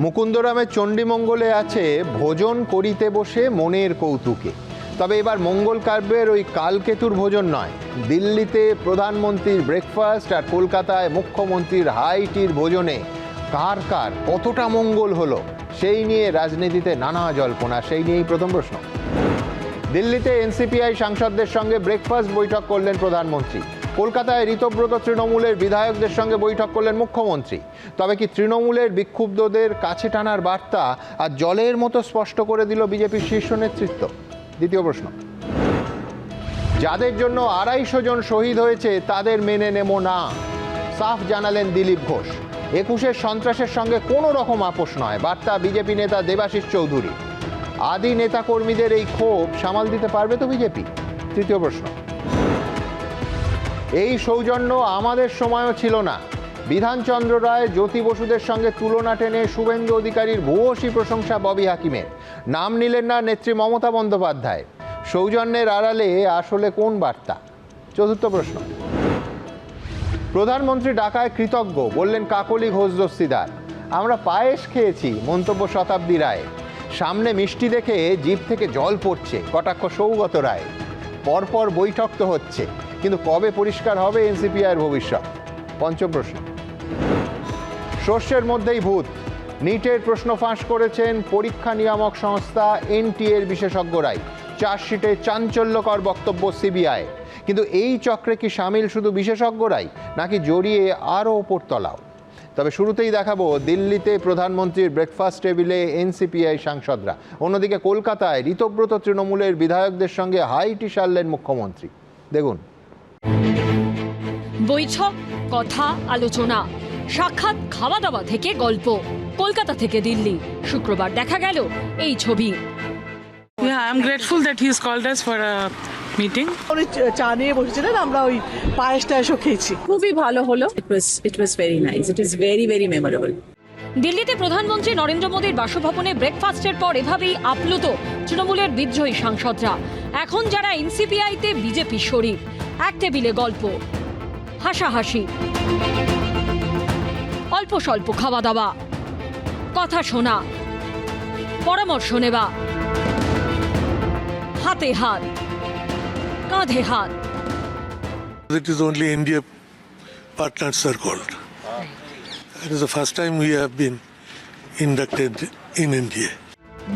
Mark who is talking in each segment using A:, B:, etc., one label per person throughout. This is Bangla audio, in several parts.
A: মুকুন্দরামের চণ্ডীমঙ্গলে আছে ভোজন করিতে বসে মনের কৌতুকে। তবে এবার মঙ্গল কাব্যের ওই কালকেতুর ভোজন নয়, দিল্লিতে প্রধানমন্ত্রীর ব্রেকফাস্ট আর কলকাতায় মুখ্যমন্ত্রীর হাই টির ভোজনে কার কার কতটা মঙ্গল হলো সেই নিয়ে রাজনীতিতে নানা জল্পনা। সেই নিয়েই প্রথম প্রশ্ন। দিল্লিতে এনসিপিআই সাংসদদের সঙ্গে ব্রেকফাস্ট বৈঠক করলেন প্রধানমন্ত্রী। কলকাতায় ঋতব্রত তৃণমূলের বিধায়কদের সঙ্গে বৈঠক করলেন মুখ্যমন্ত্রী। তবে কি তৃণমূলের বিক্ষুব্ধদের কাছে টানার বার্তা আর জলের মতো স্পষ্ট করে দিল বিজেপির শীর্ষ নেতৃত্ব? দ্বিতীয় প্রশ্ন। যাদের জন্য 250 জন শহীদ হয়েছে তাদের মেনে নেব না, সাফ জানালেন দিলীপ ঘোষ। 21-এর সন্ত্রাসের সঙ্গে কোনো রকম আপোষ নয়, বার্তা বিজেপি নেতা দেবাশিস চৌধুরী। আদি নেতাকর্মীদের এই ক্ষোভ সামাল দিতে পারবে তো বিজেপি? তৃতীয় প্রশ্ন। এই সৌজন্য আমাদের সময়ও ছিল না, বিধানচন্দ্র রায় জ্যোতি বসুদের সঙ্গে তুলনা টেনে শুভেন্দু অধিকারীর ভূয়সী প্রশংসা ববি হাকিমের। নাম নিলেন না নেত্রী মমতা বন্দ্যোপাধ্যায়। সৌজন্যের আড়ালে আসলে কোন বার্তা? চতুর্থ প্রশ্ন। প্রধানমন্ত্রী ডাকায় কৃতজ্ঞ, বললেন কাকলি ঘোষ দস্তিদার। আমরা পায়েস খেয়েছি, মন্তব্য শতাব্দী রায়। সামনে মিষ্টি দেখে জিভ থেকে জল পড়ছে, কটাক্ষ সৌগত রায়। পরপর বৈঠক তো হচ্ছে, কিন্তু কবে পরিষ্কার হবে এনসিপিআইয়ের ভবিষ্যৎ? পঞ্চম প্রশ্ন। শস্যের মধ্যেই ভূত। নিটের প্রশ্ন ফাঁস করেছেন পরীক্ষা নিয়ামক সংস্থা এনটিএর বিশেষজ্ঞরাই। চার্জশিটে চাঞ্চল্যকর বক্তব্য সিবিআই। কিন্তু এই চক্রে কি সামিল শুধু বিশেষজ্ঞরাই, নাকি জড়িয়ে আরও ওপরতলাও? তবে শুরুতেই দেখাবো দিল্লিতে প্রধানমন্ত্রীর ব্রেকফাস্ট টেবিলে এনসিপিআই সাংসদরা। অন্যদিকে কলকাতায় ঋতব্রত তৃণমূলের বিধায়কদের সঙ্গে হাইটি সারলেন মুখ্যমন্ত্রী। দেখুন।
B: বৈঠক, কথা, আলোচনা, সাক্ষাৎ, খাওয়া দাওয়া থেকে গল্প। কলকাতা থেকে দিল্লি শুক্রবার দেখা গেল এই ছবি।
C: Yeah, I'm grateful that he's called us for a meeting.
D: উনি চা নিয়ে বসেছিলেন, আমরা ওই পায়েস টায়েসও খেয়েছি।
E: খুবই ভালো হলো। It was very nice. It is very, very memorable.
B: দিল্লিতে প্রধানমন্ত্রী নরেন্দ্র মোদীর বাসভবনে ব্রেকফাস্টের পর এভাবেই আপ্লুত তৃণমূলের বিদ্রোহী সাংসদরা। এখন যারা এনসিপিআইতে বিজেপি শরিক, এক টেবিলে গল্প, হাসাহাসি, অল্প স্বল্প খাওয়া দাওয়া, কথা শোনা, পরামর্শ নেওয়া, হাতে হাত, কাঁধে হাত।
F: It is only India partners are called. It is the first time we have been inducted in India.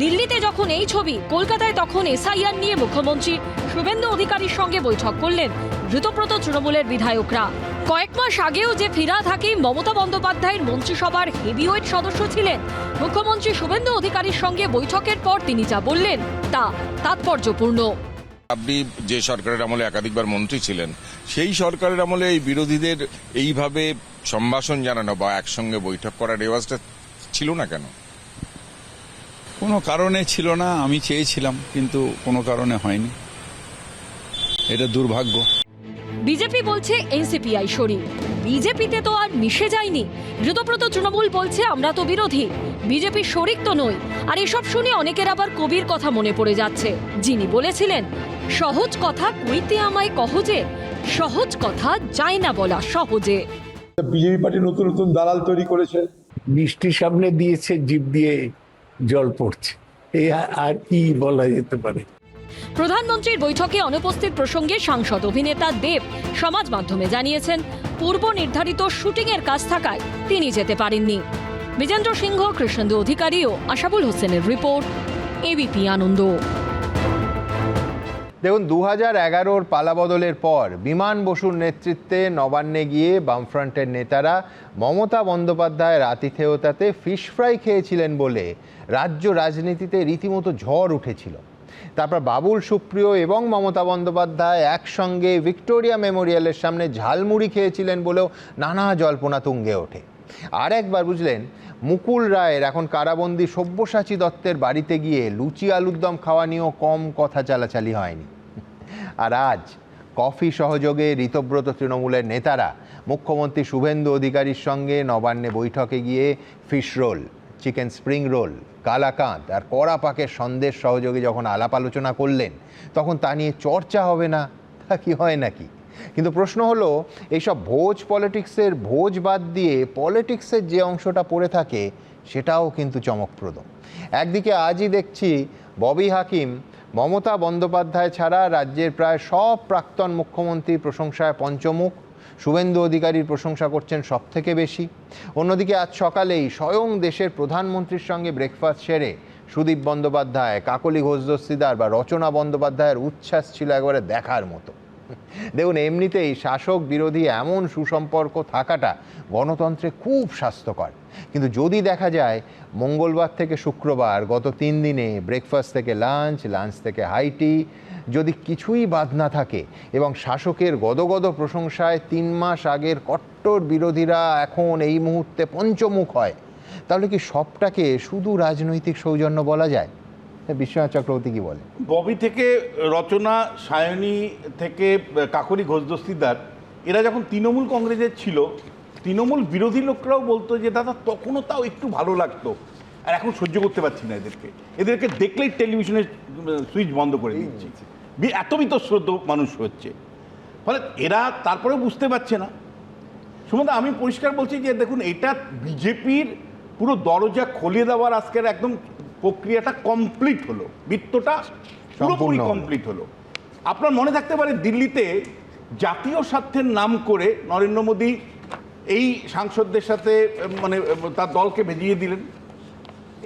B: দিল্লিতে যখন এই ছবি, কলকাতায় তখন এসআইআর নিয়ে মুখ্যমন্ত্রী শুভেন্দু অধিকারীর সঙ্গে বৈঠক করলেন ঋতব্রত তৃণমূলের বিধায়করা। কয়েক মাস আগেও যে ফিরহাদ হাকিম মমতা বন্দ্যোপাধ্যায়ের মন্ত্রিসভার হেভিওয়েট সদস্য ছিলেন, মুখ্যমন্ত্রী শুভেন্দু অধিকারীর সঙ্গে বৈঠকের পর তিনি যা বললেন তা তাৎপর্যপূর্ণ।
G: আপনি যে সরকারের আমলে একাধিকবার মন্ত্রী ছিলেন, সেই সরকারের আমলে এই বিরোধীদের এইভাবে সম্ভাষণ জানানো বা একসঙ্গে বৈঠক করার রেওয়াজটা ছিল না কেন?
H: কোনো কারণে ছিল না, আমি চেয়েছিলাম কিন্তু কোনো কারণে হয়নি, এটা দুর্ভাগ্য।
B: বিজেপি বলছে এনসিপিআই শরিক, বিজেপিতে তো আর মিশে যায়নি। ঋতব্রত তৃণমূল বলছে আমরা তো বিরোধী, বিজেপি শরিক তো নই। আর এসব শুনে অনেকের আবার কবির কথা মনে পড়ে যাচ্ছে, যিনি বলেছিলেন সহজ কথা কইতে আমায় কহজে, সহজ কথা যায় না বলা সহজে।
I: বিজেপি পার্টি নতুন নতুন দালাল তৈরি করেছে,
J: বৃষ্টির সামনে দিয়েছে, জিভ দিয়ে জল পড়ছে, এই আর কি বলা যেতে পারে।
B: প্রধানমন্ত্রীর বৈঠকে অনুপস্থিত প্রসঙ্গে সাংসদ অভিনেতা দেব সমাজ মাধ্যমে জানিয়েছেন পূর্ব নির্ধারিত শুটিংয়ের কাজ থাকায় তিনি যেতে পারেননি। বিজেন্দ্র সিংহ, কৃষ্ণেন্দু অধিকারী ও আশাবুল হোসেনের রিপোর্ট, এবিপি আনন্দ।
A: দেখুন, 2011-র পালাবদলের পর বিমান বসুর নেতৃত্বে নবান্নে গিয়ে বামফ্রন্টের নেতারা মমতা বন্দ্যোপাধ্যায়ের আতিথেয়তাতে ফিশ ফ্রাই খেয়েছিলেন বলে রাজ্য রাজনীতিতে রীতিমতো ঝড় উঠেছিল। তারপর বাবুল সুপ্রিয় এবং মমতা বন্দ্যোপাধ্যায় একসঙ্গে ভিক্টোরিয়া মেমোরিয়ালের সামনে ঝালমুড়ি খেয়েছিলেন বলেও নানা জল্পনা তুঙ্গে ওঠে। আর একবার বুঝলেন, মুকুল রায়ের এখন কারাবন্দী সব্যসাচী দত্তের বাড়িতে গিয়ে লুচি আলুর দম খাওয়া নিয়েও কম কথা চালাচালি হয়নি। আর আজ কফি সহযোগে ঋতব্রত তৃণমূলের নেতারা মুখ্যমন্ত্রী শুভেন্দু অধিকারীর সঙ্গে নবান্নে বৈঠকে গিয়ে fish roll, chicken spring roll, কালাকাঁদ আর কড়া পাকের সন্দেশ সহযোগে যখন আলাপ আলোচনা করলেন, তখন তা নিয়ে চর্চা হবে না, তা কি হয় নাকি? কিন্তু প্রশ্ন হলো, এইসব ভোজ পলিটিক্সের ভোজ বাদ দিয়ে পলিটিক্সের যে অংশটা পড়ে থাকে সেটাও কিন্তু চমকপ্রদ। একদিকে আজই দেখছি ববি হাকিম মমতা বন্দ্যোপাধ্যায় ছাড়া রাজ্যের প্রায় সব প্রাক্তন মুখ্যমন্ত্রীর প্রশংসায় পঞ্চমুখ, শুভেন্দু অধিকারীর প্রশংসা করছেন সব থেকে বেশি। অন্যদিকে আজ সকালেই স্বয়ং দেশের প্রধানমন্ত্রীর সঙ্গে ব্রেকফাস্ট সেরে সুদীপ বন্দ্যোপাধ্যায়, কাকলি ঘোষ দস্তিদার বা রচনা বন্দ্যোপাধ্যায়ের উচ্ছ্বাস ছিল একবারে দেখার মতো। দেখুন, এমনিতেই শাসক বিরোধী এমন সুসম্পর্ক থাকাটা গণতন্ত্রে খুব স্বাস্থ্যকর, কিন্তু যদি দেখা যায় মঙ্গলবার থেকে শুক্রবার গত 3 দিনে ব্রেকফাস্ট থেকে লাঞ্চ, লাঞ্চ থেকে হাইটি যদি কিছুই বাদ না থাকে এবং শাসকের গদগদ প্রশংসায় 3 মাস আগের কট্টর বিরোধীরা এখন এই মুহূর্তে পঞ্চমুখ হয়, তাহলে কি সবটাকে শুধু রাজনৈতিক সৌজন্য বলা যায়? বিশ্বনাথ চক্রবর্তী কি বলে?
K: ববি থেকে রচনা, সায়নী থেকে কাকলি ঘোষ দস্তিদার, এরা যখন তৃণমূল কংগ্রেসের ছিল, তৃণমূল বিরোধী লোকরাও বলতো যে দাদা তখনও তাও একটু ভালো লাগতো, আর এখন সহ্য করতে পারছি না এদেরকে দেখলেই টেলিভিশনের সুইচ বন্ধ করে দিচ্ছি, এত বিতশ্রদ্ধ মানুষ হচ্ছে। ফলে এরা তারপরেও বুঝতে পারছে না। সুমন্ত, আমি পরিষ্কার বলছি যে দেখুন, এটা বিজেপির পুরো দরজা খুলে দেওয়ার আজকের একদম প্রক্রিয়াটা কমপ্লিট হলো, বৃত্তটা পুরোপুরি কমপ্লিট হলো। আপনার মনে থাকতে পারে দিল্লিতে জাতীয় স্বার্থের নাম করে নরেন্দ্র মোদী এই সাংসদদের সাথে মানে তার দলকে ভেজিয়ে দিলেন,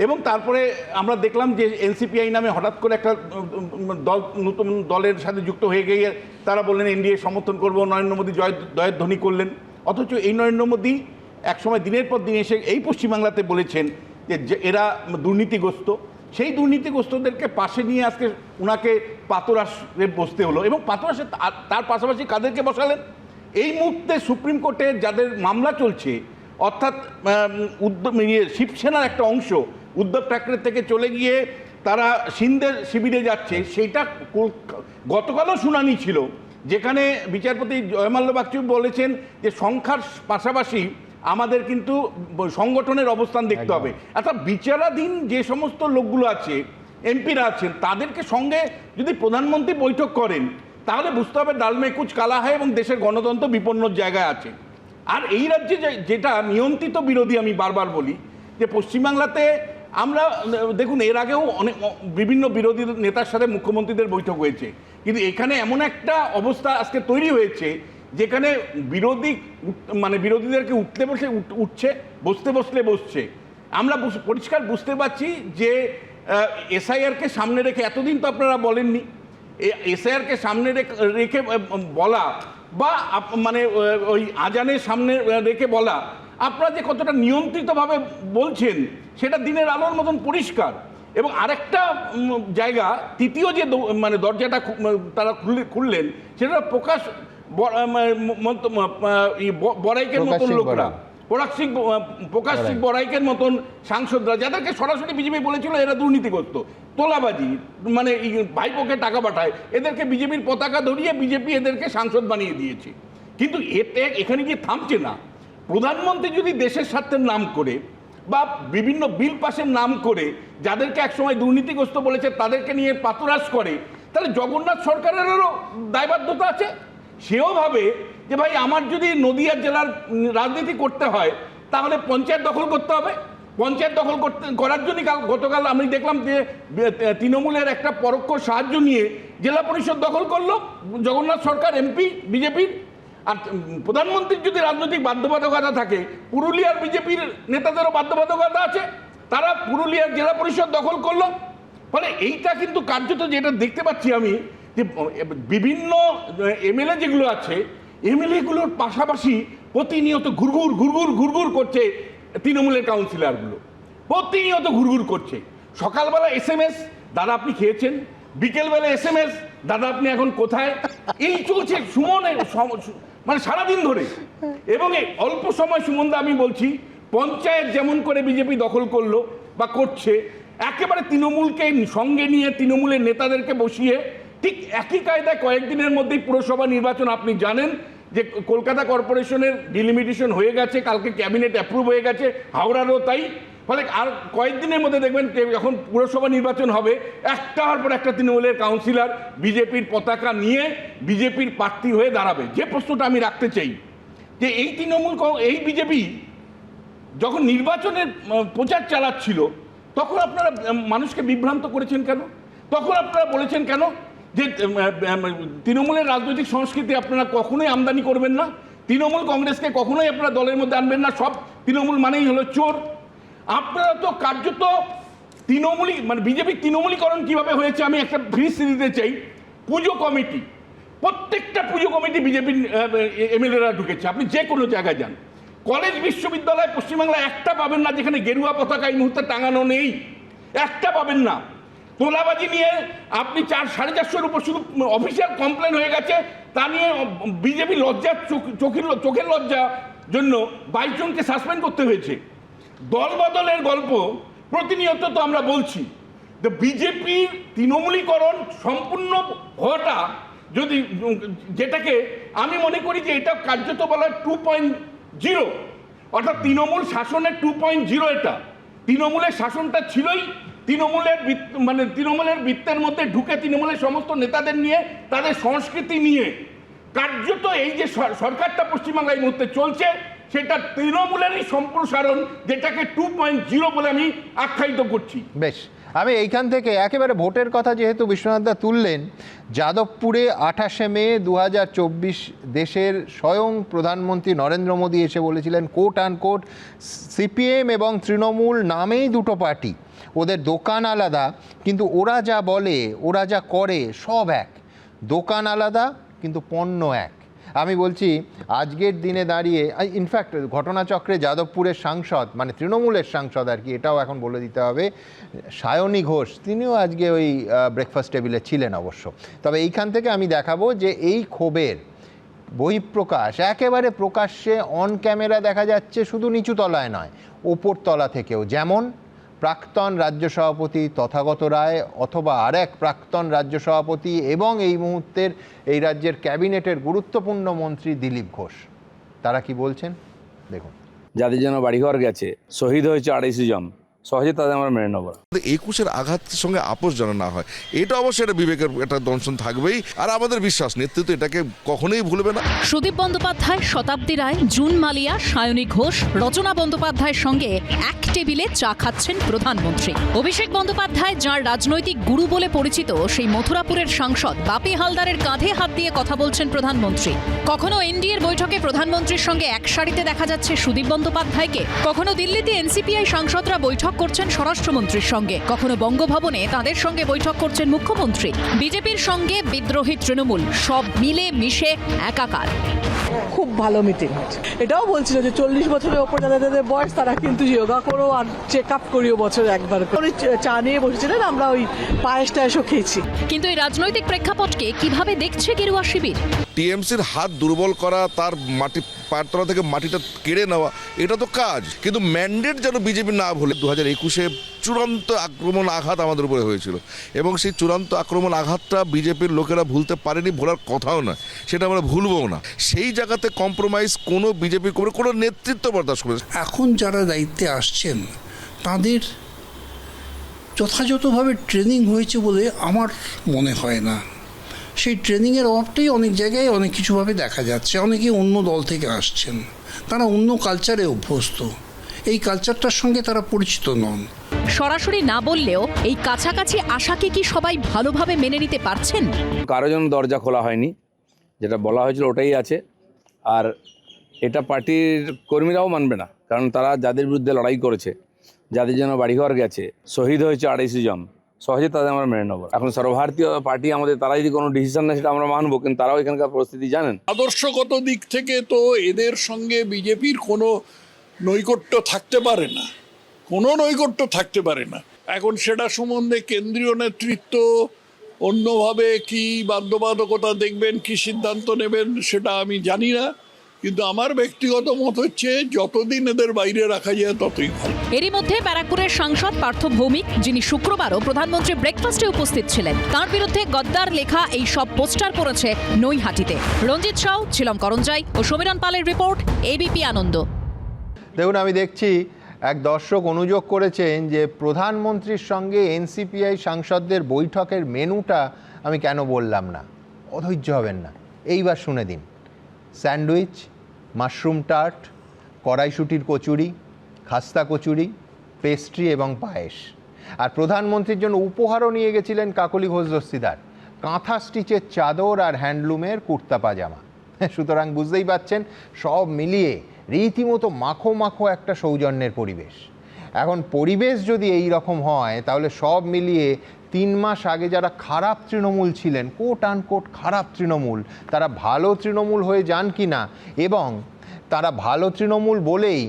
K: এবং তারপরে আমরা দেখলাম যে এনসিপিআই নামে হঠাৎ করে একটা দল নতুন দলের সাথে যুক্ত হয়ে গিয়ে তারা বললেন এনডিএ সমর্থন করব, নরেন্দ্র মোদী জয়ের ধ্বনি করলেন। অথচ এই নরেন্দ্র মোদী একসময় দিনের পর দিন এসে এই পশ্চিমবাংলাতে বলেছেন যে এরা দুর্নীতিগ্রস্ত, সেই দুর্নীতিগ্রস্তদেরকে পাশে নিয়ে আজকে ওনাকে পাতরাসে বসতে হলো। এবং পাতরাসে তার পাশাপাশি কাদেরকে বসালেন? এই মুহূর্তে সুপ্রিম কোর্টে যাদের মামলা চলছে, অর্থাৎ শিবসেনার একটা অংশ উদ্ধব ঠাকরে থেকে চলে গিয়ে তারা সিন্ধের শিবিরে যাচ্ছে, সেইটা গতকালও শুনানি ছিল, যেখানে বিচারপতি জয়মাল্য বাগচি বলেছেন যে সংখ্যার পাশাপাশি আমাদের কিন্তু সংগঠনের অবস্থান দেখতে হবে। অর্থাৎ বিচারাধীন যে সমস্ত লোকগুলো আছে, এমপিরা আছেন, তাদেরকে সঙ্গে যদি প্রধানমন্ত্রী বৈঠক করেন তাহলে বুঝতে হবে ডালমে কুচ কালা হয় এবং দেশের গণতন্ত্র বিপন্নর জায়গায় আছে। আর এই রাজ্যে যেটা নিয়ন্ত্রিত বিরোধী, আমি বারবার বলি যে পশ্চিমবাংলাতে আমরা দেখুন এর আগেও অনেক বিভিন্ন বিরোধী নেতার সাথে মুখ্যমন্ত্রীদের বৈঠক হয়েছে, কিন্তু এখানে এমন একটা অবস্থা আজকে তৈরি হয়েছে যেখানে বিরোধীদেরকে উঠতে বসে উঠছে, বসতে বসছে। আমরা পরিষ্কার বুঝতে পারছি যে এসআইআরকে সামনে রেখে, এতদিন তো আপনারা বলেননি, এসআইআরকে সামনে রেখে বলা বা মানে ওই আজানের সামনে রেখে বলা, আপনারা যে কতটা নিয়ন্ত্রিতভাবে বলছেন সেটা দিনের আলোর মতন পরিষ্কার। এবং আরেকটা জায়গা, তৃতীয় যে মানে দরজাটা তারা খুললেন, সেটা প্রকাশ বড়াইকের মতন লোকরা, প্রকাশ সিং বড়াইকের মতন সাংসদরা, যাদেরকে সরাসরি বিজেপি বলেছিল এরা দুর্নীতিগ্রস্ত, তোলাবাজি, মানে ভাইপোকে টাকা পাঠায়, এদেরকে বিজেপির পতাকা ধরিয়ে বিজেপি এদেরকে সাংসদ বানিয়ে দিয়েছে। কিন্তু এখানে গিয়ে থামছে না। প্রধানমন্ত্রী যদি দেশের স্বার্থের নাম করে বা বিভিন্ন বিল পাসের নাম করে যাদেরকে একসময় দুর্নীতিগ্রস্ত বলেছে তাদেরকে নিয়ে পাতরাস করে, তাহলে জগন্নাথ সরকারেরও দায়বদ্ধতা আছে। সেও ভাবে যে ভাই আমার যদি নদিয়া জেলার রাজনীতি করতে হয় তাহলে পঞ্চায়েত দখল করতে হবে। পঞ্চায়েত দখল করার জন্যই গতকাল আমি দেখলাম যে তৃণমূলের একটা পরোক্ষ সাহায্য নিয়ে জেলা পরিষদ দখল করলো জগন্নাথ সরকার, এমপি বিজেপির। আর প্রধানমন্ত্রীর যদি রাজনৈতিক বাধ্যবাধকতা থাকে, পুরুলিয়ার বিজেপির নেতাদেরও বাধ্যবাধকতা আছে, তারা পুরুলিয়ার জেলা পরিষদ দখল করলো। ফলে এইটা কিন্তু কার্যত যেটা দেখতে পাচ্ছি আমি, যে বিভিন্ন এমএলএ যেগুলো আছে, এমএলএগুলোর পাশাপাশি প্রতিনিয়ত ঘুরঘুর করছে তৃণমূলের কাউন্সিলরগুলো, প্রতিনিয়ত ঘুরঘুর করছে। সকালবেলা এসএমএস, দাদা আপনি খেয়েছেন, বিকেলবেলা এসএমএস, দাদা আপনি এখন কোথায়, এই চলছে সুমনের মানে সারাদিন ধরে। এবং এই অল্প সময় সুমনদা আমি বলছি, পঞ্চায়েত যেমন করে বিজেপি দখল করলো বা করছে, একেবারে তৃণমূলকে সঙ্গে নিয়ে তৃণমূলের নেতাদেরকে বসিয়ে ঠিক একই কায়দায় কয়েকদিনের মধ্যেই পুরসভা নির্বাচন, আপনি জানেন যে কলকাতা কর্পোরেশনের ডিলিমিটেশন হয়ে গেছে, কালকে ক্যাবিনেট অ্যাপ্রুভ হয়ে গেছে, হাওড়ারও তাই। ফলে আর কয়েকদিনের মধ্যে দেখবেন যখন পুরসভা নির্বাচন হবে একটার পর একটা তৃণমূলের কাউন্সিলর বিজেপির পতাকা নিয়ে বিজেপির প্রার্থী হয়ে দাঁড়াবে। যে প্রশ্নটা আমি রাখতে চাই যে এই এই বিজেপি যখন নির্বাচনের প্রচার চালাচ্ছিল তখন আপনারা মানুষকে বিভ্রান্ত করেছেন কেন? তখন আপনারা বলেছেন কেন যে তৃণমূলের রাজনৈতিক সংস্কৃতি আপনারা কখনোই আমদানি করবেন না, তৃণমূল কংগ্রেসকে কখনোই আপনারা দলের মধ্যে আনবেন না, সব তৃণমূল মানেই হলো চোর। আপনারা তো কার্যত তৃণমূলী মানে বিজেপির তৃণমূলীকরণ কিভাবে হয়েছে আমি একটা ফ্রিজ দিতে চাই। পুজো কমিটি, প্রত্যেকটা পুজো কমিটি বিজেপির এমএলএরা ঢুকেছে। আপনি যে কোনো জায়গায় যান, কলেজ বিশ্ববিদ্যালয় পশ্চিমবাংলায় একটা পাবেন না যেখানে গেরুয়া পতাকা এই মুহূর্তে টাঙানো নেই, একটা পাবেন না। তোলাবাজি নিয়ে আপনি 400-450-এর উপর শুধু অফিসিয়াল কমপ্লেন হয়ে গেছে, তা নিয়ে বিজেপি লজ্জার চোখের লজ্জা জন্য 22 জনকে সাসপেন্ড করতে হয়েছে। দল বদলের গল্প প্রতিনিয়ত তো আমরা বলছি। তো বিজেপির তৃণমূলীকরণ সম্পূর্ণ হওয়াটা যদি যেটাকে আমি মনে করি যে এটা কার্যত বলা 2.0, অর্থাৎ তৃণমূল শাসনের 2.0। এটা তৃণমূলের শাসনটা ছিলই তৃণমূলের বৃত্তের মধ্যে ঢুকে তৃণমূলের সমস্ত নেতাদের নিয়ে তাদের সংস্কৃতি নিয়ে কার্যত এই যে সরকারটা পশ্চিমবাংলায় এই মুহূর্তে চলছে সেটা তৃণমূলেরই সম্প্রসারণ, যেটাকে 2.0 বলে আমি আখ্যায়িত করছি।
A: বেশ, আমি এইখান থেকে একেবারে ভোটের কথা যেহেতু বিশ্বনাথদা তুললেন, যাদবপুরে 28শে মে 2024 দেশের স্বয়ং প্রধানমন্ত্রী নরেন্দ্র মোদী এসে বলেছিলেন কোট আনকোট সিপিএম এবং তৃণমূল নামেই দুটো পার্টি, ওদের দোকান আলাদা কিন্তু ওরা যা বলে ওরা যা করে সব এক, দোকান আলাদা কিন্তু পণ্য এক। আমি বলছি আজকের দিনে দাঁড়িয়ে ইনফ্যাক্ট ঘটনাচক্রে যাদবপুরের সাংসদ মানে তৃণমূলের সাংসদ আর কি, এটাও এখন বলে দিতে হবে, সায়নী ঘোষ, তিনিও আজকে ওই ব্রেকফাস্ট টেবিলে ছিলেন অবশ্য। তবে এইখান থেকে আমি দেখাবো যে এই ক্ষোভের বহিঃপ্রকাশ একেবারে প্রকাশ্যে অন ক্যামেরা দেখা যাচ্ছে, শুধু নিচু তলায় নয় ওপর তলা থেকেও, যেমন প্রাক্তন রাজ্য সভাপতি তথাগত রায় অথবা আরেক প্রাক্তন রাজ্য সভাপতি এবং এই মুহূর্তের এই রাজ্যের ক্যাবিনেটের গুরুত্বপূর্ণ মন্ত্রী দিলীপ ঘোষ, তারা কি বলছেন দেখুন।
L: যাদের জন্য বাড়িঘর গেছে, শহীদ হয়েছে 250 জন, সহজে তাদের আমরা মেনে নেব।
G: 21-এর আঘাতের সঙ্গে আপোষ যেন না হয়, এটা অবশ্যই একটা বিবেকের একটা দংশন থাকবেই। আর আমাদের বিশ্বাস নেতৃত্ব এটাকে কখনোই ভুলবে না।
B: সুদীপ বন্দ্যোপাধ্যায়, শতাব্দী রায়, জুন মালিয়া, সায়নী ঘোষ, রচনা বন্দ্যোপাধ্যায়ের সঙ্গে এক টেবিলে চা খাচ্ছেন প্রধানমন্ত্রী। অভিষেক বন্দ্যোপাধ্যায় যার রাজনৈতিক গুরু বলে পরিচিত সেই মথুরাপুরের সাংসদ বাপি হালদারের কাঁধে হাত দিয়ে কথা বলছেন প্রধানমন্ত্রী। কখনো এনডিএর বৈঠকে প্রধানমন্ত্রীর সঙ্গে এক সারিতে দেখা যাচ্ছে সুদীপ বন্দ্যোপাধ্যায়কে, কখনো দিল্লিতে এনসিপিআই সাংসদরা বৈঠক করছেন স্বরাষ্ট্রমন্ত্রীর সঙ্গে, কখনো বঙ্গভবনে তাদের সঙ্গে বৈঠক করছেন মুখ্যমন্ত্রী। বিজেপির সঙ্গে বিদ্রোহী তৃণমূল সব মিলে মিশে একাকার।
D: খুব ভালো মিটিং হয়েছে। এটাও বলছিল যে 40 বছরের ওপর যাদের বয়স তারা কিন্তু যোগা করো আর চেক আপ করিও বছরে একবার করে। চা নিয়ে বসেছিলেন, আমরা ওই পায়েস টায়েসও খেয়েছি।
B: কিন্তু এই রাজনৈতিক প্রেক্ষাপটকে কিভাবে দেখছে গেরুয়া শিবির?
G: টিএমসির হাত দুর্বল করা, তার পায়তলা থেকে মাটিটা কেড়ে নেওয়া, এটা তো কাজ, কিন্তু ম্যান্ডেট যেন বিজেপি না ভুলে। 2021-এ চূড়ান্ত আক্রমণ আঘাত আমাদের উপরে হয়েছিল এবং সেই চূড়ান্ত আক্রমণ আঘাতটা বিজেপির লোকেরা ভুলতে পারেনি, ভোলার কথাও না, সেটা আমরা ভুলবও না। সেই জায়গাতে কম্প্রোমাইজ কোনো বিজেপি করে কোনো নেতৃত্ব বরদাস্ত করে।
J: এখন যারা দায়িত্বে আসছেন তাদের যথাযথভাবে ট্রেনিং হয়েছে বলে আমার মনে হয় না। সেই ট্রেনিংয়ের অভাবটাই অনেক জায়গায় অনেক কিছুভাবে দেখা যাচ্ছে। অনেকে অন্য দল থেকে আসছেন, তারা অন্য কালচারে অভ্যস্ত, এই কালচারটার সঙ্গে তারা পরিচিত নন।
B: সরাসরি না বললেও এই কাছাকাছি আশাকে কি সবাই ভালোভাবে মেনে নিতে পারছেন?
L: কারো জন্য দরজা খোলা হয়নি, যেটা বলা হয়েছিল ওটাই আছে। আর এটা পার্টির কর্মীরাও মানবে না, কারণ তারা যাদের বিরুদ্ধে লড়াই করেছে, যাদের জন্য বাড়িঘর গেছে, শহীদ হয়েছে 250 জন, সহজে তাদের আমরা মেনে নেবো। এখন সর্বভারতীয় পার্টি আমাদের, তারা যদি কোনো ডিসিশন নেয় সেটা আমরা মানবো, কিন্তু তারাও এখানকার পরিস্থিতি জানেন।
I: আদর্শগত দিক থেকে তো এদের সঙ্গে বিজেপির কোনো নৈকট্য থাকতে পারে না, কোনো নৈকট্য থাকতে পারে না। এখন সেটা সম্বন্ধে কেন্দ্রীয় নেতৃত্ব অন্যভাবে কি বাধ্যবাধকতা দেখবেন, কি সিদ্ধান্ত নেবেন সেটা আমি জানি না, কিন্তু আমার ব্যক্তিগত মত হচ্ছে যতদিন এদের বাইরে রাখা যায় ততই ভালো।
B: এরই মধ্যে ব্যারাকপুরের সাংসদ পার্থ ভৌমিক, যিনি শুক্রবারও প্রধানমন্ত্রী ব্রেকফাস্টে উপস্থিত ছিলেন, তার বিরুদ্ধে গদ্দার লেখা এই সব পোস্টার পড়েছে নৈহাটিতে। রঞ্জিত সাউ, ছিলম করঞ্জাই ও সমীরণ পালের রিপোর্ট, এবিপি আনন্দ।
A: দেখুন, আমি দেখছি এক দর্শক অনুযোগ করেছেন যে প্রধানমন্ত্রীর সঙ্গে এনসিপিআই সাংসদদের বৈঠকের মেনুটা আমি কেন বললাম না। অধৈর্য হবেন না, এইবার শুনে দিন। স্যান্ডউইচ, মাশরুম টার্ট, কড়াইশুটির কচুরি, খাস্তা কচুরি, পেস্ট্রি এবং পায়েস। আর প্রধানমন্ত্রীর জন্য উপহারও নিয়ে গেছিলেন কাকলি ঘোষ দস্তিদার, কাঁথা স্টিচের চাদর আর হ্যান্ডলুমের কুর্তা পাজামা। সুতরাং বুঝতেই পাচ্ছেন সব মিলিয়ে রীতিমতো মাখো মাখো একটা সৌজন্যের পরিবেশ। এখন পরিবেশ যদি এই রকম হয় তাহলে সব মিলিয়ে 3 মাস আগে যারা খারাপ তৃণমূল ছিলেন, কোট আনকোট খারাপ তৃণমূল, তারা ভালো তৃণমূল হয়ে যান কি না, এবং তারা ভালো তৃণমূল বলেই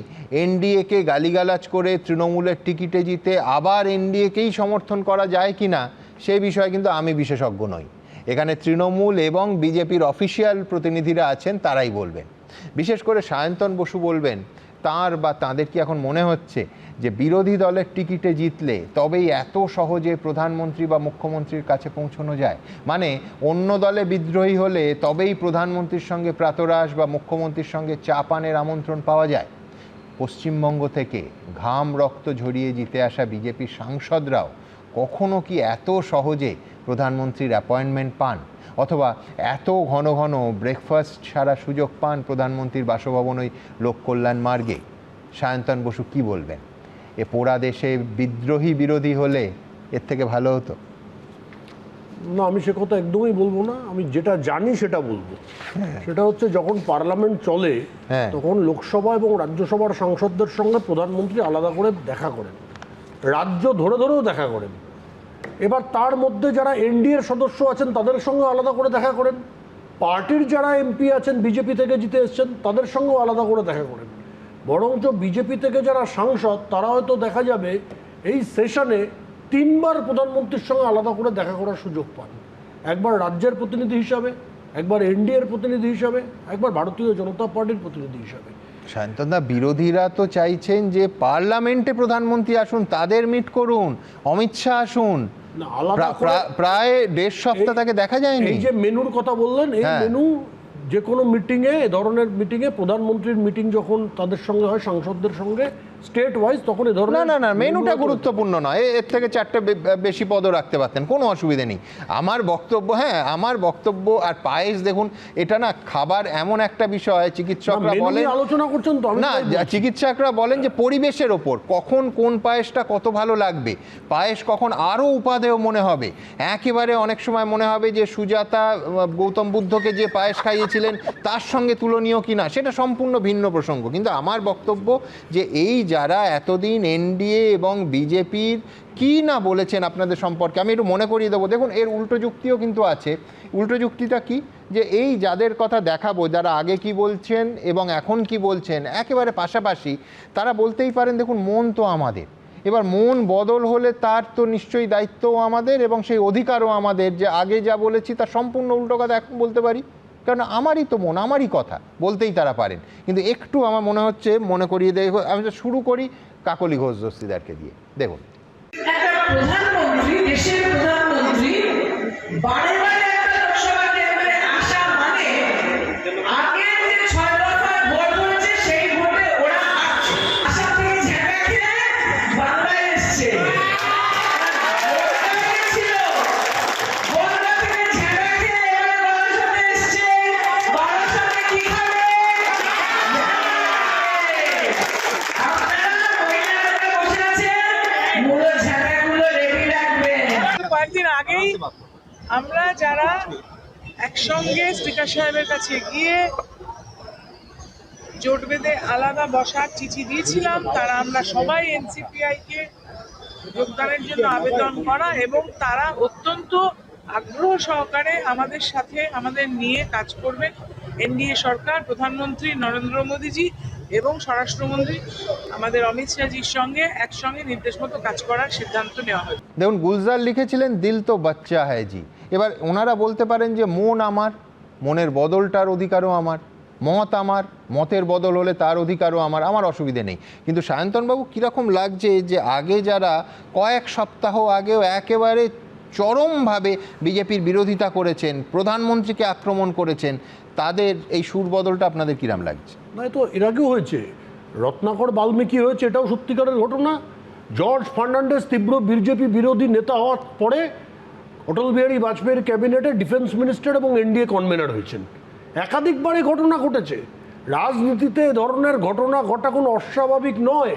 A: এনডিএকে গালিগালাজ করে তৃণমূলের টিকিটে জিতে আবার এনডিএকেই সমর্থন করা যায় কি না, সেই বিষয়ে কিন্তু আমি বিশেষজ্ঞ নই। এখানে তৃণমূল এবং বিজেপির অফিসিয়াল প্রতিনিধিরা আছেন, তারাই বলবেন। বিশেষ করে সায়ন্তন বসু বলবেন তাদের কি এখন মনে হচ্ছে যে বিরোধী দলের টিকিটে জিতলে তবেই এত সহজে প্রধানমন্ত্রী বা মুখ্যমন্ত্রীর কাছে পৌঁছানো যায়? মানে অন্য দলে বিদ্রোহী হলে তবেই প্রধানমন্ত্রীর সঙ্গে প্রাতরাশ বা মুখ্যমন্ত্রীর সঙ্গে চা পানের আমন্ত্রণ পাওয়া যায়? পশ্চিমবঙ্গ থেকে ঘাম রক্ত ঝরিয়ে জিতে আসা বিজেপির সাংসদরাও কখনো কি এত সহজে প্রধানমন্ত্রীর অ্যাপয়েন্টমেন্ট পান, অথবা এত ঘন ঘন ব্রেকফাস্ট ছাড়া সুযোগ পান প্রধানমন্ত্রীর বাসভবন ওই লোককল্যাণ মার্গে? সায়ন্তন বসু কি বলবেন? এ পোড়া দেশে বিদ্রোহী বিরোধী হলে এর থেকে ভালো হতো?
M: না, আমি সে কথা একদমই বলবো না। আমি যেটা জানি সেটা বলবো। সেটা হচ্ছে যখন পার্লামেন্ট চলে তখন লোকসভা এবং রাজ্যসভার সাংসদদের সঙ্গে প্রধানমন্ত্রী আলাদা করে দেখা করেন, রাজ্য ধরে ধরেও দেখা করেন। এবার তার মধ্যে যারা এনডিএর সদস্য আছেন তাদের সঙ্গে আলাদা করে দেখা করেন, পার্টির যারা এমপি আছেন বিজেপি থেকে জিতে এসছেন তাদের সঙ্গেও আলাদা করে দেখা করেন। বরঞ্চ বিজেপি থেকে যারা সাংসদ তারা হয়তো দেখা যাবে এই সেশনে 3 বার প্রধানমন্ত্রীর সঙ্গে আলাদা করে দেখা করার সুযোগ পান। একবার রাজ্যের প্রতিনিধি হিসাবে, একবার এনডিএর প্রতিনিধি হিসাবে, একবার ভারতীয় জনতা পার্টির প্রতিনিধি হিসাবে।
A: সায়ন্তনদা, বিরোধীরা তো চাইছেন যে পার্লামেন্টে প্রধানমন্ত্রী আসুন, তাদের মিট করুন, অমিত শাহ আসুন। প্রায় 1.5 সপ্তাহ তাকে দেখা যায়নি।
M: এই যে মেনুর কথা বললেন, এই মেনু যে কোনো মিটিংয়ে, এ ধরনের মিটিংয়ে, প্রধানমন্ত্রীর মিটিং যখন তাদের সঙ্গে হয় সাংসদদের সঙ্গে স্টেট ওয়াইজ, তখন এ ধরনের
A: না মেনুটা গুরুত্বপূর্ণ নয়। এর থেকে 4টে বেশি পদও রাখতে পারতেন, কোনো অসুবিধে নেই। আমার বক্তব্য আর পায়েস দেখুন, এটা না খাবার এমন একটা বিষয়, চিকিৎসকরা বলেন,
M: আলোচনা করছেন তো
A: না, চিকিৎসকরা বলেন যে পরিবেশের ওপর কখন কোন পায়েসটা কত ভালো লাগবে, পায়েস কখন আরও উপাদেয় মনে হবে। একেবারে অনেক সময় মনে হবে যে সুজাতা গৌতম বুদ্ধকে যে পায়েস খাইয়েছিলেন তার সঙ্গে তুলনীয় কিনা, সেটা সম্পূর্ণ ভিন্ন প্রসঙ্গ। কিন্তু আমার বক্তব্য যে এই যারা এতদিন এনডিএ এবং বিজেপির কি না বলেছেন আপনাদের সম্পর্কে, আমি একটু মনে করিয়ে দেবো। দেখুন, এর উল্টো যুক্তিও কিন্তু আছে। উল্টো যুক্তিটা কি, যে এই যাদের কথা দেখাবো, যারা আগে কি বলছেন এবং এখন কি বলছেন একেবারে পাশাপাশি, তারা বলতেই পারেন দেখুন মন তো আমাদের, এবার মন বদল হলে তার তো নিশ্চয়ই দায়িত্বও আমাদের এবং সেই অধিকারও আমাদের যে আগে যা বলেছি তার সম্পূর্ণ উল্টো কথা এখন বলতে পারি, কারণ আমারই তো মন, আমারই কথা বলতেই তারা পারেন। কিন্তু একটু আমার মনে হচ্ছে মনে করিয়ে দেয়। আমি শুরু করি কাকলি ঘোষ দস্তিদারকে দিয়ে। দেখুন,
N: প্রধানমন্ত্রী, দেশের প্রধানমন্ত্রী বারে বারে একটা লোকসভা কেন্দ্রে আসা মানে আগে যে 6 দফায় ভোট হয়েছে সেই ভোটে ওরা আশা থেকে ঝাঁকা খেয়ে বাংলায় এসছে।
C: কয়েকদিন আগেই আমরা যারা একসঙ্গে স্পিকার সাহেবের কাছে গিয়ে জোট বেঁধে আলাদা বসার চিঠি দিয়েছিলাম, তারা আমরা সবাই এনসিপিআই-কে যোগদানের জন্য আবেদন করা, এবং তারা অত্যন্ত আগ্রহ সহকারে আমাদের সাথে আমাদের নিয়ে কাজ করবেন। এনডিএ সরকার, প্রধানমন্ত্রী নরেন্দ্র মোদীজি এবং স্বরাষ্ট্রমন্ত্রী আমাদের অমিত শাহজির সঙ্গে একসঙ্গে নির্দেশ মতো কাজ করার সিদ্ধান্ত নেওয়া হয়।
A: দেখুন, গুলজার লিখেছিলেন দিল তো বাচ্চা হ্যায় জি। এবার ওনারা বলতে পারেন যে মন আমার, মনের বদলটার অধিকারও আমার, মত আমার, মতের বদল হলে তার অধিকারও আমার অসুবিধে নেই। কিন্তু সায়ন্তনবাবু, কীরকম লাগছে যে আগে যারা কয়েক সপ্তাহ আগেও একেবারে চরমভাবে বিজেপির বিরোধিতা করেছেন, প্রধানমন্ত্রীকে আক্রমণ করেছেন, তাদের এই সুর বদলটা আপনাদের কিরাম লাগছে?
M: না, তো এর আগেও হয়েছে। রত্নাকর বাল্মীকি হয়েছে, এটাও সত্যিকারের ঘটনা। জর্জ ফার্নান্ডেস তীব্র বিজেপি বিরোধী নেতা হওয়ার পরে অটল বিহারী বাজপেয়ীর ক্যাবিনেটে ডিফেন্স মিনিস্টার এবং এনডিএ কনভেনার হয়েছেন। একাধিকবার এই ঘটনা ঘটেছে। রাজনীতিতে এ ধরনের ঘটনা ঘটা কোনো অস্বাভাবিক নয়।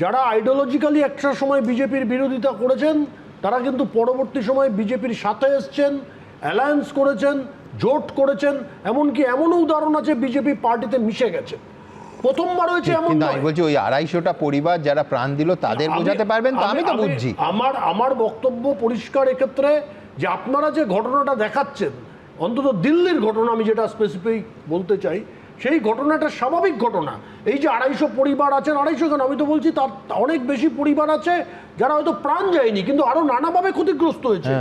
M: যারা আইডিওলজিক্যালি একটা সময় বিজেপির বিরোধিতা করেছেন তারা কিন্তু পরবর্তী সময় বিজেপির সাথে এসছেন, অ্যালায়েন্স করেছেন, জোট করেছেন, এমনকি এমনও উদাহরণ আছে বিজেপি পার্টিতে মিশে গেছে। প্রথমবার হয়েছে এমন
A: কিন্তু
M: নয়।
A: আমি বলছি ওই 250টা পরিবার যারা প্রাণ দিল তাদের বোঝাতে পারবেন তো? আমি তো বুঝছি।
M: আমার বক্তব্য পরিষ্কার এক্ষেত্রে যে আপনারা যে ঘটনাটা দেখাচ্ছেন, অন্তত দিল্লির ঘটনা আমি যেটা স্পেসিফিক বলতে চাই, সেই ঘটনাটা স্বাভাবিক ঘটনা। এই যে 250 পরিবার আছেন, 250 কেন, আমি তো বলছি তার অনেক বেশি পরিবার আছে যারা হয়তো প্রাণ যায়নি কিন্তু আরো নানাভাবে ক্ষতিগ্রস্ত হয়েছে।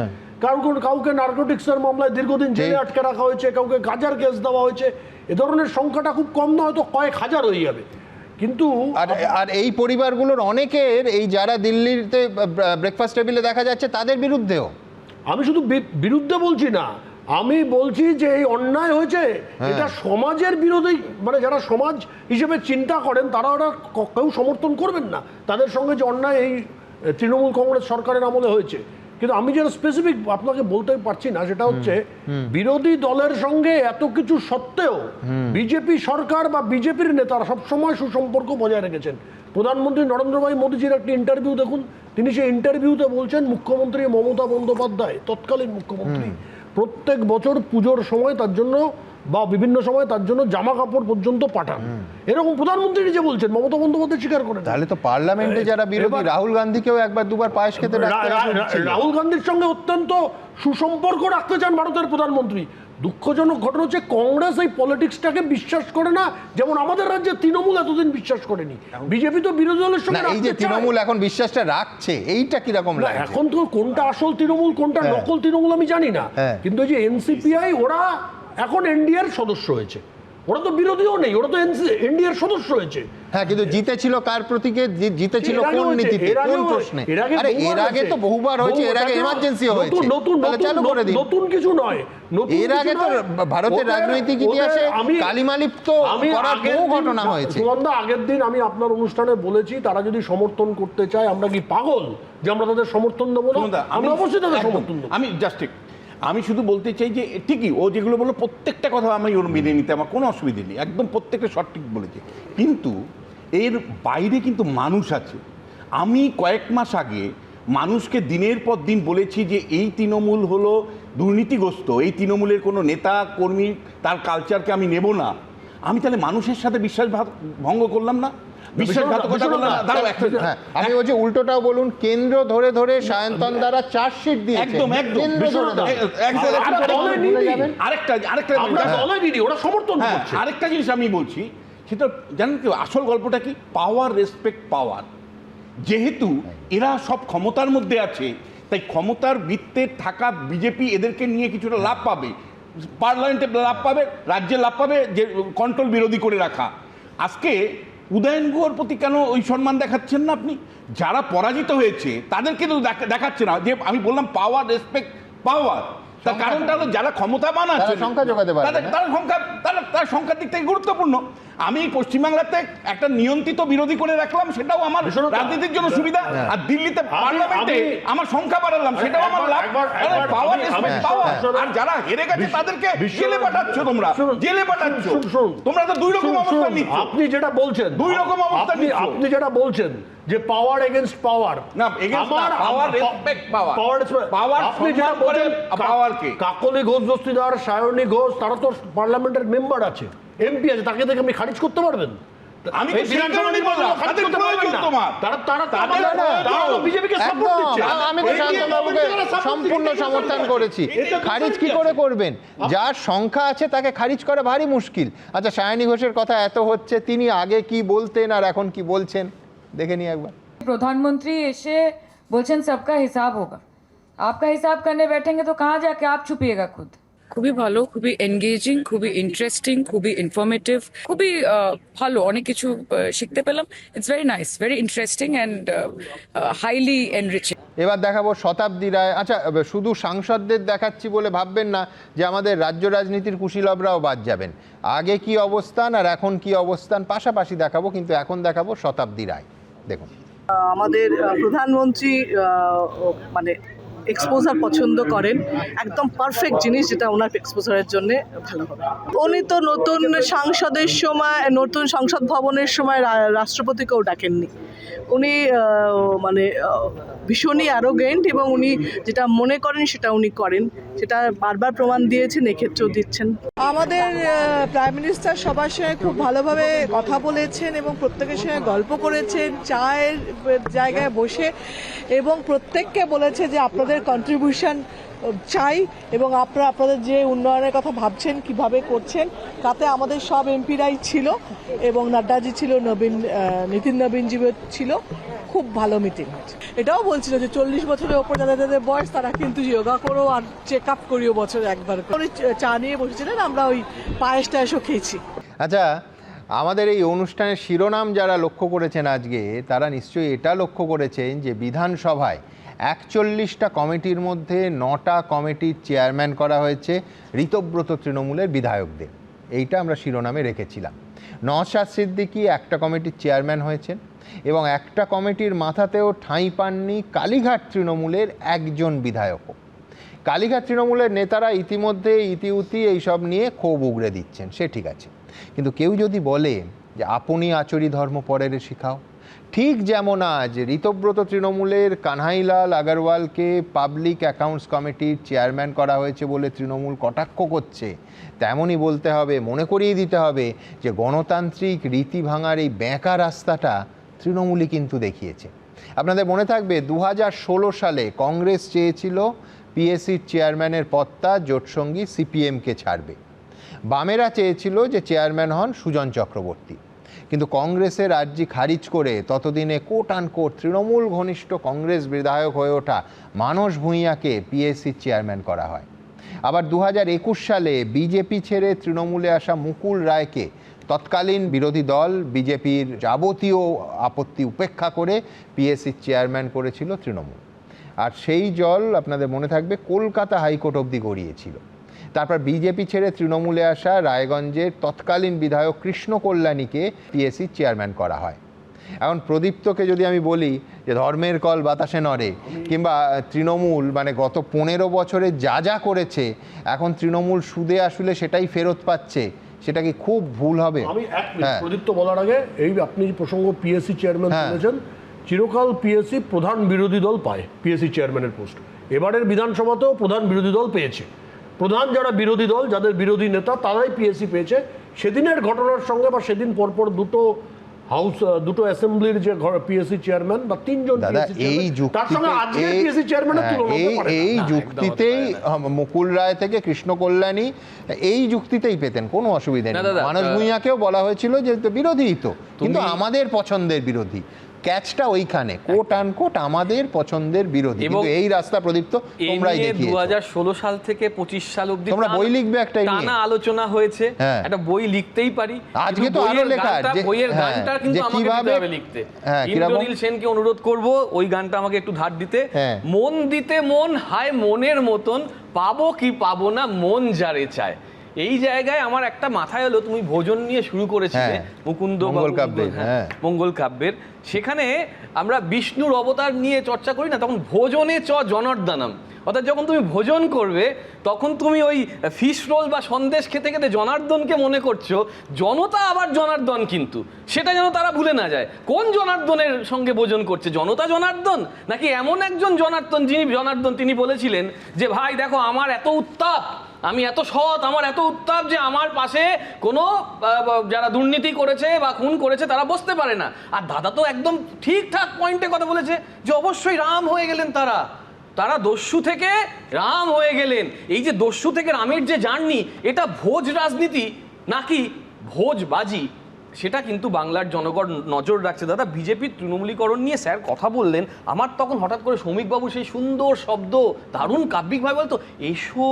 M: কাউকে নার্কোটিক্সের মামলায় দীর্ঘদিন জেলে আটকে রাখা হয়েছে, কাউকে গাঁজার কেস দেওয়া হয়েছে। এ ধরনের সংখ্যাটা খুব কম না, হয়তো কয়েক হাজার হয়ে যাবে। কিন্তু
A: আর এই পরিবারগুলোর অনেকের এই যারা দিল্লিতে ব্রেকফাস্ট টেবিলে দেখা যাচ্ছে তাদের বিরুদ্ধেও।
M: আমি শুধু বিরুদ্ধে বলছি না, আমি বলছি যে এই অন্যায় হয়েছে, এটা সমাজের বিরোধী, মানে যারা সমাজ হিসেবে চিন্তা করেন তারা ওটা কেউ সমর্থন করবেন না। তাদের সঙ্গে যে অন্যায় এই তৃণমূল কংগ্রেস সরকারের আমলে হয়েছে। কিন্তু আমি যেটা স্পেসিফিক আপনাকে বলতে পারছি না সেটা হচ্ছে বিরোধী দলের সঙ্গে এত কিছু সত্ত্বেও বিজেপি সরকার বা বিজেপির নেতারা সবসময় সুসম্পর্ক বজায় রেখেছেন। প্রধানমন্ত্রী নরেন্দ্র ভাই মোদীজির একটি ইন্টারভিউ দেখুন, তিনি সেই ইন্টারভিউতে বলছেন মুখ্যমন্ত্রী মমতা বন্দ্যোপাধ্যায়, তৎকালীন মুখ্যমন্ত্রী, প্রত্যেক বছর পুজোর সময় তার জন্য বা বিভিন্ন সময় তার জন্য জামা কাপড় পর্যন্ত পাঠান। এরকম প্রধানমন্ত্রী নিজে বলছেন, মমতা বন্দ্যোপাধ্যায় স্বীকার করেন।
A: তাহলে তো পার্লামেন্টে যারা বিরোধী, রাহুল গান্ধীকেও একবার দুবার পায়েস খেতে
M: রাহুল গান্ধীর সঙ্গে অত্যন্ত সুসম্পর্ক রাখতে চান ভারতের প্রধানমন্ত্রী। দুঃখজনক ঘটনা হচ্ছে কংগ্রেস এই পলিটিক্সটাকে বিশ্বাস করে না, যেমন আমাদের রাজ্যে তৃণমূল এতদিন বিশ্বাস করেনি। বিজেপি তো বিরোধী দলের সঙ্গে
A: এই যে তৃণমূল এখন বিশ্বাসটা রাখছে, এইটা কিরকম লাগে?
M: এখন তো কোনটা আসল তৃণমূল কোনটা নকল তৃণমূল আমি জানি না, কিন্তু এই যে এনসিপিআই ওরা এখন এনডিএর সদস্য হয়েছে। ওরা তো বিরোধীও নেই, ওরা তো এনডিএর সদস্য হয়েছে।
A: হ্যাঁ, কিন্তু জিতেছিল কার প্রতীকে? জিতেছিল কোন নীতিতে, কোন প্রশ্নে? আরে এর আগে তো বহুবার হয়েছে, এর আগে এমার্জেন্সিও হয়েছে। তাহলে চালু করে দিন।
M: নতুন কিছু নয়,
A: এর আগে তো ভারতের রাজনৈতিক ইতিহাসে কালিমালিপ্ত করার বহু ঘটনা হয়েছে।
M: সুমনদা, আগের দিন আমি আপনার অনুষ্ঠানে বলেছি তারা যদি সমর্থন করতে চায় আমরা কি পাগল যে আমরা তাদের সমর্থন দেবো না? আমরা অবশ্যই তাদের সমর্থন দেবো।
K: আমি জাস্ট আমি শুধু বলতে চাই যে ঠিকই ও যেগুলো বললো প্রত্যেকটা কথা আমি ওর মেনে নিতে আমার কোনো অসুবিধা নেই, একদম প্রত্যেকটা সঠিক বলেছে। কিন্তু এর বাইরে কিন্তু মানুষ আছে। আমি কয়েক মাস আগে মানুষকে দিনের পর দিন বলেছি যে এই তৃণমূল হলো দুর্নীতিগ্রস্ত, এই তৃণমূলের কোনো নেতা কর্মী তার কালচারকে আমি নেব না। আমি তাহলে মানুষের সাথে বিশ্বাস ভঙ্গ করলাম না, বিশ্বাসঘাতকতা করলাম না।
A: আমি বলছি উল্টোটাও বলুন, কেন্দ্র ধরে ধরে সায়ন্তন দ্বারা চার্জশিট দিয়েছে।
K: একদম আরেকটা জিনিস আমি বলছি, সেটা জানেন কি আসল গল্পটা কি? পাওয়ার, রেসপেক্ট, পাওয়ার। যেহেতু এরা সব ক্ষমতার মধ্যে আছে, তাই ক্ষমতার বৃত্তে থাকা বিজেপি এদেরকে নিয়ে কিছুটা লাভ পাবে, পার্লামেন্টে লাভ পাবে, রাজ্যে লাভ পাবে, যে কন্ট্রোল বিরোধী করে রাখা। আজকে উদয়ন গুহর প্রতি কেন ওই সম্মান দেখাচ্ছেন না আপনি? যারা পরাজিত হয়েছে তাদেরকে তো দেখাচ্ছে না। যে আমি বললাম পাওয়ার, রেসপেক্ট, পাওয়ার, তার কারণটা হলো যারা ক্ষমতাবান আছে
A: সংখ্যা যোগাতে পারে,
K: তার সংখ্যার দিক থেকে গুরুত্বপূর্ণ। আমি পশ্চিমবাংলাতে একটা নিয়ন্ত্রিত বিরোধী করে রাখলাম, সেটাও আমার রাজনীতির জন্য সুবিধা। আর দিল্লিতে পার্লামেন্টে আমার সংখ্যা বাড়ালাম, সেটাও আমার লাভ। পাওয়ার, রেসপেক্ট, পাওয়ার। আর যারা হেরে গেছে তাদেরকে জেলে পাঠাচ্ছ, তোমরা জেলে পাঠাচ্ছ। তোমরা তো দুই রকম অবস্থান নিচ্ছ।
M: আপনি যেটা বলছেন,
K: দুই রকম অবস্থান নিচ্ছ।
M: আপনি যেটা বলছেন যে পাওয়ার এগেইনস্ট পাওয়ার,
K: না এগেইনস্ট না, পাওয়ার, রেসপেক্ট, পাওয়ার। পাওয়ার
M: আপনি যেটা বলেন
K: পাওয়ারকে,
M: কাকলি ঘোষ দস্তিদার, সায়নী ঘোষ, তারা তো পার্লামেন্টের মেম্বার আছে, এমপি আছে, তাকে দেখে আপনি খারিজ করতে পারবেন?
K: আমি তো সেই কারণেই বললাম তাদের প্রয়োজন তোমার।
A: তারা বিজেপিকে সাপোর্ট দিচ্ছে। আমি তো শান্তবাবুকে সম্পূর্ণ সমর্থন করেছি। খারিজ কি করে করবেন? যার সংখ্যা আছে তাকে খারিজ করা ভারী মুশকিল। আচ্ছা, সায়নী ঘোষের কথা এত হচ্ছে, তিনি আগে কি বলতেন আর এখন কি বলছেন দেখে নি একবার।
O: প্রধানমন্ত্রী এসে বলছেন সবকা হিসাব হোগা, आपका हिसाब करने बैठेंगे तो कहाँ जाके आप छुपिएगा खुद।
E: খুবই ভালো, খুবই এনগেজিং, খুবই ইন্টারেস্টিং, খুবই ইনফরমেটিভ, খুবই ভালো, অনেক কিছু শিখতে পেলাম। It's very nice, very interesting and highly enriching.
A: এবার দেখাবো শতাব্দী রায়। আচ্ছা, শুধু সাংসদদের দেখাচ্ছি বলে ভাববেন না যে আমাদের রাজ্য রাজনীতির কুশীলবরাও বাদ যাবেন। আগে কি অবস্থান আর এখন কি অবস্থান পাশাপাশি দেখাবো, কিন্তু এখন দেখাবো শতাব্দী রায়। দেখুন,
D: আমাদের প্রধানমন্ত্রী মানে এক্সপোজার পছন্দ করেন, একদম পারফেক্ট জিনিস যেটা ওনার এক্সপোজারের জন্য ভালো হবে। উনি তো নতুন সংসদের সময়, নতুন সংসদ ভবনের সময় রাষ্ট্রপতিকেও ডাকেননি। উনি মানে ভীষণই অ্যারোগেন্ট এবং উনি যেটা মনে করেন সেটা উনি করেন, সেটা বারবার প্রমাণ দিয়েছেন, এক্ষেত্রেও দিচ্ছেন। আমাদের প্রাইম মিনিস্টার সবার সঙ্গে খুব ভালোভাবে কথা বলেছেন এবং প্রত্যেকের সঙ্গে গল্প করেছেন চায়ের জায়গায় বসে, এবং প্রত্যেককে বলেছে যে আপনাদের কন্ট্রিবিউশন চাই এবং আপনারা আপনাদের যে উন্নয়নের কথা ভাবছেন কিভাবে করছেন, তাতে আমাদের সব এমপিরাই ছিল এবং নাড্ডাজি ছিল, নীতিন নবীনজি ছিল। খুব ভালো মিটিং হয়েছে। এটাও বলছিল যে 40 বছরের ওপর যাদের বয়স তারা কিন্তু যোগা করো আর চেক আপ করিও বছরে একবার করে। চা নিয়ে বসেছিলেন, আমরা ওই পায়েস টায়েসও খেয়েছি।
A: আচ্ছা, আমাদের এই অনুষ্ঠানের শিরোনাম যারা লক্ষ্য করেছেন আজকে, তারা নিশ্চয়ই এটা লক্ষ্য করেছেন যে বিধানসভায় 41টা কমিটির মধ্যে 9টা কমিটির চেয়ারম্যান করা হয়েছে ঋতব্রত তৃণমূলের বিধায়কদের। এইটা আমরা শিরোনামে রেখেছিলাম। নওশাদ সিদ্দিকী একটা কমিটির চেয়ারম্যান হয়েছেন এবং একটা কমিটির মাথাতেও ঠাঁই পাননি কালীঘাট তৃণমূলের একজন বিধায়কও। কালীঘাট তৃণমূলের নেতারা ইতিমধ্যে ইতিউতি এইসব নিয়ে ক্ষোভ উগড়ে দিচ্ছেন, সে ঠিক আছে, কিন্তু কেউ যদি বলে যে আপনি আচরি ধর্ম পরের শিখাও, ঠিক যেমন আজ ঋতব্রত তৃণমূলের কানহাইলাল আগরওয়ালকে পাবলিক অ্যাকাউন্টস কমিটির চেয়ারম্যান করা হয়েছে বলে তৃণমূল কটাক্ষ করছে, তেমনই বলতে হবে, মনে করিয়ে দিতে হবে যে গণতান্ত্রিক রীতি ভাঙার এই বেঁকা রাস্তাটা তৃণমূলই কিন্তু দেখিয়েছে। আপনাদের মনে থাকবে 2016 সালে কংগ্রেস চেয়েছিল পিএসসির চেয়ারম্যানের পদটা জোটসঙ্গী সিপিএমকে ছাড়বে। বামেরা চেয়েছিল যে চেয়ারম্যান হন সুজন চক্রবর্তী, কিন্তু কংগ্রেসের আর্জি খারিজ করে ততদিনে কোট আনকোট তৃণমূল ঘনিষ্ঠ কংগ্রেস বিধায়ক হয়ে ওঠা মানস ভূঁইয়াকে পিএসসির চেয়ারম্যান করা হয়। আবার 2021 সালে বিজেপি ছেড়ে তৃণমূলে আসা মুকুল রায়কে তৎকালীন বিরোধী দল বিজেপির যাবতীয় আপত্তি উপেক্ষা করে পিএসসির চেয়ারম্যান করেছিল তৃণমূল। আর সেই জল আপনাদের মনে থাকবে কলকাতা হাইকোর্ট অবধি গড়িয়েছিল। তারপর বিজেপি ছেড়ে তৃণমূলে আসা রায়গঞ্জের তৎকালীন বিধায়ক কৃষ্ণ কল্যাণীকে পিএসসির চেয়ারম্যান করা হয়। এখন প্রদীপ্তকে যদি আমি বলি যে ধর্মের কল বাতাসে নড়ে, কিংবা তৃণমূল মানে গত 15 বছরে যা যা করেছে এখন তৃণমূল সুদে আসলে সেটাই ফেরত পাচ্ছে, সেটা কি খুব ভুল হবে?
M: আমি এক মিনিট প্রদীপ্ত বলার আগে, এই আপনি যে প্রসঙ্গ পিএসসি চেয়ারম্যান বলেছেন, চিরকাল পিএসসি প্রধান বিরোধী দল পায় পিএসসি চেয়ারম্যানের পোস্ট। এবারের বিধানসভাতেও প্রধান বিরোধী দল পেয়েছে। প্রধান যারা বিরোধী দল, যাদের বিরোধী নেতা, তারাই পিএসসি পেয়েছে। সেদিনের ঘটনার সঙ্গে বা সেদিন পরপর দুটো অ্যাসেম্বলির যে পিএসসি চেয়ারম্যান বা 3 জন তার সঙ্গে আজকের পিএসসি চেয়ারম্যানের তুলনা হতে পারে না।
A: এই যুক্তিতেই মুকুল রায় থেকে কৃষ্ণ কল্যাণী এই যুক্তিতেই পেতেন, কোনো অসুবিধা নেই। মানস ভূঁইয়াকেও বলা হয়েছিল যে বিরোধী তো, কিন্তু আমাদের পছন্দের বিরোধী। ক্যাচটা ওইখানে, কোট আনকোট আমাদের পছন্দের বিরোধী। কিন্তু এই রাস্তা প্রদীপ্ত তোমরাই দেখিয়েছো।
O: 2016 সাল থেকে 25 সাল অবধি
A: তোমরা বই লিখবে একটা
O: টানা আলোচনা হয়েছে, একটা বই লিখতেই পারি।
A: আজকে তো আরো লেখা যে
O: বইয়ের গানটা কিন্তু আমাকে দিতে হবে লিখতে। ইন্দ্রনীল সেনকে অনুরোধ করব ওই গানটা আমাকে একটু ধার দিতে। মন দিতে মন, হায় মনের মতন, পাবো কি পাবো না মন যারে চায়। এই জায়গায় আমার একটা মাথায় এলো, তুমি ভোজন নিয়ে শুরু করেছিলে মুকুন্দ মঙ্গল কাব্যের, সেখানে আমরা বিষ্ণুর অবতার নিয়ে চর্চা করি না, তখন ভোজনে চ জনার্দনম, অর্থাৎ যখন তুমি ভোজন করবে তখন তুমি ওই ফিশ রোল বা সন্দেশ খেতে খেতে জনার্দনকে মনে করছো, জনতা আবার জনার্দন, কিন্তু সেটা যেন তারা ভুলে না যায়। কোন জনার্দনের সঙ্গে ভোজন করছে, জনতা জনার্দন নাকি এমন একজন জনার্দন তিনি বলেছিলেন যে ভাই দেখো আমার এত উত্তাপ, আমি এত সৎ, আমার এত উত্তাপ যে আমার পাশে কোনো যারা দুর্নীতি করেছে বা খুন করেছে তারা বসতে পারে না। আর দাদা তো একদম ঠিকঠাক পয়েন্টে কথা বলেছে যে অবশ্যই রাম হয়ে গেলেন তারা দস্যু থেকে রাম হয়ে গেলেন। এই যে দস্যু থেকে রামের যে জার্নি, এটা ভোজ রাজনীতি নাকি ভোজবাজি? সেটা কিন্তু বাংলার জনগণ নজর রাখছে। দাদা, বিজেপির তৃণমূলীকরণ নিয়ে স্যার কথা বললেন, আমার তখন হঠাৎ করে শ্রমিকবাবু সেই সুন্দর শব্দ দারুণ কাব্যিকভাবে বলতো, এসো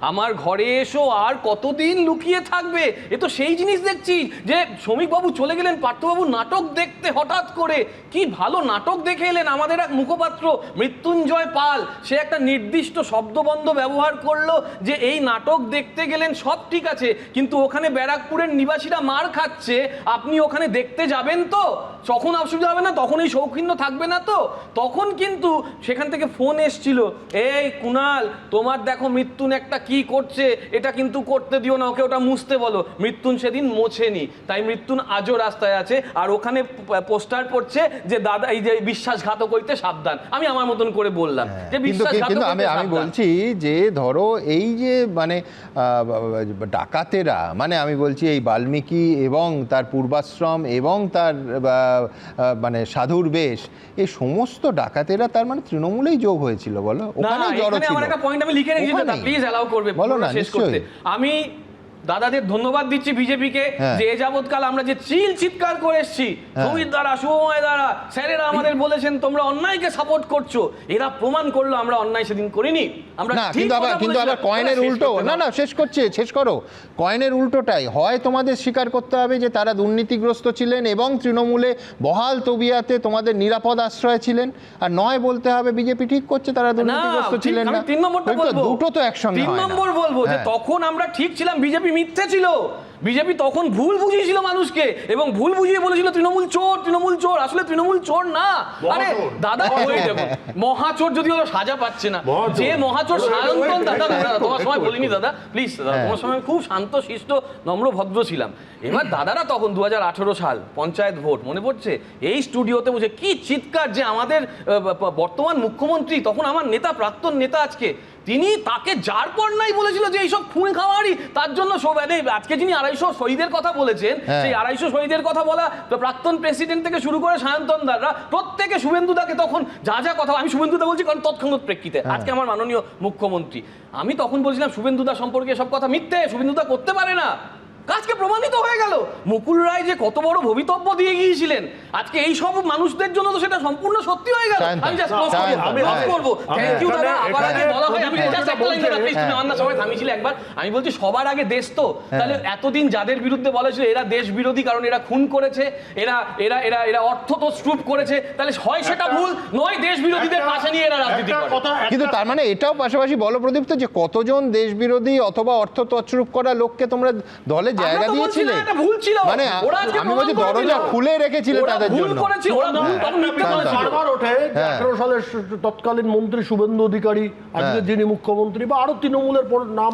O: আমার ঘরে এসো, আর কতদিন লুকিয়ে থাকবে। এ তো সেই জিনিস দেখছি যে শ্রমিকবাবু চলে গেলেন পার্থবাবু নাটক দেখতে, হঠাৎ করে কি ভালো নাটক দেখে এলেন। আমাদের এক মুখপাত্র মৃত্যুঞ্জয় পাল, সে একটা নির্দিষ্ট শব্দবন্ধ ব্যবহার করলো যে এই নাটক দেখতে গেলেন সব ঠিক আছে, কিন্তু ওখানে ব্যারাকপুরের নিবাসীরা মার খাচ্ছে, আপনি ওখানে দেখতে যাবেন তো? তখন অসুবিধা হবে না? তখন এই শৌখিন্য থাকবে না তো? তখন কিন্তু সেখান থেকে ফোন এসছিল, এই কুণাল তোমার দেখো মৃত্যুন একটা কি করছে, এটা কিন্তু করতে দিও না, ওকে ওটা মুছতে বলো। মৃত্যুন সেদিন মোছেনি, তাই মৃত্যুন আজও রাস্তায় আছে, আর ওখানে পোস্টার পড়ছে যে দাদা এই যে বিশ্বাসঘাতক হইতে সাবধান। আমি আমার মতন করে বললাম যে
A: কিন্তু আমি বলছি যে ধরো এই যে মানে ডাকাতেরা, মানে আমি বলছি এই বাল্মীকি এবং তার পূর্বাশ্রম এবং তার মানে সাধুর বেশ, এই সমস্ত ডাকাতেরা তার মানে তৃণমূলেই যোগ হয়েছিল বলো? ওখানে জড়ো ছিল।
O: আমার একটা পয়েন্ট আমি লিখে রেখেছি দাদা, প্লিজ অ্যালাউ করবে
A: বলো না?
O: শেষ করতে। আমি দাদাদের ধন্যবাদ দিচ্ছি বিজেপিকে যে এ যাবৎকাল আমরা যে চিৎকার করে এসেছি, সমীর দ্বারা শুভময় দ্বারা স্যারেরা আমাদের বলেছেন তোমরা অন্যায়কে সাপোর্ট করছো, এরা প্রমাণ করলো আমরা অন্যায় সেদিন করিনি। আমরা
A: কিন্তু আবার কয়েনের উল্টো, না শেষ করো, কয়েনের উল্টোটাই হয়। তোমাদের স্বীকার করতে হবে যে তারা দুর্নীতিগ্রস্ত ছিলেন এবং তৃণমূলে বহাল তবিয়াতে তোমাদের নিরাপদ আশ্রয় ছিলেন, আর নয় বলতে হবে বিজেপি ঠিক করছে তারা দুর্নীতিগ্রস্ত ছিলেন না।
O: 3 নম্বরটা বলবো,
A: দুটো তো একসঙ্গে হয় না।
O: 3 নম্বর বলবো যে তখন আমরা ঠিক ছিলাম, বিজেপি মিথ্যে ছিল। বিজেপি তখন ভুল বুঝিয়েছিল মানুষকে এবং ভুল বুঝিয়ে বলেছিল তৃণমূল চোর, তৃণমূল চোর। আসলে তৃণমূল চোর না। আরে দাদা ওই দেখো, মহাচোর যদিও সাজা পাচ্ছে না, যে মহাচোর সায়ন্তন দাদা, তোমার সময় বলিনি দাদা, প্লিজ দাদা, তোমার সময় খুব শান্ত শিষ্ট নম্র ভদ্র ছিলাম। এবার দাদারা তখন 2018 সাল পঞ্চায়েত ভোট মনে পড়ছে, এই স্টুডিওতে বসে কি চিৎকার যে আমাদের বর্তমান মুখ্যমন্ত্রী, তখন আমার নেতা, প্রাক্তন নেতা আজকে, তিনি তাকে যার পর নাই বলেছিল যে এইসব খুন খাওয়ারই, তার জন্য আজকে যিনি 250 শহীদের কথা বলেছেন, সেই 250 শহীদের কথা বলা প্রাক্তন প্রেসিডেন্ট থেকে শুরু করে সায়ন্তনদাররা প্রত্যেকে শুভেন্দুদাকে তখন যা কথা, আমি শুভেন্দুদা বলছি কারণ তৎক্ষণাৎ প্রেক্ষিতে আজকে আমার মাননীয় মুখ্যমন্ত্রী, আমি তখন বলছিলাম শুভেন্দুদা সম্পর্কে সব কথা মিথ্যে, শুভেন্দুদা করতে পারে না। আজকে প্রমাণিত হয়ে গেল মুকুল রায় যে কত বড় ভবিতব্য দিয়ে গিয়েছিলেন, আজকে এই সব মানুষদের জন্য তো সেটা সম্পূর্ণ সত্যি হয়ে গেল। আমি জাস্ট করব, থ্যাংক ইউ দাদা। আবার আগে বলা হয়, আমি জাস্ট একটা লাইন দাদা প্লিজ, তুমি আমার সময় থামিয়েছিলে একবার, আমি বলছি সবার আগে দেশ তো, তাহলে এতদিন যাদের বিরুদ্ধে বলা ছিল এরা দেশ বিরোধী কারণ এরা খুন করেছে, এরা এরা এরা এরা অর্থ তো স্ট্রুপ করেছে, তাহলে হয় সেটা ভুল, নয় দেশ বিরোধীদের পাশে নিয়ে এরা রাজনীতি করে।
A: কিন্তু তার মানে এটাও পাশাপাশি বলো প্রদীপ্ত যে কতজন দেশ বিরোধী অথবা অর্থ তছরূপ করা লোককে তোমরা দলে জায়গা দিয়েছিলে, মানে আমি বলছি দরজা খুলে রেখেছিলে তাদের জন্য।
M: বারবার ওঠে 18 সালের তৎকালীন মন্ত্রী শুভেন্দু অধিকারী, আজকে যিনি মুখ্যমন্ত্রী, বা আরো তৃণমূলের নাম,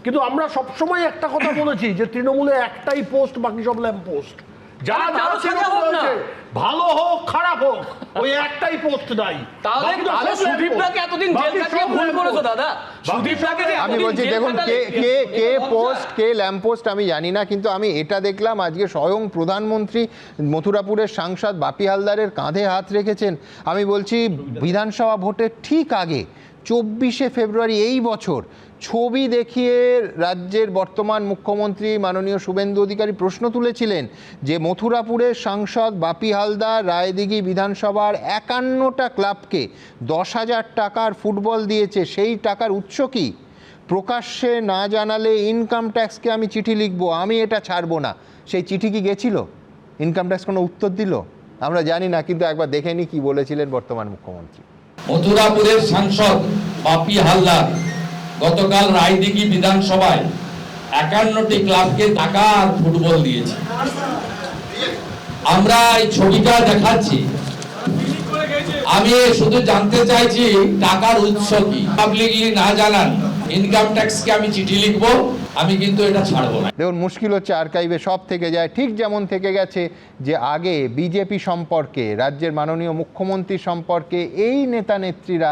M: কিন্তু আমরা সবসময় একটা কথা বলেছি যে তৃণমূলে একটাই পোস্ট, বাকি সব ল্যাম্প পোস্ট। যারা যারা ভালো হোক খারাপ হোক, ওই একটাই পোস্ট নাই।
O: তাহলে সুদীপদাকে এতদিন জেল কাটিয়ে ভুল করেছো দাদা। সুদীপদাকে
A: আমি বলছি দেখুন কে পোস্ট কে ল্যাম্প পোস্ট আমি জানি না, কিন্তু আমি এটা দেখলাম আজকে স্বয়ং প্রধানমন্ত্রী মথুরাপুরের সাংসদ বাপি হালদারের কাঁধে হাত রেখেছেন। আমি বলছি বিধানসভা ভোটের ঠিক আগে 24শে ফেব্রুয়ারি এই বছর ছবি দেখিয়ে রাজ্যের বর্তমান মুখ্যমন্ত্রী মাননীয় শুভেন্দু অধিকারী প্রশ্ন তুলেছিলেন যে মথুরাপুরের সাংসদ বাপি হালদার রায়দিঘি বিধানসভার 51টা ক্লাবকে 10,000 টাকার ফুটবল দিয়েছে, সেই টাকার উৎস কি? প্রকাশ্যে না জানালে ইনকাম ট্যাক্সকে আমি চিঠি লিখবো, আমি এটা ছাড়বো না। সেই চিঠি কি গেছিল? ইনকাম ট্যাক্স কোনো উত্তর দিল? আমরা জানি না, কিন্তু একবার দেখে নি কি বলেছিলেন বর্তমান মুখ্যমন্ত্রী।
P: মথুরাপুরের সাংসদ বাপি হালদার গতকাল রায়দিঘি বিধানসভায় 51টি ক্লাবকে টাকা আর ফুটবল দিয়েছে। আমরা এই ছবিটা দেখাচ্ছি, আমি শুধু জানতে চাইছি টাকার উৎস কি। পাবলিকলি না জানান ইনকাম ট্যাক্সকে আমি চিঠি লিখবো, আমি কিন্তু এটা ছাড়বো না।
A: দেখুন মুশকিল হচ্ছে আর্কাইভে সব থেকে যায়, ঠিক যেমন থেকে গেছে যে আগে বিজেপি সম্পর্কে, রাজ্যের মাননীয় মুখ্যমন্ত্রী সম্পর্কে এই নেতা নেত্রীরা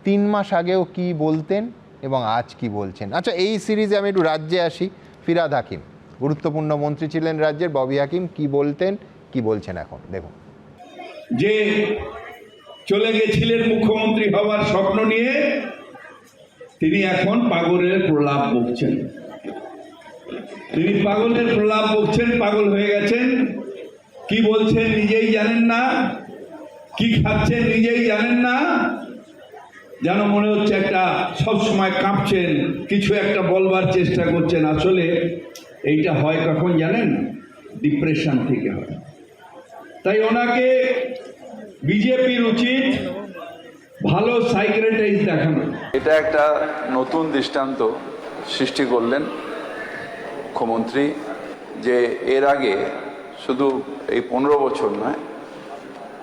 A: 3 মাস আগেও কি বলতেন এবং আজ কি বলছেন। আচ্ছা, এই সিরিজে আমি একটু রাজ্যে আসি। ফিরহাদ হাকিম গুরুত্বপূর্ণ মন্ত্রী ছিলেন রাজ্যের, ববি হাকিম কি বলতেন কি বলছেন এখন দেখুন।
Q: যে চলে গেছিলেন মুখ্যমন্ত্রী হওয়ার স্বপ্ন নিয়ে, তিনি এখন পাগলের প্রলাপ বকছেন। তিনি পাগলের প্রলাপ বকছেন, পাগল হয়ে গেছেন, কি বলছেন নিজেই জানেন না, কি খাচ্ছেন নিজেই জানেন না, যেন মনে হচ্ছে একটা সব সময় কাঁপছেন, কিছু একটা বলবার চেষ্টা করছেন। আসলে এইটা হয় কখন জানেন? ডিপ্রেশন থেকে হয়। তাই ওনাকে বিজেপির উচিত ভালো সাইকিয়াট্রিস্ট দেখানো।
R: এটা একটা নতুন দৃষ্টান্ত সৃষ্টি করলেন মুখ্যমন্ত্রী, যে এর আগে শুধু এই 15 বছর নয়,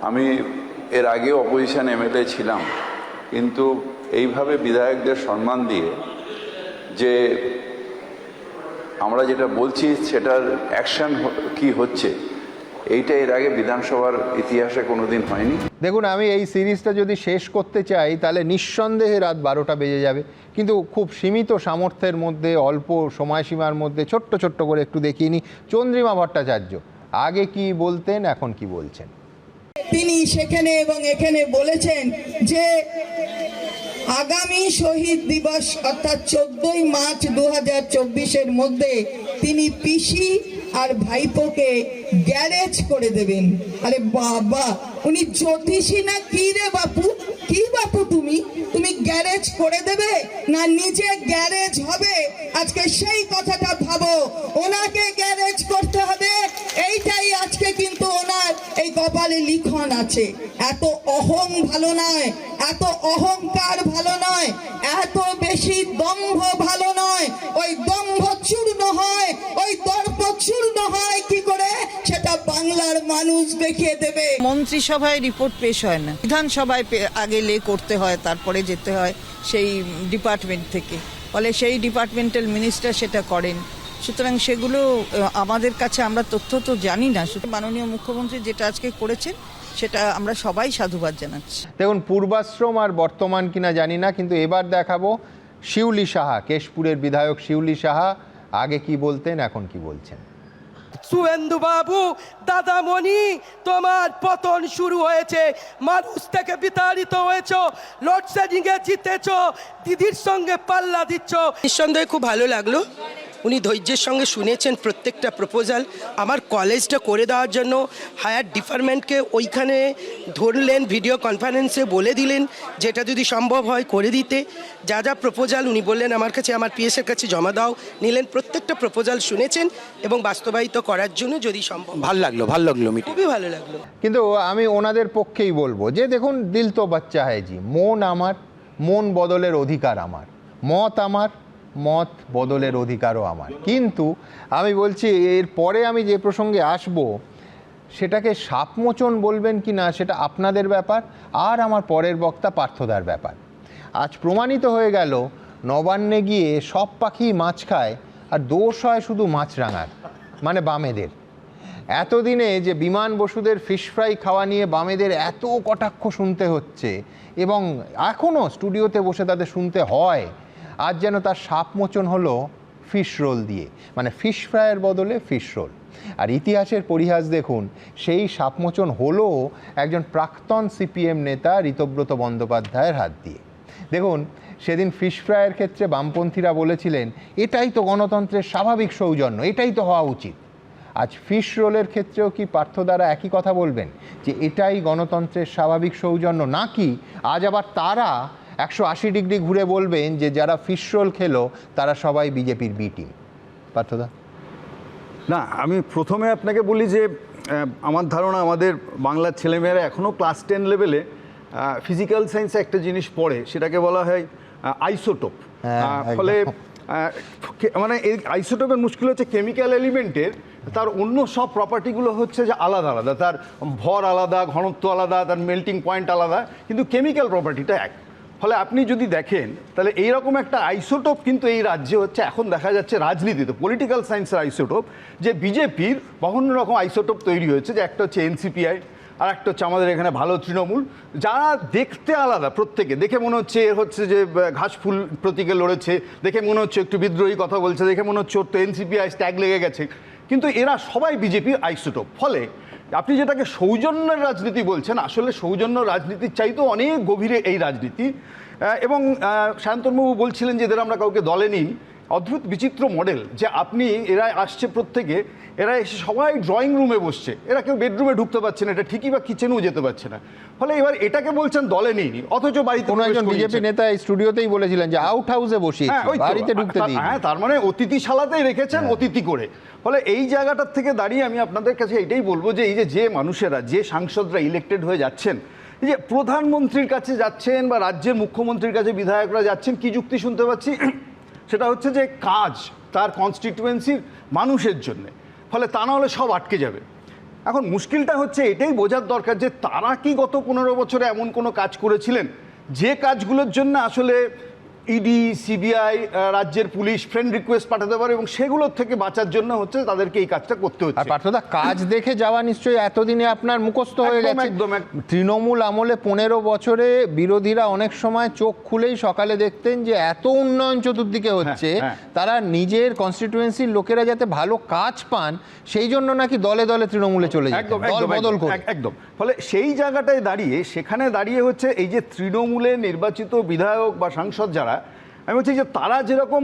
R: আমি এর আগেও অপোজিশন এমএলএ ছিলাম, কিন্তু এইভাবে বিধায়কদের সম্মান দিয়ে যে আমরা যেটা বলছি সেটার অ্যাকশন কি হচ্ছে, এইটা এর আগে বিধানসভার ইতিহাসে কোনোদিন হয়নি।
A: দেখুন, আমি এই সিরিজটা যদি শেষ করতে চাই তাহলে নিঃসন্দেহে রাত 12টা বেজে যাবে, কিন্তু খুব সীমিত সামর্থ্যের মধ্যে, অল্প সময়সীমার মধ্যে ছোট্ট ছোট্ট করে একটু দেখিয়ে নিই। চন্দ্রিমা ভট্টাচার্য আগে কি বলতেন, এখন কি বলছেন।
N: তিনি সেখানে এবং এখানে বলেছেন যে আগামী শহীদ দিবস অর্থাৎ 14ই মার্চ 2024-এর মধ্যে তিনি পিসি আর ভাইপোকে গ্যারেজ করে দেবেন। আরে বাবা, উনি জ্যোতিষী না কি রে বাপু? কি বাপু তুমি গ্যারেজ করে দেবে না নিজে গ্যারেজ হবে? আজকে সেই কথাটা ভাবো। ওনাকে গ্যারেজ করতে হবে, এইটাই আজকে কিন্তু ওনার এই কপালে লিখন আছে। এত অহং ভালো নয়, এত অহংকার ভালো নয়, এত বেশি দম্ভ ভালো নয়। ওই দম্ভ চূর্ণ হয়, ওই দর্প চূর্ণ হয় কি করে সেটা বাংলার মানুষ দেখিয়ে দেবে।
S: মন্ত্রিসভায় রিপোর্ট পেশ হয় না, বিধানসভায় আগে করতে হয়, তারপরে যেতে হয় সেই ডিপার্টমেন্ট থেকে, ফলে সেই ডিপার্টমেন্টাল মিনিস্টার সেটা করেন। সুতরাং সেগুলো আমাদের কাছে, আমরা তথ্য তো জানি না। মাননীয় মুখ্যমন্ত্রী যেটা আজকে করেছেন সেটা আমরা সবাই সাধুবাদ জানাচ্ছি।
A: দেখুন, পূর্বাশ্রম আর বর্তমান কিনা জানি না, কিন্তু এবার দেখাবো শিউলি সাহা, কেশপুরের বিধায়ক শিউলি সাহা আগে কি বলতেন, এখন কি বলছেন।
T: শুভেন্দু বাবু, দাদামণি, তোমার পতন শুরু হয়েছে, মানুষ থেকে বিতাড়িত হয়েছ, লোডশেডিং এ জিতেছ, দিদির সঙ্গে পাল্লা দিচ্ছ।
U: নিঃসন্দেহে খুব ভালো লাগলো, উনি ধৈর্যের সঙ্গে শুনেছেন প্রত্যেকটা প্রপোজাল। আমার কলেজটা করে দেওয়ার জন্য হায়ার ডিপার্টমেন্টকে ওইখানে ধরলেন, ভিডিও কনফারেন্সে বলে দিলেন যেটা যদি সম্ভব হয় করে দিতে। যা যা প্রপোজাল উনি বললেন আমার কাছে, আমার পিএসের কাছে জমা দাও, নিলেন। প্রত্যেকটা প্রপোজাল শুনেছেন এবং বাস্তবায়িত করার জন্য যদি সম্ভব।
V: ভালো লাগলো
U: খুবই ভালো লাগলো।
A: কিন্তু আমি ওনাদের পক্ষেই বলবো যে দেখুন, দিল তো বাচ্চা হ্যায় জি, মন আমার, মন বদলের অধিকার আমার, মত আমার, মত বদলের অধিকারও আমার। কিন্তু আমি বলছি এরপরে আমি যে প্রসঙ্গে আসব সেটাকে সাপমোচন বলবেন কি না সেটা আপনাদের ব্যাপার, আর আমার পরের বক্তা পার্থদার ব্যাপার। আজ প্রমাণিত হয়ে গেল নবান্নে গিয়ে সব পাখি মাছ খায় আর দোষ হয় শুধু মাছরাঙার, মানে বামেদের। এতদিনে যে বিমান বসুদের ফিশ ফ্রাই খাওয়া নিয়ে বামেদের এত কটাক্ষ শুনতে হচ্ছে এবং এখনও স্টুডিওতে বসে তাদের শুনতে হয়, আজ যেন তার সাপমোচন হলো ফিশ রোল দিয়ে, মানে ফিশ ফ্রাইয়ের বদলে ফিশ রোল। আর ইতিহাসের পরিহাস দেখুন, সেই সাপমোচন হলো একজন প্রাক্তন সিপিএম নেতা ঋতব্রত বন্দ্যোপাধ্যায়ের হাত দিয়ে। দেখুন, সেদিন ফিশ ফ্রাইয়ের ক্ষেত্রে বামপন্থীরা বলেছিলেন এটাই তো গণতন্ত্রের স্বাভাবিক সৌজন্য, এটাই তো হওয়া উচিত। আজ ফিশ রোলের ক্ষেত্রেও কি পার্থ দ্বারা একই কথা বলবেন যে এটাই গণতন্ত্রের স্বাভাবিক সৌজন্য, নাকি আজ আবার তারা 180 ডিগ্রি ঘুরে বলবেন যে যারা ফিশ রোল খেলো তারা সবাই বিজেপির বি টিম? পার্থদা।
V: না, আমি প্রথমে আপনাকে বলি যে আমার ধারণা আমাদের বাংলার ছেলেমেয়েরা এখনও ক্লাস 10 লেভেলে ফিজিক্যাল সায়েন্সে একটা জিনিস পড়ে, সেটাকে বলা হয় আইসোটোপ। ফলে মানে এই আইসোটোপের মুশকিল হচ্ছে কেমিক্যাল এলিমেন্টের তার অন্য সব প্রপার্টিগুলো হচ্ছে যে আলাদা আলাদা, তার ভর আলাদা, ঘনত্ব আলাদা, তার মেল্টিং পয়েন্ট আলাদা, কিন্তু কেমিক্যাল প্রপার্টিটা এক। ফলে আপনি যদি দেখেন তাহলে এইরকম একটা আইসোটোপ কিন্তু এই রাজ্যে হচ্ছে, এখন দেখা যাচ্ছে রাজনীতিতে পলিটিক্যাল সায়েন্সের আইসোটোপ, যে বিজেপির বিভিন্ন রকম আইসোটোপ তৈরি হয়েছে, যে একটা হচ্ছে এনসিপিআই, আর একটা হচ্ছে আমাদের এখানে ভালো তৃণমূল, যারা দেখতে আলাদা, প্রত্যেকে দেখে মনে হচ্ছে এর হচ্ছে যে ঘাসফুল প্রতীকে লড়েছে, দেখে মনে হচ্ছে একটু বিদ্রোহী কথা বলছে, দেখে মনে হচ্ছে ওর তো এনসিপিআই ট্যাগ লেগে গেছে, কিন্তু এরা সবাই বিজেপির আইসোটোপ। ফলে আপনি যেটাকে সৌজন্যের রাজনীতি বলছেন, আসলে সৌজন্য রাজনীতির চাইতেও অনেক গভীরে এই রাজনীতি। এবং শান্তনুবাবু বলছিলেন যে এদের আমরা কাউকে দলে নিই, অদ্ভুত বিচিত্র মডেল যে আপনি এরা আসছে প্রত্যেকে, এরা এসে সবাই ড্রয়িং রুমে বসছে, এরা কেউ বেডরুমে ঢুকতে পারছে না, এটা ঠিকই বা কিচেনেও যেতে পারছে না। ফলে এবার এটাকে বলছেন দলে নিইনি, অথচ বাড়িতে
A: কোনো একজন বিজেপি নেতা এই স্টুডিওতেই বলেছিলেন যে আউট হাউসে বসিয়েছি, বাড়িতে ঢুকতে দিই।
V: হ্যাঁ, তার মানে অতিথিশালাতেই রেখেছেন অতিথি করে। ফলে এই জায়গাটার থেকে দাঁড়িয়ে আমি আপনাদের কাছে এটাই বলবো যে এই যে মানুষেরা, যে সাংসদরা ইলেক্টেড হয়ে যাচ্ছেন, এই যে প্রধানমন্ত্রীর কাছে যাচ্ছেন বা রাজ্যের মুখ্যমন্ত্রীর কাছে বিধায়করা যাচ্ছেন, কি যুক্তি শুনতে পাচ্ছি? সেটা হচ্ছে যে কাজ তার কনস্টিটিউয়েন্সির মানুষের জন্য, ফলে তা না হলে সব আটকে যাবে। এখন মুশকিলটা হচ্ছে এটাই বোঝার দরকার যে তারা কি গত 15 বছরে এমন কোনো কাজ করেছিলেন যে কাজগুলোর জন্য আসলে ইডি, সিবিআই, রাজ্যের পুলিশ ফ্রেন্ড রিকোয়েস্ট পাঠাতে পারে, এবং সেগুলোর থেকে বাঁচার জন্য হচ্ছে তাদেরকে এই কাজটা করতে হচ্ছে।
A: আর পার্থদা, কাজ দেখে যাওয়া নিশ্চয়ই এতদিনে আপনার মুখস্থ হয়ে গেছে। তৃণমূল আমলে 15 বছরে বিরোধীরা অনেক সময় চোখ খুলেই সকালে দেখতেন যে এত উন্নয়ন চতুর্দিকে হচ্ছে, তারা নিজের কনস্টিটিউয়েন্সির লোকেরা যাতে ভালো কাজ পান সেই জন্য নাকি দলে দলে তৃণমূলে চলে যায়, দল বদল করে।
V: একদম। ফলে সেই জায়গাটায় দাঁড়িয়ে, সেখানে দাঁড়িয়ে হচ্ছে এই যে তৃণমূলে নির্বাচিত বিধায়ক বা সাংসদ যারা, আমি বলছি যে তারা যেরকম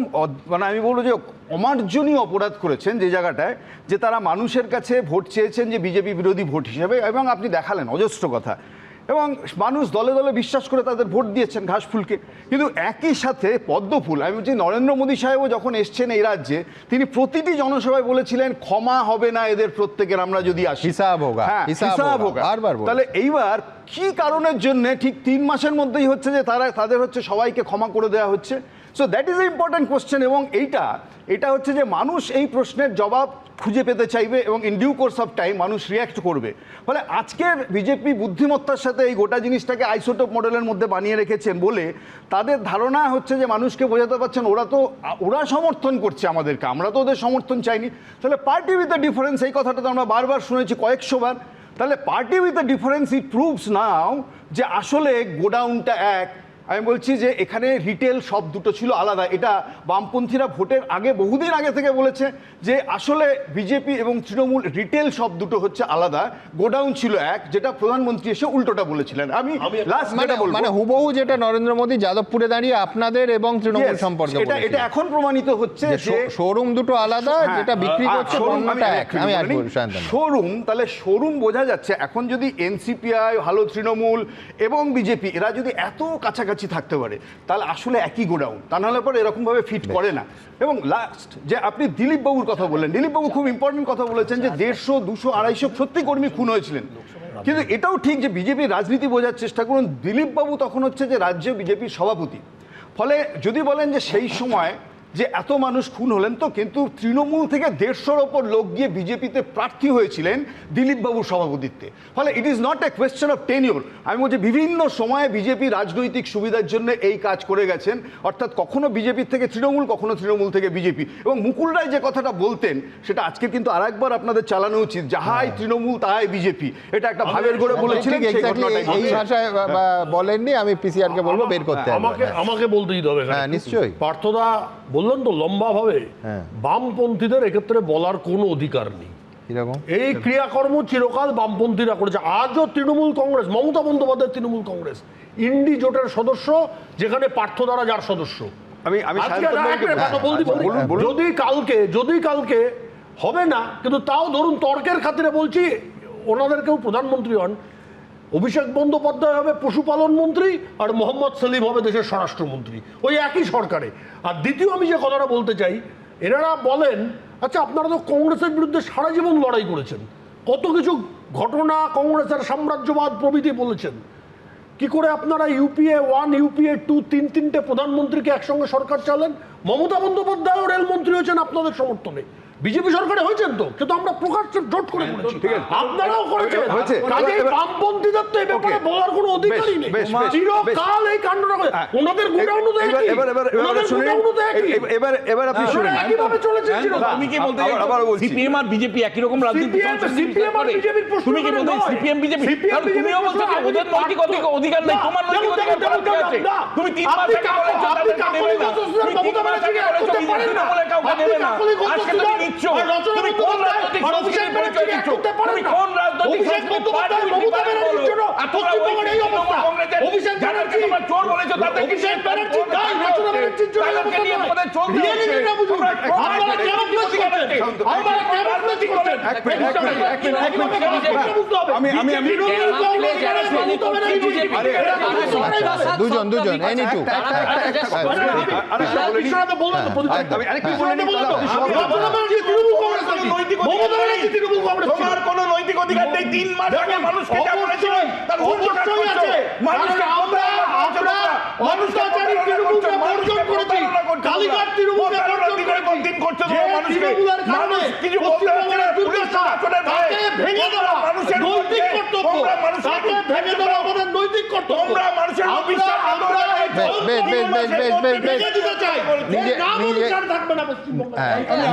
V: মানে আমি বলবো যে অমার্জনীয় অপরাধ করেছেন, যে জায়গাটায় যে তারা মানুষের কাছে ভোট চেয়েছেন যে বিজেপি বিরোধী ভোট হিসেবে, এবং আপনি দেখালেন অজস্র কথা, এবং মানুষ দলে দলে বিশ্বাস করে তাদের ভোট দিয়েছেন ঘাস ফুলকে। কিন্তু একই সাথে পদ্মফুল, আমি বলছি নরেন্দ্র মোদী সাহেবও যখন এসছেন এই রাজ্যে, তিনি প্রতিটি জনসভায় বলেছিলেন ক্ষমা হবে না এদের প্রত্যেকের, আমরা যদি আসি
A: হিসাব হোগা,
V: হিসাব হোগা। তাহলে এইবার কি কারণের জন্য ঠিক 3 মাসের মধ্যেই হচ্ছে যে তাদের হচ্ছে সবাইকে ক্ষমা করে দেওয়া হচ্ছে? So that is a important question, এবং এটা হচ্ছে যে মানুষ এই প্রশ্নের জবাব খুঁজে পেতে চাইবে, এবং in due course of time মানুষ রিয়্যাক্ট করবে। ফলে আজকের বিজেপি বুদ্ধিমত্তার সাথে এই গোটা জিনিসটাকে আইসোটোপ মডেলের মধ্যে বানিয়ে রেখেছেন বলে তাদের ধারণা হচ্ছে যে মানুষকে বোঝাতে পারছেন ওরা সমর্থন করছে আমাদেরকে, আমরা তো ওদের সমর্থন চাইনি। তাহলে পার্টি উইথ দ্য ডিফারেন্স, এই কথাটা তো আমরা বারবার শুনেছি কয়েকশো বার। তাহলে party with the difference it proves now যে আসলে গোডাউনটা এক। আমি বলছি যে এখানে রিটেল সব দুটো ছিল আলাদা। এটা বামপন্থীরা ভোটের আগে, বহুদিন আগে থেকে বলেছে যে আসলে বিজেপি এবং তৃণমূল রিটেল সব দুটো হচ্ছে আলাদা, গোডাউন ছিল এক, যেটা প্রধানমন্ত্রী এসে উল্টোটা বলেছিলেন। আমি লাস্ট
A: মানে হুবহু যেটা নরেন্দ্র মোদী যাদবপুরে দাঁড়িয়ে আপনাদের এবং তৃণমূল সম্পর্কে
V: এটা এখন প্রমাণিত হচ্ছে যে
A: শোরুম দুটো আলাদা, যেটা বিক্রি করছে
V: শোরুম। তাহলে শোরুম বোঝা যাচ্ছে এখন যদি এনসিপিআই, ভালো তৃণমূল এবং বিজেপি এরা যদি এত কাছাকাছি থাকতে পারে, তাহলে আসলে একই গোডাউন, তা নাহলে পরে এরকম ভাবে ফিট করে না। এবং লাস্ট যে আপনি দিলীপ বাবুর কথা বললেন, দিলীপ বাবু খুব ইম্পর্টেন্ট কথা বলেছেন যে 150, 200, 250 সত্যি কর্মী খুন হয়েছিলেন। কিন্তু এটাও ঠিক যে বিজেপির রাজনীতি বোঝার চেষ্টা করুন, দিলীপ বাবু তখন হচ্ছে যে রাজ্য বিজেপির সভাপতি। ফলে যদি বলেন যে সেই সময় যে এত মানুষ খুন হলেন, তো কিন্তু তৃণমূল থেকে 150-র ওপর লোক গিয়ে বিজেপিতে প্রার্থী হয়েছিলেন দিলীপ বাবুর সভাপতিত্বে। ফলে it is not a question of tenure. আমি বলছি বিভিন্ন সময়ে বিজেপি রাজনৈতিক সুবিধার জন্য এই কাজ করে গেছেন, অর্থাৎ কখনো বিজেপির থেকে তৃণমূল, কখনো তৃণমূল থেকে বিজেপি। এবং মুকুল রায় যে কথাটা বলতেন সেটা আজকে কিন্তু আরেকবার আপনাদের চালানো উচিত, যাহাই তৃণমূল তাহাই বিজেপি, এটা একটা ভাবের ঘরে বলেছিলেন।
A: এই ভাষায় বলেননি, আমি পিসিআরকে বলবো বের করতে।
M: আমাকে বলতেই হবে।
A: হ্যাঁ নিশ্চয়ই।
M: পার্থদা বললেন তো লম্বাভাবে, বামপন্থীদের এক্ষেত্রে বলার কোনো অধিকার নেই। এই ক্রিয়াকর্ম চিরকাল বামপন্থীরা করেছে। আজও তৃণমূল কংগ্রেস, মমতা বন্দ্যোপাধ্যায় তৃণমূল কংগ্রেস ইন্ডি জোটের সদস্য, যেখানে পার্থদারা যার সদস্য। যদি কালকে হবে না, কিন্তু তাও ধরুন তর্কের খাতিরে বলছি, ওনাদেরকেও প্রধানমন্ত্রী হন, অভিষেক বন্দ্যোপাধ্যায় হবে পশুপালন মন্ত্রী আর মোহাম্মদ সেলিম হবে দেশের স্বরাষ্ট্রমন্ত্রী, ওই একই সরকারে। আর দ্বিতীয় আমি যে কথাটা বলতে চাই, এনারা বলেন আচ্ছা আপনারা তো কংগ্রেসের বিরুদ্ধে সারা জীবন লড়াই করেছেন, কত কিছু ঘটনা, কংগ্রেসের সাম্রাজ্যবাদ প্রভৃতি বলেছেন, কি করে আপনারা ইউপিএ 1, ইউপিএ 2, 3টে প্রধানমন্ত্রীকে একসঙ্গে সরকার চালান? মমতা বন্দ্যোপাধ্যায় রেলমন্ত্রী হয়েছেন আপনাদের সমর্থনে, বিজেপি সরকারে হয়েছেন তো, কিন্তু আমরা প্রকাশ্যে জোট করে করেছি, আপনারাও করেছেন। কাজেই বামপন্থীদের তো এই ব্যাপারে বলার কোনো অধিকারই নেই। চিরকাল এই কাণ্ডটা করে ওনাদের গোডাউনও তো একই,
V: এবার আপনি শুনুন
M: একইভাবে চলেছে।
K: তুমি কি বলতে সিপিএম আর বিজেপি একই রকম রাজনীতি করে? তুমি কি বলতে সিপিএম বিজেপি? তুমিও বলছো যে ওদের নৈতিক অধিকার নেই, তোমার নৈতিক অধিকার আছে। তুমি 3 মাস আগে বলেছো তাদেরকে দেবে না, তুমি 3 মাস আগে বলেছো বিজেপি বলে কাউকে দেবে না। আজকে তুমি তুমি কোন রাজনৈতিক সংস্কৃতির পরিচয় দিচ্ছ? তুমি কোন রাজনৈতিক সংস্কৃতির পার্টির বিপরীতে বলো? আর তোমরা
M: পশ্চিমবঙ্গের এই অবস্থা।
K: কংগ্রেসের
M: অভিষেক
K: যাদেরকে
M: ব্যানার্জি-
K: তোমরা চোর বলেছো তাদেরকে
M: অভিষেক ব্যানার্জি দায়, রচনা ব্যানার্জির জন্য
K: তাদেরকে নিয়ে
M: অবস্থা
K: তোমাদের চোর দেওয়া হচ্ছে।
M: রিয়েলিটিটা বুঝুন।
K: তোমরা
M: আপনারা ডেমোক্রেসি করছেন, আপনারা ডেমোক্রেসি করছেন।
A: দুজন এনি টু
K: তোমার কোনো নৈতিক অধিকার নেই। 3 মাস আগে মানুষকে যা বলেছিলেন তার উল্টো কাজ করছো। মানুষকে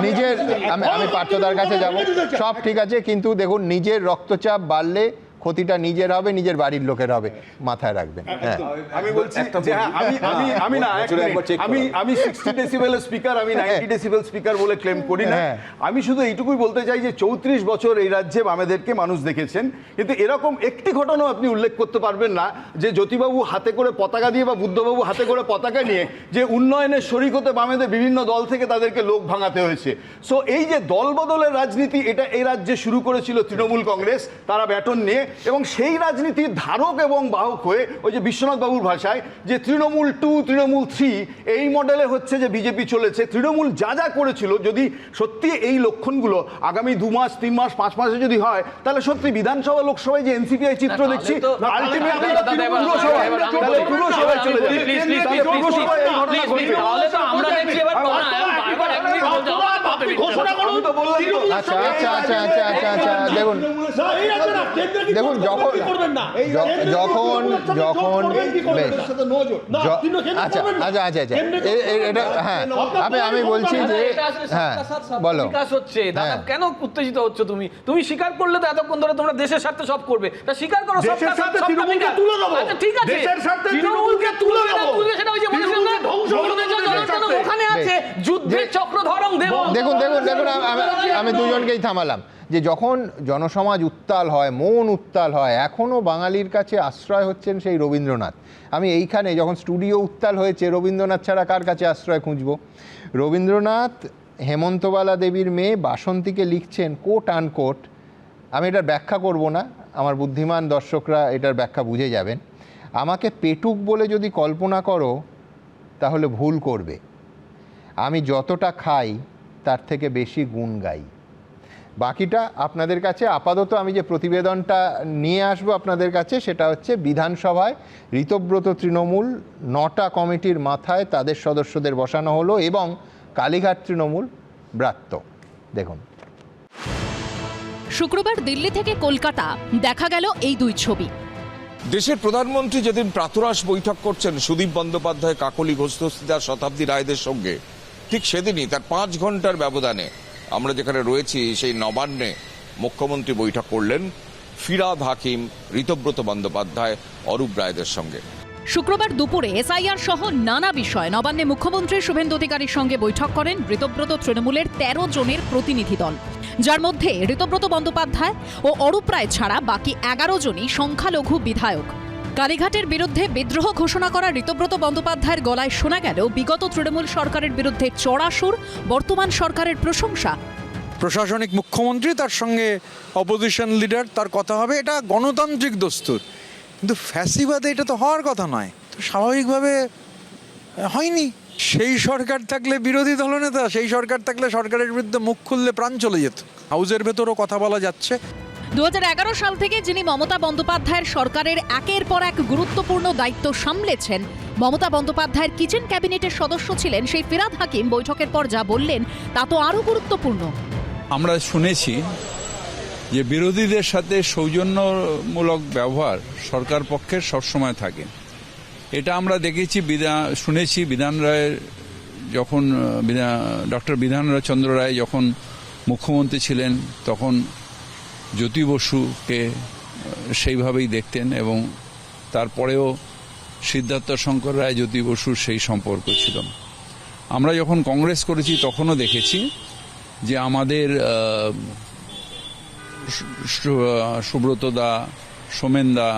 A: নিজের আমি পার্থদার কাছে যাব, সব ঠিক আছে, কিন্তু দেখুন নিজের রক্তচাপ বাড়লে ক্ষতিটা নিজের হবে, নিজের বাড়ির লোকের হবে, মাথায় রাখবেন। হ্যাঁ
V: আমি বলছি যে আমি না আমি 60 ডেসিবেলের স্পিকার, আমি 90 ডেসিবেল স্পিকার বলে ক্লেম করি না। আমি শুধু এইটুকুই বলতে চাই যে 34 বছর এই রাজ্যে বামেদেরকে মানুষ দেখেছেন, কিন্তু এরকম একটি ঘটনাও আপনি উল্লেখ করতে পারবেন না যে জ্যোতিবাবু হাতে করে পতাকা দিয়ে বা বুদ্ধবাবু হাতে করে পতাকা নিয়ে যে উন্নয়নের শরিক হতে বামেদের বিভিন্ন দল থেকে তাদেরকে লোক ভাঙাতে হয়েছে। সো এই যে দল বদলের রাজনীতি, এটা এই রাজ্যে শুরু করেছিল তৃণমূল কংগ্রেস, তারা ব্যাটন নিয়ে, এবং সেই রাজনীতির ধারক এবং বাহক হয়ে ওই যে বিশ্বনাথ বাবুর ভাষায় যে তৃণমূল 2 তৃণমূল 3 এই মডেলে হচ্ছে যে বিজেপি চলেছে। তৃণমূল যা যা করেছিল, যদি সত্যি এই লক্ষণগুলো আগামী 2 মাস 3 মাস 5 মাসে যদি হয়, তাহলে সত্যি বিধানসভা লোকসভায় যে এনসিপিআই চিত্র দেখছি আলটিমেটলি পুরসভায় চলে যাবে।
A: আচ্ছা আচ্ছা আচ্ছা আচ্ছা আচ্ছা আচ্ছা দেখুন দেখুন যখন আচ্ছা আচ্ছা আচ্ছা আচ্ছা এটা হ্যাঁ আমি বলছি যে হ্যাঁ বলো
O: বিকাশ হচ্ছে। দাদা কেন উত্তেজিত হচ্ছে? তুমি স্বীকার করলে তো এতক্ষণ ধরে তোমরা দেশের স্বার্থে সব করবে, তা স্বীকার করো। তৃণমূলকে তুলে দেবো, আচ্ছা ঠিক আছে, তৃণমূলকে তুলে দেবো, সেটা ওই যে বলেছেন না ওখানে আছে যুদ্ধের চক্রধরং দেব।
A: দেখুন দেখুন দেখুন আমি দুজনকেই থামালাম যে যখন জনসমাজ উত্তাল হয়, মন উত্তাল হয়, এখনও বাঙালির কাছে আশ্রয় হচ্ছেন সেই রবীন্দ্রনাথ। আমি এইখানে যখন স্টুডিও উত্তাল হয়েছে, রবীন্দ্রনাথ ছাড়া কার কাছে আশ্রয় খুঁজব? রবীন্দ্রনাথ হেমন্তবালা দেবীর মেয়ে বাসন্তীকে লিখছেন কোট আনকোট, আমি এটার ব্যাখ্যা করব না, আমার বুদ্ধিমান দর্শকরা এটার ব্যাখ্যা বুঝে যাবেন। আমাকে পেটুক বলে যদি কল্পনা করো তাহলে ভুল করবে, আমি যতটা খাই তার থেকে বেশি গুণ গাই। বাকিটা আপনাদের কাছে আপাতত আমি যে প্রতিবেদনটা নিয়ে আসবো আপনাদের কাছে, সেটা হচ্ছে বিধানসভায় ঋতব্রত তৃণমূল 9টা কমিটির মাথায় তাদের সদস্যদের বসানো হলো এবং কালীঘাট তৃণমূল ব্রাত্য। দেখুন,
B: শুক্রবার দিল্লি থেকে কলকাতা দেখা গেল এই দুই ছবি।
F: দেশের প্রধানমন্ত্রী যেদিন প্রাতরাশ বৈঠক করছেন সুদীপ বন্দ্যোপাধ্যায়, কাকলি ঘোষদস্তিদার, শতাব্দী রায়দের সঙ্গে, ঠিক সেদিনই তার 5 ঘন্টার ব্যবধানে আমরা যেখানে রয়েছি সেই নবান্নে মুখ্যমন্ত্রী বৈঠক করলেন ফিরহাদ হাকিম, ঋতব্রত বন্দ্যোপাধ্যায়, অরূপ রায়দের সঙ্গে।
B: শুক্রবার দুপুরে এসআইআর সহ নানা বিষয় নবান্নে মুখ্যমন্ত্রী শুভেন্দু অধিকারীর সঙ্গে বৈঠক করেন ঋতব্রত তৃণমূলের 13 জনের প্রতিনিধি দল, যার মধ্যে ঋতব্রত বন্দ্যোপাধ্যায় ও অরূপ রায় ছাড়া বাকি 11 জনই সংখ্যালঘু বিধায়ক। কালীঘাটের বিরুদ্ধে বিদ্রোহ ঘোষণা করা ঋতব্রত বন্দ্যোপাধ্যায়ের গলায় শোনা গেল বিগত তৃণমূল সরকারের বিরুদ্ধে চড়া সুর, বর্তমান সরকারের প্রশংসা।
H: প্রশাসনিক মুখ্যমন্ত্রী, তার সঙ্গে অপোজিশন লিডার, তার কথা হবে, এটা গণতান্ত্রিক দস্তুর, কিন্তু ফ্যাসিবাদে এটা তো হওয়ার কথা নয়, তো স্বাভাবিকভাবে হয়নি। সেই সরকার থাকলে বিরোধী দলনেতা, সেই সরকার থাকলে সরকারের বিরুদ্ধে মুখ খুললে প্রাণ চলে যেত। হাউজের ভেতরও কথা বলা যাচ্ছে।
B: 2011 সাল থেকে যিনি মমতা বন্দ্যোপাধ্যায়ের সরকারের একের পর এক গুরুত্বপূর্ণ দায়িত্ব সামলেছেন, মমতা বন্দ্যোপাধ্যায়ের কিচেন ক্যাবিনেটের সদস্য ছিলেন সেই ফিরহাদ হাকিম বৈঠকের পর যা বললেন তা তো আরও গুরুত্বপূর্ণ।
W: আমরা শুনেছি যে বিরোধীদের সাথে সৌজন্যমূলক ব্যবহার সরকার পক্ষের সবসময় থাকে। এটা আমরা দেখেছি, শুনেছি বিধান রায়ের যখন ডক্টর বিধান চন্দ্র রায় যখন মুখ্যমন্ত্রী ছিলেন তখন জ্যোতি বসুকে সেইভাবেই দেখতেন, এবং তারপরেও সিদ্ধার্থ শঙ্কর রায় জ্যোতি বসুর সেই সম্পর্ক ছিল। আমরা যখন কংগ্রেস করেছি তখনও দেখেছি যে আমাদের সুব্রত দা, সোমেন দা,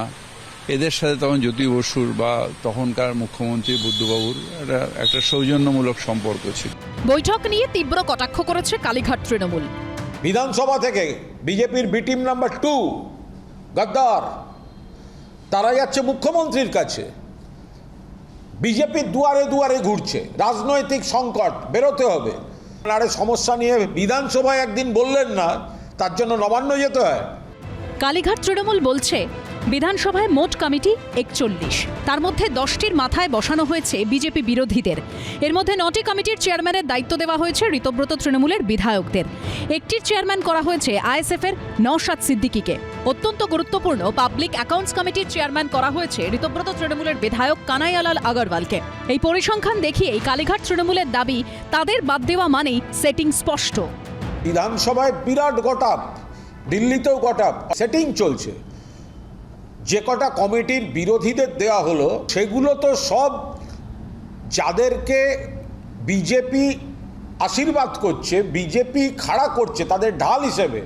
W: এদের সাথে তখন জ্যোতি বসুর বা তখনকার মুখ্যমন্ত্রী বুদ্ধবাবুর একটা সৌজন্যমূলক সম্পর্ক ছিল।
B: বৈঠক নিয়ে তীব্র কটাক্ষ করেছে কালীঘাট তৃণমূল।
G: বিধানসভা থেকে বিজেপির বি টিম নাম্বার 2 গদ্দার তারা যাচ্ছে মুখ্যমন্ত্রীর কাছে, বিজেপির দুয়ারে দুয়ারে ঘুরছে, রাজনৈতিক সংকট, বেরোতে হবে। আরে সমস্যা নিয়ে বিধানসভায় একদিন বললেন না, তার জন্য নবান্ন যেতে হয়।
B: কালীঘাট তৃণমূল বলছে বিধানসভায় মোট কমিটি 41, তার মধ্যে 10টির মাথায় বসানো হয়েছে বিজেপি বিরোধীদের। এর মধ্যে 9টি কমিটির চেয়ারম্যানের দায়িত্ব দেওয়া হয়েছে ঋতব্রত তৃণমূলের বিধায়কদের। একটির চেয়ারম্যান করা হয়েছে আইএসএফের নওশাদ সিদ্দিকীকে। অত্যন্ত গুরুত্বপূর্ণ পাবলিক অ্যাকাউন্টস কমিটির চেয়ারম্যান করা হয়েছে ঋতব্রত তৃণমূলের বিধায়ক কানাইয়ালাল আগরওয়ালকে। এই পরিসংখ্যান দেখিয়েই কালীঘাট তৃণমূলের দাবি তাদের বাদ দেওয়া মানেই সেটিং স্পষ্ট।
G: বিধানসভায় বিরাট গটাপ, দিল্লিতেও গটাপ, সেটিং চলছে। যে কটা কমিটির বিরোধীদের দেয়া হলো সেগুলো তো সব যাদেরকে বিজেপি আশীর্বাদ করছে, বিজেপি খাড়া করছে তাদের ঢাল হিসেবে,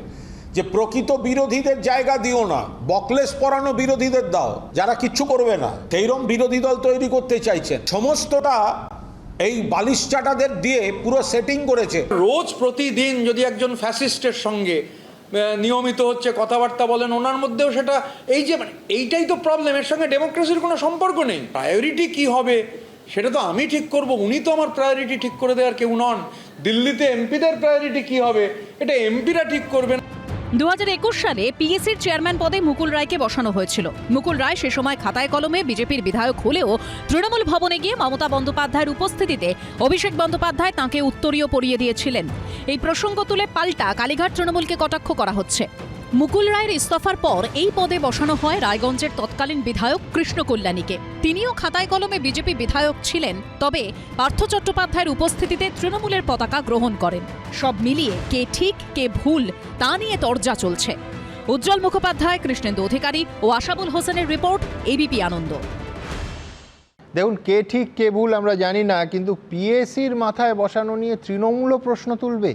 G: যে প্রকৃত বিরোধীদের জায়গা দিও না, বকলেস পরানো বিরোধীদের দাও যারা কিচ্ছু করবে না, সেইরকম বিরোধী দল তৈরি করতে চাইছেন। সমস্তটা এই বালিশচাটাদের দিয়ে পুরো সেটিং করেছে।
H: রোজ প্রতিদিন যদি একজন ফ্যাসিস্টের সঙ্গে নিয়মিত হচ্ছে কথাবার্তা বলেন, ওনার মধ্যেও সেটা এই যে এইটাই তো প্রবলেম। এর সঙ্গে ডেমোক্রেসির কোনো সম্পর্ক নেই। প্রায়োরিটি কি হবে সেটা তো আমি ঠিক করব, উনি তো আমার প্রায়োরিটি ঠিক করে দেওয়ার কেউ নন। দিল্লিতে এমপিদের প্রায়োরিটি কি হবে এটা এমপিরা ঠিক করবেন।
B: 2021 সালে পিএসসির চেয়ারম্যান পদে মুকুল রায়কে বসানো হয়েছিল। মুকুল রায় সে সময় খাতায় কলমে বিজেপির বিধায়ক হলেও তৃণমূল ভবনে গিয়ে মমতা বন্দ্যোপাধ্যায়ের উপস্থিতিতে অভিষেক বন্দ্যোপাধ্যায় তাঁকে উত্তরীয় পরিয়ে দিয়েছিলেন। এই প্রসঙ্গ তুলে পাল্টা কালীঘাট তৃণমূলকে কটাক্ষ করা হচ্ছে। মুকুল রায়ের ইস্তফার পর এই পদে বসানো হয় রায়গঞ্জের তৎকালীন বিধায়ক কৃষ্ণ কল্যাণীকে। তিনিও খাতায় কলমে বিজেপি বিধায়ক ছিলেন, তবে পার্থ চট্টোপাধ্যায়ের উপস্থিতিতে তৃণমূলের পতাকা গ্রহণ করেন। সব মিলিয়ে কে ঠিক কে ভুল তা নিয়ে তরজা চলছে। উজ্জ্বল মুখোপাধ্যায়, কৃষ্ণেন্দু অধিকারী ও আশাবুল হোসেনের রিপোর্ট, এবিপি আনন্দ।
A: দেখুন, কে ঠিক কে ভুল আমরা জানি না, কিন্তু পিএসসির মাথায় বসানো নিয়ে তৃণমূলও প্রশ্ন তুলবে।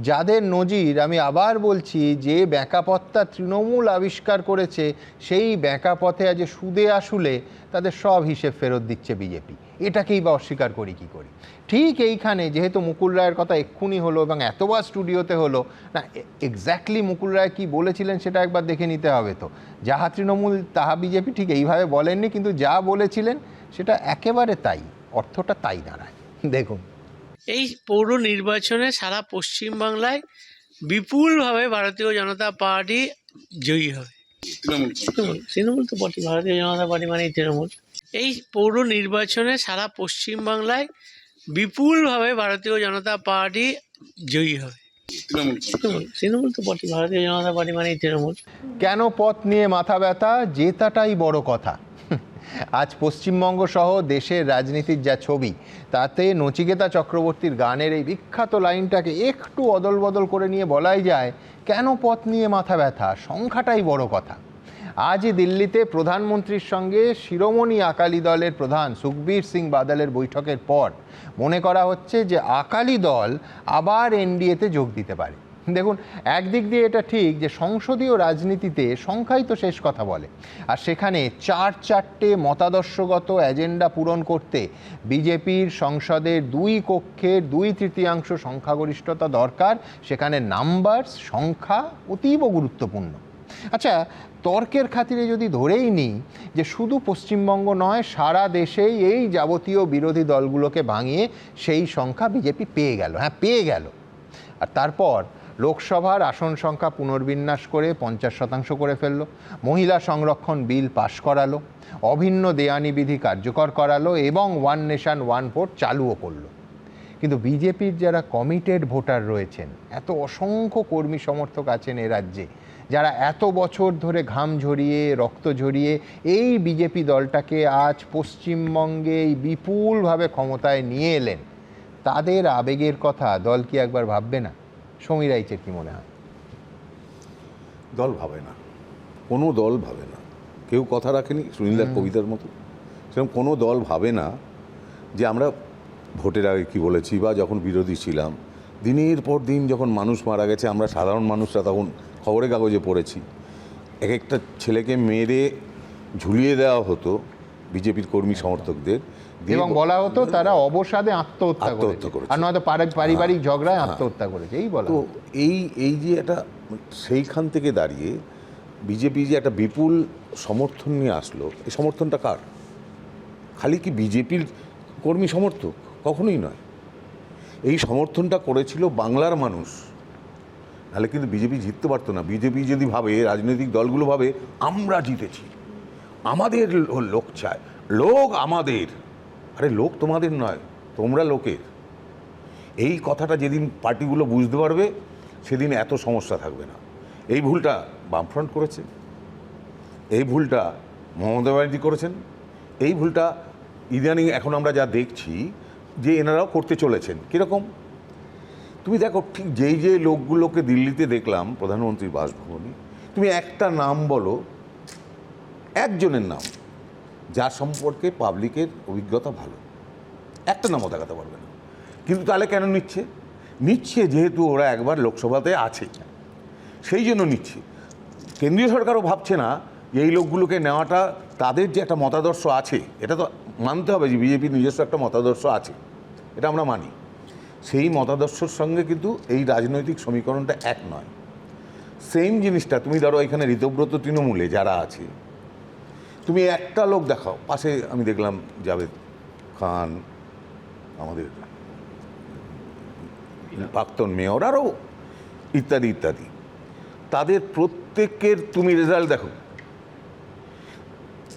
A: যাদের নজির, আমি আবার বলছি, যে ব্যাঁকাপথটা তৃণমূল আবিষ্কার করেছে সেই ব্যাঁকাপথে আজ সুদে আসলে তাদের সব হিসেব ফেরত দিচ্ছে বিজেপি। এটাকেই বা অস্বীকার করি কি করি? ঠিক এইখানে যেহেতু মুকুল রায়ের কথা এক্ষুনি হলো এবং এতবার স্টুডিওতে হলো না, এক্স্যাক্টলি মুকুল রায় কি বলেছিলেন সেটা একবার দেখে নিতে হবে। তো যাহা তৃণমূল তাহা বিজেপি ঠিক এইভাবে বলেননি, কিন্তু যা বলেছিলেন সেটা একেবারে তাই, অর্থটা তাই দাঁড়ায়। দেখুন,
J: এই পৌর নির্বাচনে সারা পশ্চিমবাংলায় বিপুলভাবে ভারতীয় জনতা পার্টি জয়ী হবে। তৃণমূল তো বটে, ভারতীয় জনতা পার্টি মানেই তৃণমূল। এই পৌর নির্বাচনে সারা পশ্চিমবাংলায় বিপুলভাবে ভারতীয় জনতা পার্টি জয়ী হবে। তৃণমূল তো বটে, ভারতীয় জনতা পার্টি মানেই তৃণমূল।
A: কেন পথ নিয়ে মাথা ব্যথা, জেতাটাই বড় কথা। আজ পশ্চিমবঙ্গ সহ দেশের রাজনীতির যা ছবি, তাতে নচিকেতা চক্রবর্তীর গানের এই বিখ্যাত লাইনটাকে একটু অদল বদল করে নিয়ে বলাই যায়, কেন পথ নিয়ে মাথা ব্যথা, সংখ্যাটাই বড় কথা। আজ দিল্লিতে প্রধানমন্ত্রীর সঙ্গে শিরোমণি আকালি দলের প্রধান সুখবীর সিং বাদলের বৈঠকের পর মনে করা হচ্ছে যে আকালি দল আবার এনডিএতে যোগ দিতে পারে। দেখুন, একদিক দিয়ে এটা ঠিক যে সংসদীয় রাজনীতিতে সংখ্যাই তো শেষ কথা বলে, আর সেখানে চারটে মতাদর্শগত এজেন্ডা পূরণ করতে বিজেপির সংসদের 2 কক্ষের 2/3 সংখ্যাগরিষ্ঠতা দরকার। সেখানে নাম্বারস, সংখ্যা অতীব গুরুত্বপূর্ণ। আচ্ছা, তর্কের খাতিরে যদি ধরেই নিই যে শুধু পশ্চিমবঙ্গ নয়, সারা দেশেই এই যাবতীয় বিরোধী দলগুলোকে ভাঙিয়ে সেই সংখ্যা বিজেপি পেয়ে গেল, হ্যাঁ পেয়ে গেল, আর তারপর লোকসভার আসন সংখ্যা পুনর্বিন্যাস করে 50% করে ফেললো, মহিলা সংরক্ষণ বিল পাশ করালো, অভিন্ন দেয়ানি বিধি কার্যকর করালো এবং 1 নেশন 1 ভোট চালুও করলো। কিন্তু বিজেপির যারা কমিটেড ভোটার রয়েছেন, এত অসংখ্য কর্মী সমর্থক আছেন এ রাজ্যে, যারা এত বছর ধরে ঘাম ঝরিয়ে রক্ত ঝরিয়ে এই বিজেপি দলটাকে আজ পশ্চিমবঙ্গে বিপুলভাবে ক্ষমতায় নিয়ে এলেন, তাদের আবেগের কথা দল কি একবার ভাববে না? সমীর রাইচের কি মনে হয়?
L: দল ভাবে না, কোনো দল ভাবে না। কেউ কথা রাখেনি সুনীলদার কবিতার মতো, সেরকম কোনো দল ভাবে না যে আমরা ভোটের আগে কী বলেছি বা যখন বিরোধী ছিলাম, দিনের পর দিন যখন মানুষ মারা গেছে, আমরা সাধারণ মানুষরা তখন খবরের কাগজে পড়েছি এক একটা ছেলেকে মেরে ঝুলিয়ে দেওয়া হতো বিজেপির কর্মী সমর্থকদের,
A: এবং বলা হতো তারা অবসাদে আত্মহত্যা করেছে, আর নয়তো পারিবারিক ঝগড়ায় আত্মহত্যা করেছে, এই বলা।
L: তো এই যে একটা সেইখান থেকে দাঁড়িয়ে বিজেপি যে একটা বিপুল সমর্থন নিয়ে আসলো, এই সমর্থনটা কার? খালি কি বিজেপির কর্মী সমর্থক? কখনোই নয়। এই সমর্থনটা করেছিল বাংলার মানুষ, নাহলে কিন্তু বিজেপি জিততে পারতো না। বিজেপি যদি ভাবে, রাজনৈতিক দলগুলো ভাবে আমরা জিতেছি, আমাদের লোক চায়, লোক আমাদের, আরে লোক তোমাদের নয়, তোমরা লোকের। এই কথাটা যেদিন পার্টিগুলো বুঝতে পারবে সেদিন এত সমস্যা থাকবে না। এই ভুলটা বামফ্রন্ট করেছে, এই ভুলটা মমতা ব্যানার্জি করেছেন, এই ভুলটা ইদানিং এখন আমরা যা দেখছি যে এনারাও করতে চলেছেন। কীরকম? তুমি দেখো, ঠিক যেই যে লোকগুলোকে দিল্লিতে দেখলাম প্রধানমন্ত্রীর বাসভবনে, তুমি একটা নাম বলো, একজনের নাম যার সম্পর্কে পাবলিকের অভিজ্ঞতা ভালো, একটা নামও দেখাতে পারবে না। কিন্তু তাহলে কেন নিচ্ছে যেহেতু ওরা একবার লোকসভাতে আছে, সেই জন্য নিচ্ছে। কেন্দ্রীয় সরকারও ভাবছে না যে এই লোকগুলোকে নেওয়াটা, তাদের যে একটা মতাদর্শ আছে, এটা তো মানতে হবে যে বিজেপির নিজস্ব একটা মতাদর্শ আছে, এটা আমরা মানি। সেই মতাদর্শের সঙ্গে কিন্তু এই রাজনৈতিক সমীকরণটা এক নয়। সেম জিনিসটা তুমি ধরো এখানে ঋতব্রত তৃণমূলে যারা আছে, তুমি একটা লোক দেখাও, পাশে আমি দেখলাম জাভেদ খান, আমাদের প্রাক্তন মেয়র, আরও ইত্যাদি ইত্যাদি, তাদের প্রত্যেকের তুমি রেজাল্ট দেখো।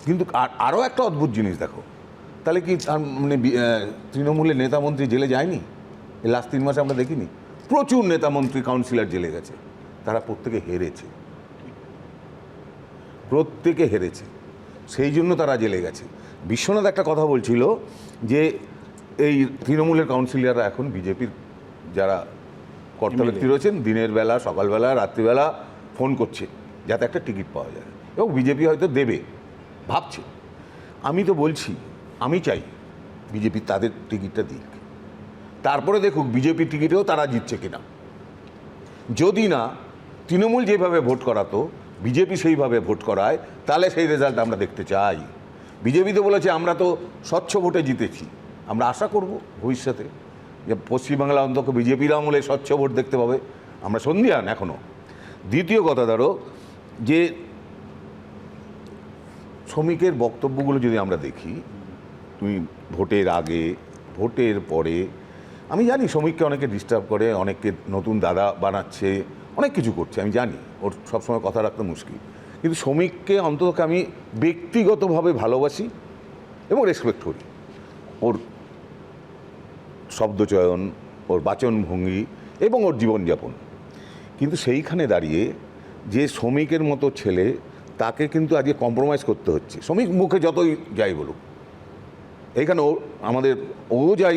L: কিন্তু আরও একটা অদ্ভুত জিনিস দেখো, তাহলে কি মানে তৃণমূলের নেতামন্ত্রী জেলে যায়নি? এই লাস্ট 3 মাসে আমরা দেখিনি? প্রচুর নেতামন্ত্রী কাউন্সিলর জেলে গেছে, তারা প্রত্যেকে হেরেছে, প্রত্যেকে হেরেছে, সেই জন্য তারা জেলে গেছে। বিশ্বনাথ একটা কথা বলছিল যে এই তৃণমূলের কাউন্সিলররা এখন বিজেপির যারা কর্তা ব্যক্তি রয়েছেন, দিনের বেলা, সকালবেলা, রাত্রিবেলা ফোন করছে যাতে একটা টিকিট পাওয়া যায়, এবং বিজেপি হয়তো দেবে ভাবছে। আমি তো বলছি, আমি চাই বিজেপি তাদের টিকিটটা দিক, তারপরে দেখুক বিজেপির টিকিটেও তারা জিতছে কিনা। যদি না তৃণমূল যেভাবে ভোট করাতো বিজেপি সেইভাবে ভোট করায়, তাহলে সেই রেজাল্ট আমরা দেখতে চাই। বিজেপি তো বলেছে আমরা তো স্বচ্ছ ভোটে জিতেছি, আমরা আশা করব ভবিষ্যতে যে পশ্চিমবাংলা অন্তত বিজেপির আমলে স্বচ্ছ ভোট দেখতে পাবে। আমরা সন্দিহান এখনও। দ্বিতীয় কথা ধরো যে শ্রমিকের বক্তব্যগুলো যদি আমরা দেখি, তুমি ভোটের আগে, ভোটের পরে, আমি জানি শ্রমিককে অনেকে ডিস্টার্ব করে, অনেককে নতুন দাদা বানাচ্ছে, অনেক কিছু করছে, আমি জানি, ওর সবসময় কথা রাখতে মুশকিল। কিন্তু শ্রমিককে অন্তত আমি ব্যক্তিগতভাবে ভালোবাসি এবং রেসপেক্ট করি, ওর শব্দচয়ন, ওর বাচনভঙ্গি এবং ওর জীবনযাপন। কিন্তু সেইখানে দাঁড়িয়ে যে শ্রমিকের মতো ছেলে, তাকে কিন্তু আজকে কম্প্রোমাইজ করতে হচ্ছে। শ্রমিক মুখে যতই যাই বলুক, এইখানে আমাদের যাই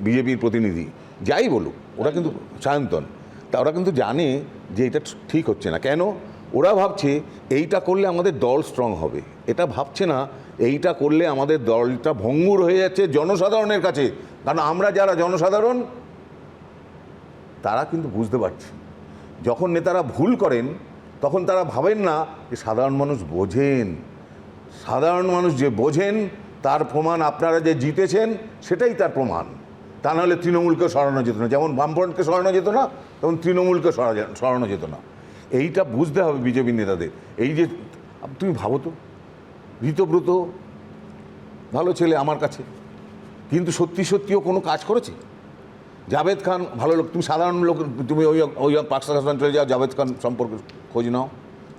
L: বিজেপির প্রতিনিধি যাই বলুক, ওরা কিন্তু সায়ন্তন, তা ওরা কিন্তু জানে যে এটা ঠিক হচ্ছে না। কেন? ওরা ভাবছে এইটা করলে আমাদের দল স্ট্রং হবে, এটা ভাবছে না এইটা করলে আমাদের দলটা ভঙ্গুর হয়ে যাচ্ছে জনসাধারণের কাছে। কারণ আমরা যারা জনসাধারণ, তারা কিন্তু বুঝতে পারছি যখন নেতারা ভুল করেন তখন তারা ভাবেন না যে সাধারণ মানুষ বোঝেন। সাধারণ মানুষ যে বোঝেন তার প্রমাণ আপনারা যে জিতেছেন সেটাই তার প্রমাণ। তা নাহলে তৃণমূলকে সরানো যেত না, যেমন বামফ্রন্টকে সরানো যেত না, তেমন তৃণমূলকে সরানো যেত না। এইটা বুঝতে হবে বিজেপির নেতাদের। এই যে তুমি ভাবো তো, ঋতব্রত ভালো ছেলে আমার কাছে, কিন্তু সত্যি সত্যিও কোনো কাজ করেছে? জাভেদ খান ভালো লোক, তুমি সাধারণ লোক, তুমি ওই পাকশাল চলে যাও, জাভেদ খান সম্পর্কে খোঁজ নাও,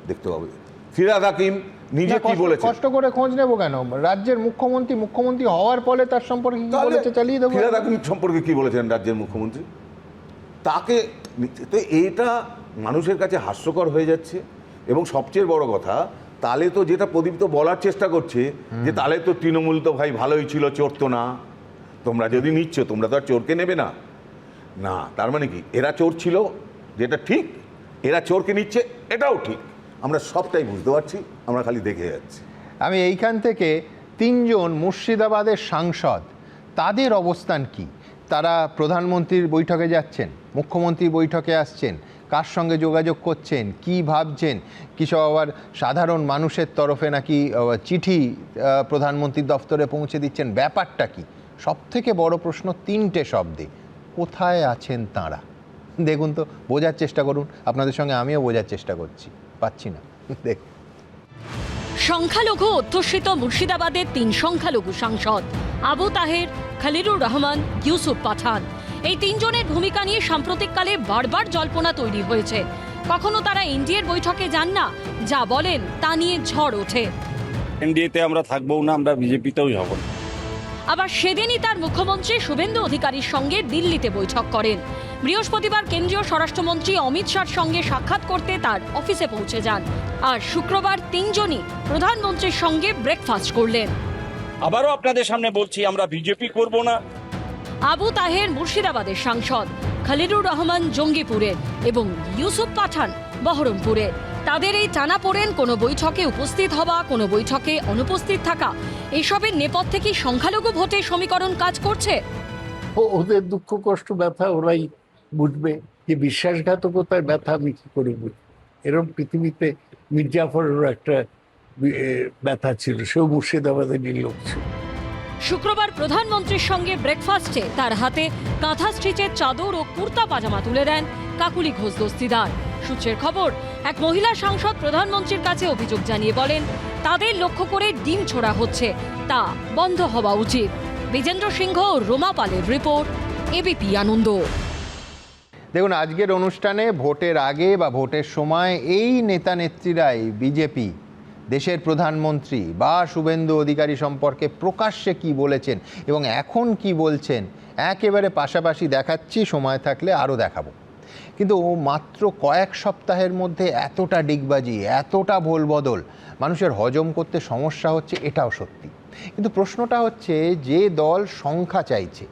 L: দেখতে পাবে। ফিরহাদ হাকিম নিজে কি বলেছে?
A: কষ্ট করে খোঁজ নেবো কেন? রাজ্যের মুখ্যমন্ত্রী হওয়ার ফলে তার সম্পর্কে কি বলেছে চালিয়ে দেবো।
L: ফিরহাদ হাকিম সম্পর্কে কি বলেছেন রাজ্যের মুখ্যমন্ত্রী? তাকে তো এটা মানুষের কাছে হাস্যকর হয়ে যাচ্ছে। এবং সবচেয়ে বড় কথা, তাহলে তো যেটা প্রদীপ তো বলার চেষ্টা করছে যে তাহলে তো তৃণমূল তো ভাই ভালোই ছিল, চোর তো না। তোমরা যদি নিচ্ছ, তোমরা তো আর চোরকে নেবে না। না, তার মানে কি এরা চোর ছিল, যেটা ঠিক, এরা চোরকে নিচ্ছে, এটাও ঠিক। আমরা সবটাই বুঝতে পারছি, আমরা খালি দেখে যাচ্ছি।
A: আমি এইখান থেকে 3 জন মুর্শিদাবাদের সাংসদ, তাদের অবস্থান কি? তারা প্রধানমন্ত্রীর বৈঠকে যাচ্ছেন, মুখ্যমন্ত্রীর বৈঠকে আসছেন, কার সঙ্গে যোগাযোগ করছেন, কি ভাবছেন, কিসব আবার সাধারণ মানুষের তরফে নাকি চিঠি প্রধানমন্ত্রীর দফতরে পৌঁছে দিচ্ছেন, ব্যাপারটা কি? সব থেকে বড় প্রশ্ন 3টে শব্দে, কোথায় আছেন তাঁরা? দেখুন তো, বোঝার চেষ্টা করুন, আপনাদের সঙ্গে আমিও বোঝার চেষ্টা করছি, পাচ্ছি না। দেখ,
B: সংখ্যালঘু অধ্যুষিত মুর্শিদাবাদের 3 সংখ্যালঘু সাংসদ আবু তাহের, খলিলুর রহমান, ইউসুফ পাঠান, এই 3 জনের ভূমিকা নিয়ে সাম্প্রতিককালে বারবার জল্পনা তৈরি হয়েছে। কখনো তারা এনডিএর বৈঠকে যান না, যা বলেন তা নিয়ে ঝড় ওঠে।
C: এনডিএতে আমরা থাকবো না, আমরা বিজেপিতেও যাব না।
B: আবার সেদিনই তার মুখ্যমন্ত্রী শুভেন্দু অধিকারীর সঙ্গে দিল্লিতে বৈঠক করেন। বৃহস্পতিবার কেন্দ্রীয় স্বরাষ্ট্রমন্ত্রী অমিত শাহর সঙ্গে সাক্ষাৎ করতে তার অফিসে পৌঁছে যান। আর শুক্রবার 3 জনই প্রধানমন্ত্রীর সঙ্গে ব্রেকফাস্ট করলেন।
C: আবারও আপনাদের সামনে বলছি, আমরা বিজেপি করব না।
B: আবু তাহের মুর্শিদাবাদের সাংসদ, খলিলুর রহমান জঙ্গিপুরের এবং ইউসুফ পাঠান বহরমপুরের। তাদের এই টানাপোড়েন, কোনো বৈঠকে উপস্থিত হওয়া, কোনো বৈঠকে অনুপস্থিত থাকা, এসবের নেপথ্যে কি সংখ্যালঘু ভোটের সমীকরণ কাজ করছে?
M: ওদের দুঃখ কষ্ট ব্যথা ওরাই বুঝবে, যে বিশ্বাসঘাতকতার ব্যথা আমি কি করে বুঝবো? এরকম পৃথিবীতে মির্জাফরেরও একটা ব্যথা ছিল, সেও মুর্শিদাবাদের লোক ছিল।
B: শুক্রবার প্রধানমন্ত্রীর সঙ্গে ব্রেকফাস্টে তার হাতে কাঁথা স্টিচের চাদর ও কুর্তা পাজামা তুলে দেন কাকুলি ঘোষ দস্তিদার। সূত্রের খবর, এক মহিলা সাংসদ প্রধানমন্ত্রীর কাছে অভিযোগ জানিয়ে বলেন, তাদের লক্ষ্য করে ডিম ছোড়া হচ্ছে, তা বন্ধ হওয়া উচিত। বিজেন্দ্র সিংহ ও রোমা পালের রিপোর্ট, এবিপি আনন্দ।
A: দেখুন, আজকের অনুষ্ঠানে ভোটের আগে বা ভোটের সময় এই নেতা নেত্রীরাই বিজেপি, দেশের প্রধানমন্ত্রী বা শুভেন্দু অধিকারী সম্পর্কে প্রকাশ্যে কি বলেছেন এবং এখন কি বলছেন একেবারে পাশাপাশি দেখাচ্ছি, সময় থাকলে আরও দেখাবো। কিন্তু মাত্র কয়েক সপ্তাহের মধ্যে এতটা ডিগবাজি, এতটা ভোলবদল মানুষের হজম করতে সমস্যা হচ্ছে, এটাও সত্যি। কিন্তু প্রশ্নটা হচ্ছে, যে দল সংখ্যা চাইছে,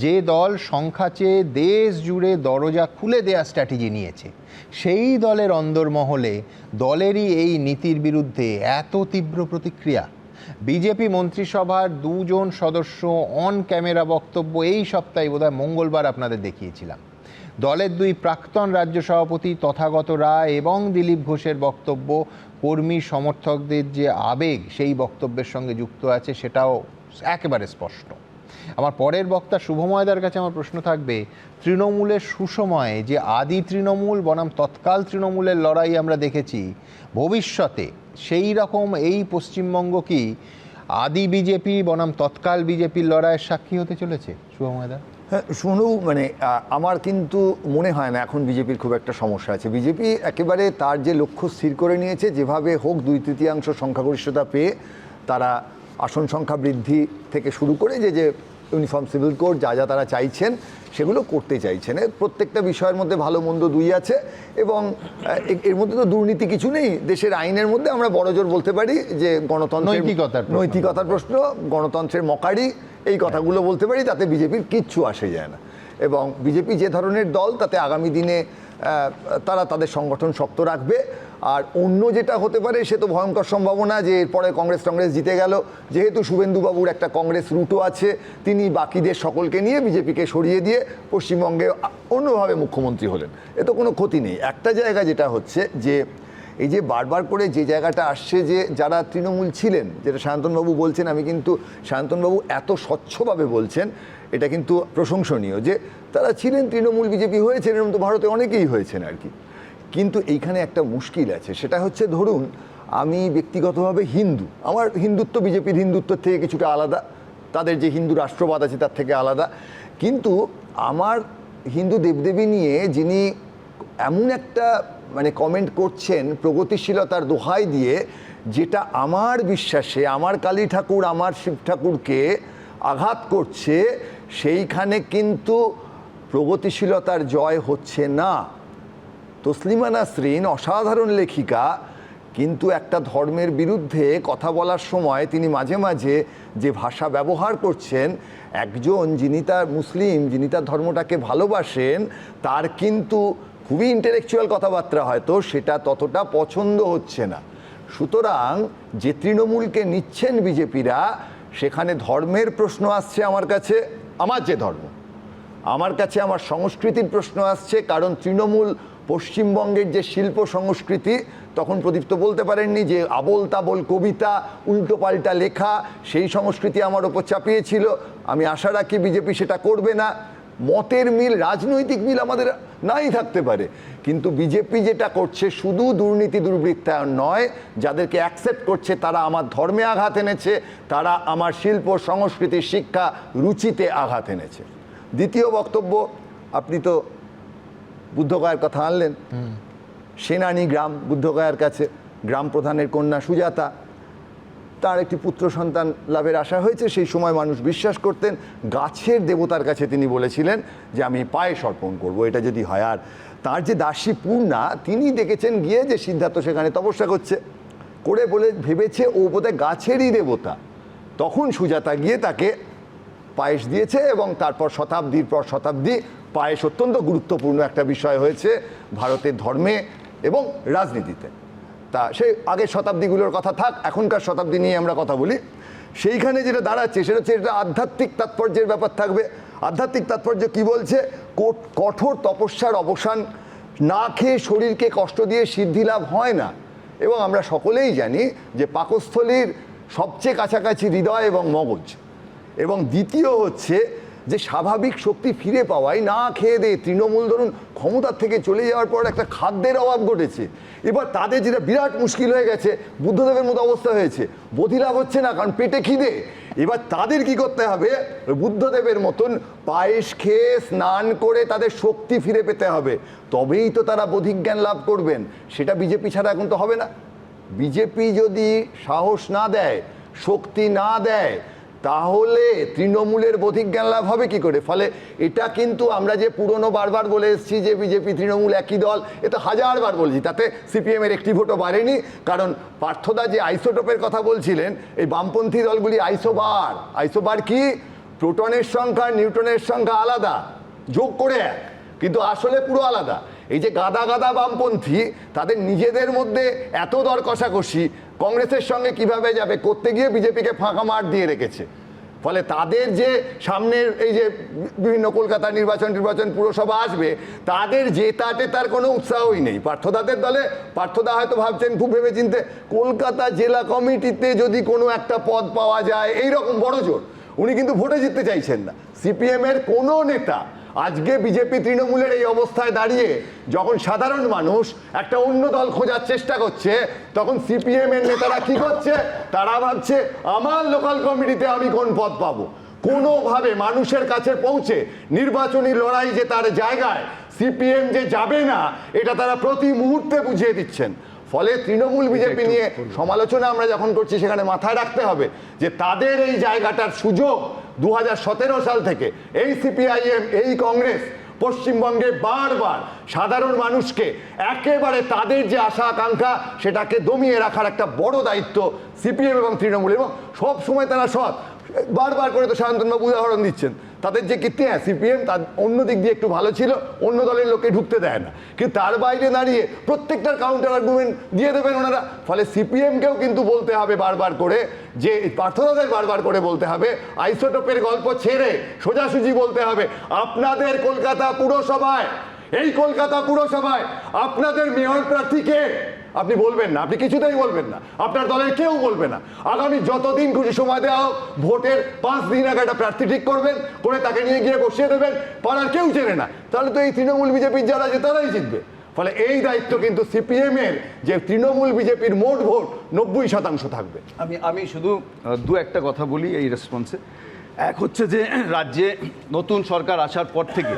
A: যে দল সংখ্যা চেয়ে দেশ জুড়ে দরজা খুলে দেওয়া স্ট্র্যাটেজি নিয়েছে, সেই দলের অন্দরমহলে দলেরই এই নীতির বিরুদ্ধে এত তীব্র প্রতিক্রিয়া। বিজেপি মন্ত্রিসভার 2 জন সদস্য অন ক্যামেরা বক্তব্য এই সপ্তাহে, বোধহয় মঙ্গলবার আপনাদের দেখিয়েছিলাম। দলের 2 প্রাক্তন রাজ্য সভাপতি তথাগত রায় এবং দিলীপ ঘোষের বক্তব্য কর্মী সমর্থকদের যে আবেগ সেই বক্তব্যের সঙ্গে যুক্ত আছে, সেটাও একেবারে স্পষ্ট। আমার পরের বক্তা শুভময়দার কাছে আমার প্রশ্ন থাকবে, তৃণমূলের সুসময়ে যে আদি তৃণমূল বনাম তৎকাল তৃণমূলের লড়াই আমরা দেখেছি, ভবিষ্যতে সেই রকম এই পশ্চিমবঙ্গ কি আদি বিজেপি বনাম তৎকাল বিজেপির লড়াইয়ের সাক্ষী হতে চলেছে? শুভময়দা।
E: হ্যাঁ, শুনু, আমার কিন্তু মনে হয় না এখন বিজেপির খুব একটা সমস্যা আছে। বিজেপি একেবারে তার যে লক্ষ্য স্থির করে নিয়েছে, যেভাবে হোক 2/3 সংখ্যাগরিষ্ঠতা পেয়ে তারা আসন সংখ্যা বৃদ্ধি থেকে শুরু করে যে ইউনিফর্ম সিভিল কোড যা তারা চাইছেন সেগুলো করতে চাইছেন। প্রত্যেকটা বিষয়ের মধ্যে ভালো মন্দ 2 আছে এবং এর মধ্যে তো দুর্নীতি কিছু নেই। দেশের আইনের মধ্যে আমরা বড়জোর বলতে পারি যে গণতন্ত্রের নৈতিকতার প্রশ্ন, গণতন্ত্রের মকারি, এই কথাগুলো বলতে পারি, তাতে বিজেপির কিচ্ছু আসে যায় না। এবং বিজেপি যে ধরনের দল, তাতে আগামী দিনে তারা তাদের সংগঠন শক্ত রাখবে। আর অন্য যেটা হতে পারে, সে তো ভয়ঙ্কর সম্ভাবনা যে এরপরে কংগ্রেস জিতে গেল, যেহেতু শুভেন্দুবাবুর একটা কংগ্রেস রুটও আছে, তিনি বাকিদের সকলকে নিয়ে বিজেপিকে সরিয়ে দিয়ে পশ্চিমবঙ্গে অন্যভাবে মুখ্যমন্ত্রী হলেন, এ তো কোনো ক্ষতি নেই। একটা জায়গা যেটা হচ্ছে যে এই যে বারবার করে যে জায়গাটা আসছে, যে যারা তৃণমূল ছিলেন, যেটা সায়ন্তনবাবু বলছেন, আমি কিন্তু সায়ন্তনবাবু এত স্বচ্ছভাবে বলছেন, এটা কিন্তু প্রশংসনীয় যে তারা ছিলেন তৃণমূল, বিজেপি হয়েছেন, এরকম তো ভারতে অনেকেই হয়েছেন আর কি। কিন্তু এইখানে একটা মুশকিল আছে, সেটা হচ্ছে ধরুন আমি ব্যক্তিগতভাবে হিন্দু, আমার হিন্দুত্ব বিজেপির হিন্দুত্বের থেকে কিছুটা আলাদা, তাদের যে হিন্দু রাষ্ট্রবাদ আছে তার থেকে আলাদা, কিন্তু আমার হিন্দু দেবদেবী নিয়ে যিনি এমন একটা কমেন্ট করছেন প্রগতিশীলতার দোহাই দিয়ে, যেটা আমার বিশ্বাসে, আমার কালী ঠাকুর, আমার শিব ঠাকুরকে আঘাত করছে, সেইখানে কিন্তু প্রগতিশীলতার জয় হচ্ছে না। তসলিমা নাসরিন অসাধারণ লেখিকা, কিন্তু একটা ধর্মের বিরুদ্ধে কথা বলার সময় তিনি মাঝে মাঝে যে ভাষা ব্যবহার করছেন, একজন যিনি তার মুসলিম, যিনি তার ধর্মটাকে ভালোবাসেন, তার কিন্তু খুবই ইন্টেলেকচুয়াল কথাবার্তা, হয়তো সেটা ততটা পছন্দ হচ্ছে না। সুতরাং যে তৃণমূলকে নিচ্ছেন বিজেপিরা, সেখানে ধর্মের প্রশ্ন আসছে আমার কাছে, আমার যে ধর্ম, আমার কাছে আমার সংস্কৃতির প্রশ্ন আসছে, কারণ তৃণমূল পশ্চিমবঙ্গের যে শিল্প সংস্কৃতি, তখন প্রদীপ্ত বলতে পারেননি যে আবোল তাবোল কবিতা, উল্টোপাল্টা লেখা, সেই সংস্কৃতি আমার ওপর চাপিয়েছিল। আমি আশা রাখি বিজেপি সেটা করবে না। মতের মিল, রাজনৈতিক মিল আমাদের নাই থাকতে পারে, কিন্তু বিজেপি যেটা করছে শুধু দুর্নীতি দুর্বৃত্তায়ন নয়, যাদেরকে অ্যাকসেপ্ট করছে তারা আমার ধর্মে আঘাত এনেছে, তারা আমার শিল্প সংস্কৃতি শিক্ষা রুচিতে আঘাত এনেছে। দ্বিতীয় বক্তব্য, আপনি তো বুদ্ধগয়ার কথা আনলেন। সেনানি গ্রাম বুদ্ধগয়ার কাছে, গ্রাম প্রধানের কন্যা সুজাতা, তার একটি পুত্র সন্তান লাভের আশা হয়েছে। সেই সময় মানুষ বিশ্বাস করতেন, গাছের দেবতার কাছে তিনি বলেছিলেন যে আমি পায়েস অর্পণ করবো, এটা যদি হয়। আর তার যে দাসী পূর্ণা, তিনি দেখেছেন গিয়ে যে সিদ্ধার্থ সেখানে তপস্যা করছে, করে বলে ভেবেছে ও বোধহয় গাছেরই দেবতা। তখন সুজাতা গিয়ে তাকে পায়েস দিয়েছে এবং তারপর শতাব্দীর পর শতাব্দী পায়েস অত্যন্ত গুরুত্বপূর্ণ একটা বিষয় হয়েছে ভারতের ধর্মে এবং রাজনীতিতে। তা সেই আগের শতাব্দীগুলোর কথা থাক, এখনকার শতাব্দী নিয়ে আমরা কথা বলি। সেইখানে যেটা দাঁড়াচ্ছে সেটা হচ্ছে এটা আধ্যাত্মিক তাৎপর্যের ব্যাপার থাকবে। আধ্যাত্মিক তাৎপর্য কি বলছে? কঠোর তপস্যার অবসান, না খেয়ে শরীরকে কষ্ট দিয়ে সিদ্ধি লাভ হয় না। এবং আমরা সকলেই জানি যে পাকস্থলীর সবচেয়ে কাছাকাছি হৃদয় এবং মগজ। এবং দ্বিতীয় হচ্ছে যে স্বাভাবিক শক্তি ফিরে পাওয়াই না খেয়ে দিয়ে তৃণমূল ধরুন ক্ষমতার থেকে চলে যাওয়ার পর একটা খাদ্যের অভাব ঘটেছে। এবার তাদের যেটা বিরাট মুশকিল হয়ে গেছে, বুদ্ধদেবের মতো অবস্থা হয়েছে, বোধিলাভ হচ্ছে না কারণ পেটে খিদে। এবার তাদের কি করতে হবে? বুদ্ধদেবের মতন পায়েস খেয়ে স্নান করে তাদের শক্তি ফিরে পেতে হবে, তবেই তো তারা বোধিজ্ঞান লাভ করবেন। সেটা বিজেপি ছাড়া এখন তো হবে না। বিজেপি যদি সাহস না দেয়, শক্তি না দেয়, তাহলে তৃণমূলের বোধিজ্ঞান লাভ হবে কি করে? ফলে এটা কিন্তু আমরা যে পুরনো বারবার বলে এসেছি যে বিজেপি তৃণমূল একই দল, এ তো হাজারবার বলছি, তাতে সিপিএমের একটি ভোটও বাড়েনি। কারণ পার্থদা যে আইসোটোপের কথা বলছিলেন, এই বামপন্থী দলগুলি আইসোবার কি? প্রোটনের সংখ্যা নিউটনের সংখ্যা আলাদা, যোগ করে এক, কিন্তু আসলে পুরো আলাদা। এই যে গাদা গাদা বামপন্থী, তাদের নিজেদের মধ্যে এত দর কষাকষি, কংগ্রেসের সঙ্গে কিভাবে যাবে করতে গিয়ে বিজেপিকে ফাঁকা মাঠ দিয়ে রেখেছে। ফলে তাদের যে সামনের এই যে বিভিন্ন কলকাতা নির্বাচন পুরসভা আসবে, তাদের জেতাতে তার কোনো উৎসাহই নেই। পার্থদাদের দলে পার্থদা হয়তো ভাবছেন খুব ভেবে চিনতে, কলকাতা জেলা কমিটিতে যদি কোনো একটা পদ পাওয়া যায়, এইরকম বড় জোর, উনি কিন্তু ভোটে জিততে চাইছেন না। সিপিএমের কোনো নেতা আজকে বিজেপি তৃণমূলের এই অবস্থায় দাঁড়িয়ে যখন সাধারণ মানুষ একটা অন্য দল খোঁজার চেষ্টা করছে, তখন সিপিএম এর নেতারা কি করছে? তারা ভাবছে আমার লোকাল কমিটিতে আমি কোন পদ পাবো। কোনোভাবে মানুষের কাছে পৌঁছে নির্বাচনী লড়াই যে তার জায়গায় সিপিএম যে যাবে না, এটা তারা প্রতি মুহূর্তে বুঝিয়ে দিচ্ছেন। ফলে তৃণমূল বিজেপি নিয়ে সমালোচনা আমরা যখন করছি, সেখানে মাথায় রাখতে হবে যে তাদের এই জায়গাটার সুযোগ 2017 সাল থেকে এই সিপিআইএম, এই কংগ্রেস পশ্চিমবঙ্গে বারবার সাধারণ মানুষকে একেবারে তাদের যে আশা আকাঙ্ক্ষা সেটাকে দমিয়ে রাখার একটা বড় দায়িত্ব সিপিএম এবং তৃণমূল। এবং সব সময় তারা সৎ, বারবার করে তো সায়ন্তনবাবু উদাহরণ দিচ্ছেন, তাদের যে কীর্তি, হ্যাঁ সিপিএম তার অন্য দিক দিয়ে একটু ভালো ছিল, অন্য দলের লোককে ঢুকতে দেয় না, কিন্তু তার বাইরে দাঁড়িয়ে প্রত্যেকটার কাউন্টার আর্গুমেন্ট দিয়ে দেবেন ওনারা। ফলে সিপিএমকেও কিন্তু বলতে হবে বারবার করে, যে পার্থদাদের বারবার করে বলতে হবে, আইসোটোপের গল্প ছেড়ে সোজাসুজি বলতে হবে, আপনাদের কলকাতা পুরসভায়, এই কলকাতা পুরসভায় আপনাদের মেয়র প্রার্থীকে আপনি বলবেন না, আপনি কিছুতেই বলবেন না, আপনার দলের কেউ বলবে না। আগামী যতদিন খুশি সময় দেওয়া হোক, ভোটের 5 দিন আগে একটা প্রার্থী ঠিক করবেন, করে তাকে নিয়ে গিয়ে বসিয়ে দেবেন, পাড়ার কেউ চেনে না, তাহলে তো এই তৃণমূল বিজেপির যারা যে তারাই জিতবে। ফলে এই দায়িত্ব কিন্তু সিপিএম এর, যে তৃণমূল বিজেপির মোট ভোট 90% থাকবে।
V: আমি শুধু দু একটা কথা বলি এই রেসপন্সে। এক হচ্ছে যে রাজ্যে নতুন সরকার আসার পর থেকে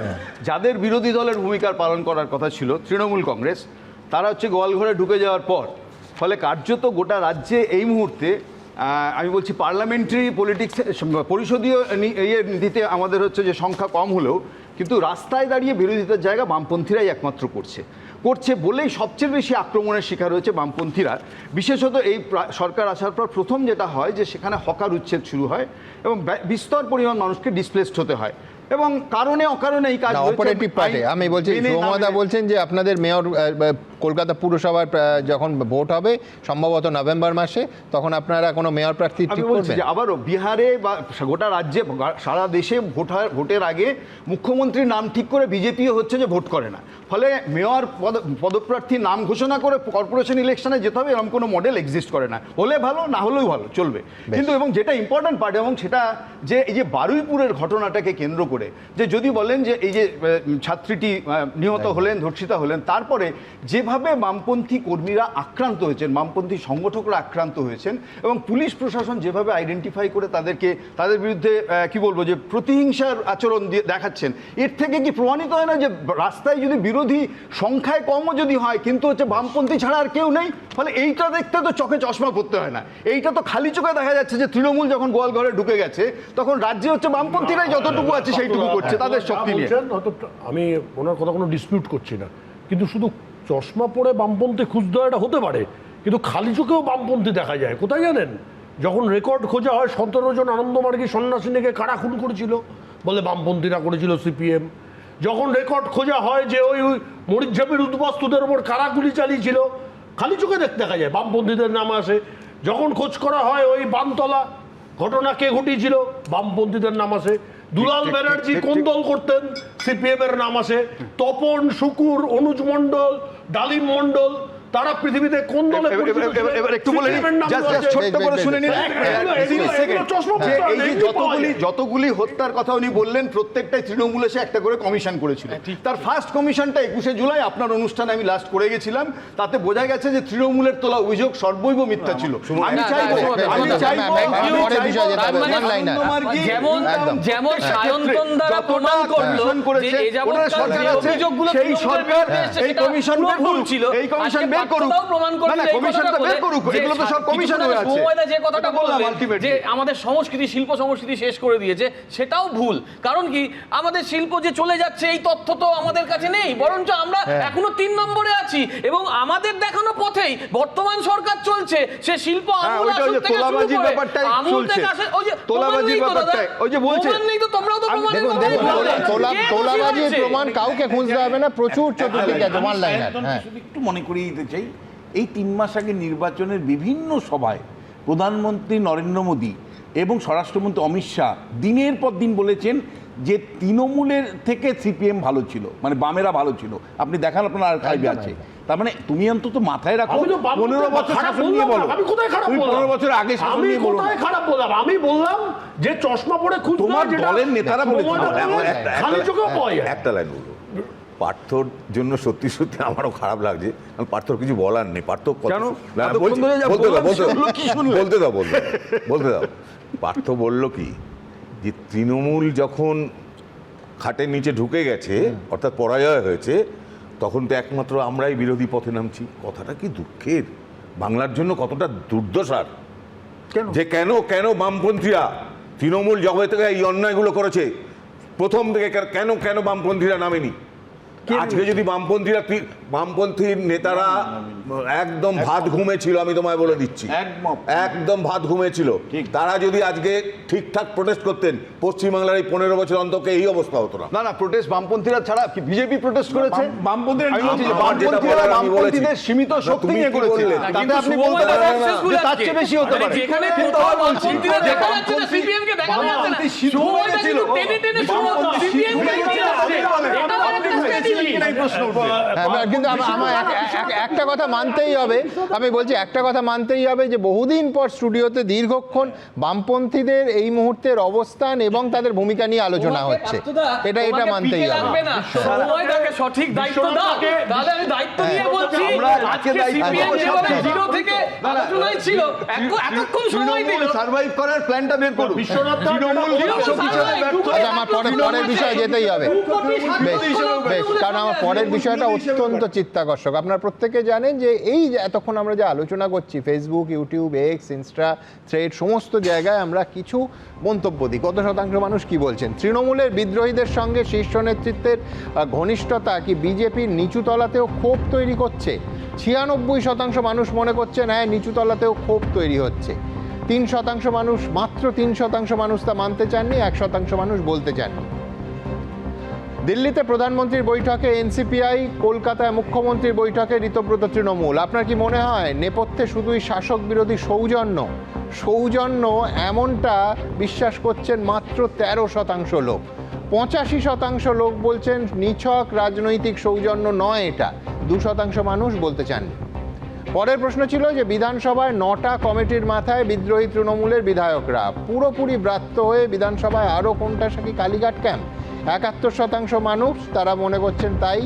V: যাদের বিরোধী দলের ভূমিকা পালন করার কথা ছিল, তৃণমূল কংগ্রেস, তারা হচ্ছে গোয়ালঘরে ঢুকে যাওয়ার পর, ফলে কার্যত গোটা রাজ্যে এই মুহূর্তে আমি বলছি পার্লামেন্টারি পলিটিক্স, পরিষদীয় নীতিতে আমাদের হচ্ছে যে সংখ্যা কম হলেও, কিন্তু রাস্তায় দাঁড়িয়ে বিরোধিতার জায়গা বামপন্থীরাই একমাত্র করছে বলেই সবচেয়ে বেশি আক্রমণের শিকার হয়েছে বামপন্থীরা। বিশেষত এই সরকার আসার পর প্রথম যেটা হয় যে সেখানে হকার উচ্ছেদ শুরু হয় এবং বিস্তর পরিমাণ মানুষকে ডিসপ্লেসড হতে হয়, এবং কারণে অকারণে এই কাজ
A: অপারেটিভ পার্টে আমি বলছি, সৌম্যদা বলছেন যে আপনাদের মেয়র কলকাতা পুরসভার যখন ভোট হবে সম্ভবত নভেম্বর মাসে, তখন আপনারা কোনো মেয়র প্রার্থী ঠিক করবেন?
V: আবারও বিহারে বা গোটা রাজ্যে সারা দেশে ভোটের আগে মুখ্যমন্ত্রীর নাম ঠিক করে বিজেপিও হচ্ছে যে ভোট করে না, ফলে মেয়র পদপ্রার্থীর নাম ঘোষণা করে কর্পোরেশন ইলেকশনে যেতে হবে এরকম কোনো মডেল এক্সিস্ট করে না। হলে ভালো, না হলেও ভালো, চলবে। কিন্তু এবং যেটা ইম্পর্টেন্ট পার্ট, এবং সেটা যে এই যে বারুইপুরের ঘটনাটাকে কেন্দ্র করে যে যদি বলেন যে এই যে ছাত্রীটি নিহত হলেন, ধর্ষিতা হলেন, তারপরে যেভাবে বামপন্থী কর্মীরা আক্রান্ত হয়েছেন, বামপন্থী সংগঠকরা আক্রান্ত হয়েছেন, এবং পুলিশ প্রশাসন যেভাবে আইডেন্টিফাই করে তাদের বিরুদ্ধে কি বলবো যে প্রতিহিংসার আচরণ দেখাচ্ছেন, এর থেকে কি প্রমাণিত হয় না যে রাস্তায় যদি বিরোধী সংখ্যায় কমও যদি হয় কিন্তু হচ্ছে বামপন্থী ছাড়া আর কেউ নেই? ফলে এইটা দেখতে তো চোখে চশমা পড়তে হয় না, এইটা তো খালি চোখে দেখা যাচ্ছে যে তৃণমূল যখন গোয়ালঘরে ঢুকে গেছে তখন রাজ্যে হচ্ছে বামপন্থীরাই যতটুকু আছে সেইটুকু করছে তাদের শক্তি নিয়ে।
M: আমি ওনার কথা কোনো ডিসপিউট করছি না, কিন্তু শুধু চশমা পরে বামপন্থী খুঁজতে হয় এটা হতে পারে, কিন্তু খালি চোখেও বামপন্থী দেখা যায় কোথায় জানেন? যখন রেকর্ড খোঁজা হয় 17 জন আনন্দমার্গী সন্ন্যাসিনীকে কারা খুন করেছিল বলে বামপন্থীরা করেছিল, সিপিএম। যখন রেকর্ড খোঁজা হয় যে ওই মরিচঝাপির উদ্বাস্তুদের ওপর কারা গুলি চালিয়েছিল, খালি চোখে দেখা যায় বামপন্থীদের নাম আসে। যখন খোঁজ করা হয় ওই বানতলা ঘটনা কে ঘটিয়েছিল, বামপন্থীদের নাম আসে। দুলাল ব্যানার্জি কোন দল করতেন, সিপিএম এর নাম আসে। তপন, শুকুর, অনুজ মণ্ডল, ডালিম মণ্ডল, তারা পৃথিবীতে কোন দলে
V: একটু বলে ছোট্ট করে শুনে নিন। যতগুলি হত্যার কথা উনি বললেন প্রত্যেকটাই তৃণমূল এসে একটা করে কমিশন করেছিল। তার ফার্স্ট কমিশনটা 21শে জুলাই আপনার অনুষ্ঠানে আমি লাস্ট করে গেছিলাম, তাতে বোঝা গেছে যে তৃণমূলের তোলা অভিযোগ সর্বৈব মিথ্যা ছিল। আমি চাইবো
O: যেমন সায়ন্তন দ্বারা প্রমাণ করলো যে এই যাবৎকাল যে অভিযোগগুলো সেই সরকার এই কমিশন ভুল ছিল, এই কমিশন বের করুক, প্রমাণ করুন এই কথাটা বের করুক, এগুলো তো সব কমিশন হয়ে আছে। সময় যে কথাটা বললেন যে আমাদের সংস্কৃতি, শিল্প সংস্কৃতি শেষ করে দিয়েছে, সেটাও ভুল। কারণ কি আমাদের শিল্প যে চলে যাচ্ছে এই তথ্য তো আমাদের কাছে নেই, বরঞ্চ আমরা এখনো 3 নম্বরে আছি, এবং আমাদের দেখানো পথেই বর্তমান সরকার চলছে। সে শিল্প আমূল আসুক থেকে শুরু করে আমূল থেকে আসে, ওই যে তোলাবাজির ব্যাপারটা, ওই যে বলছে নেই তো তোমরাও তো প্রমাণ করো।
A: তোলাবাজির প্রমাণ কাউকে খুঁজতে হবে না, প্রচুর চতুর্দিকে জমান লাইনার।
K: একটু মনে করিয়ে দিতে চাই, এই 3 মাস আগে নির্বাচনের বিভিন্ন সভায় প্রধানমন্ত্রী নরেন্দ্র মোদী এবং স্বরাষ্ট্রমন্ত্রী অমিত শাহ দিনের পর দিন বলেছেন যে তৃণমূলের থেকে সিপিএম ভালো ছিল, মানে বামেরা ভালো ছিল। আপনি দেখান, আপনার আর্কাইভে আছে। তার মানে তুমি অন্তত মাথায় রাখো 15 বছর শাসন নিয়ে বলো। তুমি 15 বছর আগে শাসন নিয়ে বলো।
M: খারাপ বললাম? আমি বললাম যে চশমা পরে খুঁজতে
K: তোমার দলের নেতারা বলেছে।
L: একটা লাইন বলবো, পার্থর জন্য সত্যি সত্যি আমারও খারাপ লাগছে, কারণ পার্থর কিছু বলার নেই। পার্থ বলতে দাও। পার্থ বলল কি যে তৃণমূল যখন খাটের নিচে ঢুকে গেছে, অর্থাৎ পরাজয় হয়েছে, তখন তো একমাত্র আমরাই বিরোধী পথে নামছি। কথাটা কি দুঃখের, বাংলার জন্য কতটা দুর্দশার যে কেন বামপন্থীরা তৃণমূল জগৎ থেকে এই অন্যায়গুলো করেছে, প্রথম থেকে কেন বামপন্থীরা নামেনি। আজকে যদি বামপন্থীর নেতারা একদম ভাত ঘুমেছিল, আমি তোমায় বলে দিচ্ছি, একদম ভাত ঘুমেছিল, তারা যদি আজকে ঠিকঠাক প্রোটেস্ট করতেন, পশ্চিমবাংলার এই 15 বছর অন্তকে এই অবস্থা হতো না।
V: না প্রোটেস্ট বামপন্থীরা ছাড়া কি বিজেপি প্রোটেস্ট করেছে? বামপন্থীদের সীমিত শক্তি নিয়ে করেছে, তাতে আপনি বলতে পারেন যে তার চেয়ে বেশি হতে পারে।
O: যেখানে বামপন্থীরা দেখা যাচ্ছে না, সিপিএম কে দেখা যাচ্ছে না, সময়টা কিন্তু টেনে টেনে শুরু হতো, সিপিএম কে এগিয়ে আসছে।
A: কিন্তু আমার একটা কথা মানতেই হবে, আমি বলছি একটা কথা মানতেই হবে যে বহুদিন পর স্টুডিওতে দীর্ঘক্ষণ বামপন্থীদের এই মুহূর্তের অবস্থান এবং তাদের ভূমিকা নিয়ে আলোচনা হচ্ছে, এটা মানতেই হবে।
O: সময়টাকে সঠিক দায়িত্ব দাও, তাহলে আমি দায়িত্ব নিয়ে বলছি। আজকে সিপিএম যেভাবে জিরো থেকে আলোচনায় ছিল, এতক্ষণ সময় দিল
V: সার্ভাইভ করার প্ল্যানটা বের করুন।
A: আমার পরের বিষয়ে যেতেই হবে, বেশ, কারণ আমার পরের বিষয়টা অত্যন্ত চিত্তাকর্ষক। আপনারা প্রত্যেকে জানেন যে এই এতক্ষণ আমরা যে আলোচনা করছি, Facebook, YouTube, x, Insta, thread, সমস্ত জায়গায় আমরা কিছু মন্তব্য দিই। কত শতাংশ মানুষ কি বলছেন? তৃণমূলের বিদ্রোহীদের সঙ্গে শীর্ষ নেতৃত্বের ঘনিষ্ঠতা কি বিজেপির নিচু তলাতেও ক্ষোভ তৈরি করছে? 96% মানুষ মনে করছেন হ্যাঁ, নিচু তলাতেও ক্ষোভ তৈরি হচ্ছে। 3% মানুষ, মাত্র 3% মানুষ তা মানতে চাননি, 1% মানুষ বলতে চাননি। দিল্লিতে প্রধানমন্ত্রীর বৈঠকে এনসিপিআই, কলকাতায় মুখ্যমন্ত্রীর বৈঠকে ঋতব্রত তৃণমূল। আপনার কি মনে হয় নেপথ্যে শুধুই শাসক বিরোধী সৌজন্য এমনটা বিশ্বাস করছেন মাত্র 13% লোক? 85% লোক বলছেন নিছক রাজনৈতিক সৌজন্য নয়, এটা 2% মানুষ বলতে চাননি। পরের প্রশ্ন ছিল যে বিধানসভায় 9টা কমিটির মাথায় বিদ্রোহী তৃণমূলের বিধায়করা পুরোপুরি ব্রাত্য হয়ে বিধানসভায় আরও কোনটা কি কালীঘাট ক্যাম্প? 71% মানুষ তারা মনে করছেন তাই,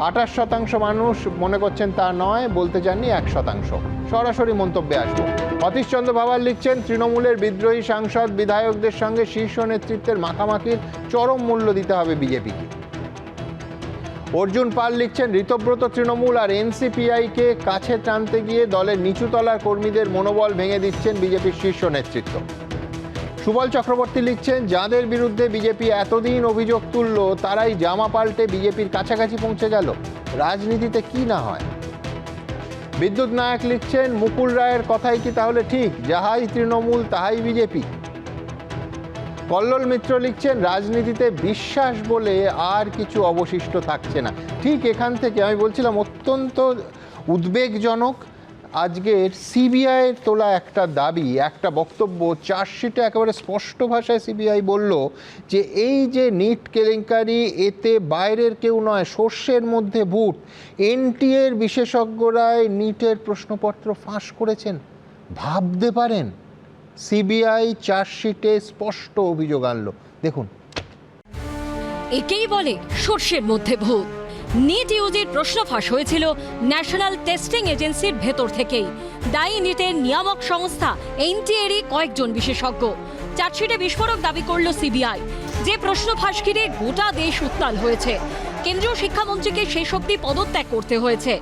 A: 28% মানুষ মনে করছেন তা নয়, বলতে চাননি 1%। সরাসরি মন্তব্যে আসবো। অতীশ চন্দ্র ভাবার লিখছেন তৃণমূলের বিদ্রোহী সাংসদ বিধায়কদের সঙ্গে শীর্ষ নেতৃত্বের মাখামাখির চরম মূল্য দিতে হবে বিজেপিকে। অর্জুন পাল লিখছেন ঋতব্রত তৃণমূল আর এনসিপিআইকে কাছে টানতে গিয়ে দলের নিচুতলার কর্মীদের মনোবল ভেঙে দিচ্ছেন বিজেপির শীর্ষ নেতৃত্ব। সুবল চক্রবর্তী লিখছেন যাদের বিরুদ্ধে বিজেপি এতদিন অভিযোগ তুলল তারাই জামা পাল্টে বিজেপির কাছাকাছি পৌঁছে গেল, রাজনীতিতে কি না হয়। বিদ্যুৎ নায়ক লিখছেন মুকুল রায়ের কথাই কি তাহলে ঠিক, যাহাই তৃণমূল তাহাই বিজেপি। কল্লোল মিত্র লিখছেন রাজনীতিতে বিশ্বাস বলে আর কিছু অবশিষ্ট থাকছে না। ঠিক এখান থেকে আমি বলছিলাম অত্যন্ত উদ্বেগজনক আজকের সিবিআইয়ের তোলা একটা দাবি, একটা বক্তব্য। চার্জশিটে একেবারে স্পষ্ট ভাষায় সিবিআই বলল যে এই যে নিট কেলেঙ্কারি, এতে বাইরের কেউ নয়, শস্যের মধ্যে ভূত। এনটিএর বিশেষজ্ঞরাই নিটের প্রশ্নপত্র ফাঁস করেছেন। ভাবতে পারেন, সিবিআই চার্জশিটে স্পষ্ট অভিযোগ আনলো। দেখুন,
B: একেই বলে সর্ষের মধ্যে ভূত। নিট ইউজির প্রশ্ন ফাঁস হয়েছিল ন্যাশনাল টেস্টিং এজেন্সির ভেতর থেকেই। দায়ী নিটের নিয়ামক সংস্থা এনটিএরই কয়েকজন বিশেষজ্ঞ। চার্জশিটে বিস্ফোরক দাবি করল সিবিআই। যে প্রশ্ন ফাঁস ঘিরে গোটা দেশ উত্তাল হয়েছে। কেন্দ্রীয় শিক্ষামন্ত্রীকে শেষ অবধি পদত্যাগ করতে হয়েছে।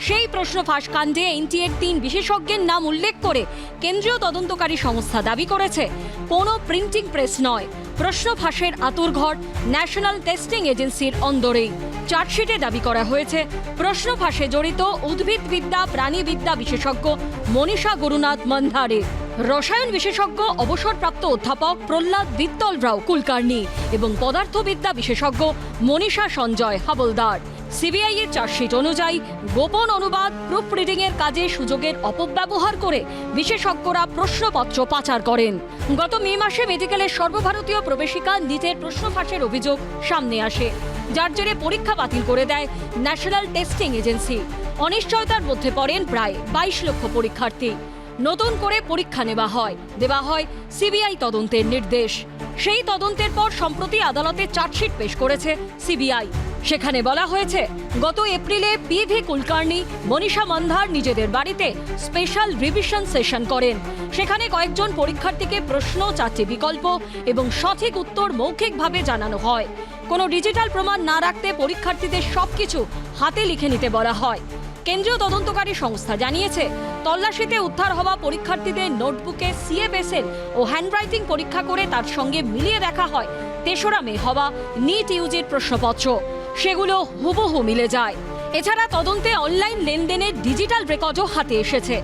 B: সেই প্রশ্ন ফাঁস কাণ্ডে এনটিএর 3 বিশেষজ্ঞের নাম উল্লেখ করে কেন্দ্রীয় তদন্তকারী সংস্থা দাবি করেছে কোনো প্রিন্টিং প্রেস নয়, প্রশ্ন ফাঁসের আঁতুড়ঘর ন্যাশনাল টেস্টিং এজেন্সির অন্দরেই। চার্জশিটে দাবি করা হয়েছে প্রশ্ন ফাঁসে জড়িত উদ্ভিদবিদ্যা প্রাণীবিদ্যা বিশেষজ্ঞ মনীষা গুরুনাথ মন্ধারে, রসায়ন বিশেষজ্ঞ অবসরপ্রাপ্ত অধ্যাপক প্রহ্লাদ বিত্তল রাও কুলকার্নি এবং পদার্থবিদ্যা বিশেষজ্ঞ মনীষা সঞ্জয় হাবলদার। সিবিআই এর চার্জশিট অনুযায়ী গোপন অনুবাদ প্রুফ রিডিং এর কাজে সুযোগের অপব্যবহার করে বিশেষজ্ঞরা প্রশ্নপত্র পাচার করেন। গত মে মাসে মেডিকেলের সর্বভারতীয় প্রবেশিকা নিটের প্রশ্ন ফাঁসের অভিযোগ সামনে আসে, যার জেরে পরীক্ষা বাতিল করে দেয় ন্যাশনাল টেস্টিং এজেন্সি। অনিশ্চয়তার মধ্যে পড়েন প্রায় 22 লক্ষ পরীক্ষার্থী। নতুন করে পরীক্ষা দেওয়া হয় সিবিআই তদন্তের নির্দেশ। সেই তদন্তের পর সম্প্রতি আদালতে চার্জশিট পেশ করেছে সিবিআই। সেখানে বলা হয়েছে গত এপ্রিলে পিভি কুলকার্নি, মনীষা মন্ধার নিজেদের বাড়িতে স্পেশাল রিভিশন সেশন করেন। সেখানে কয়েকজন পরীক্ষার্থীকে প্রশ্ন, 4টি বিকল্প এবং সঠিক উত্তর মৌখিকভাবে জানানো হয়। কোনো ডিজিটাল প্রমাণ না রাখতে পরীক্ষার্থীদের সবকিছু হাতে লিখে নিতে বলা হয়। কেন্দ্রীয় তদন্তকারী সংস্থা জানিয়েছে তল্লাশিতে উদ্ধার হওয়া পরীক্ষার্থীদের নোটবুকে সিএবেসএল ও হ্যান্ডরাইটিং পরীক্ষা করে তার সঙ্গে মিলিয়ে দেখা হয় 3রা মে হওয়া নিট ইউজির প্রশ্নপত্র। সেগুলো হুবহু মিলে যায়। এছাড়া তদন্তে অনলাইন লেনদেনের ডিজিটাল রেকর্ডও হাতে এসেছে।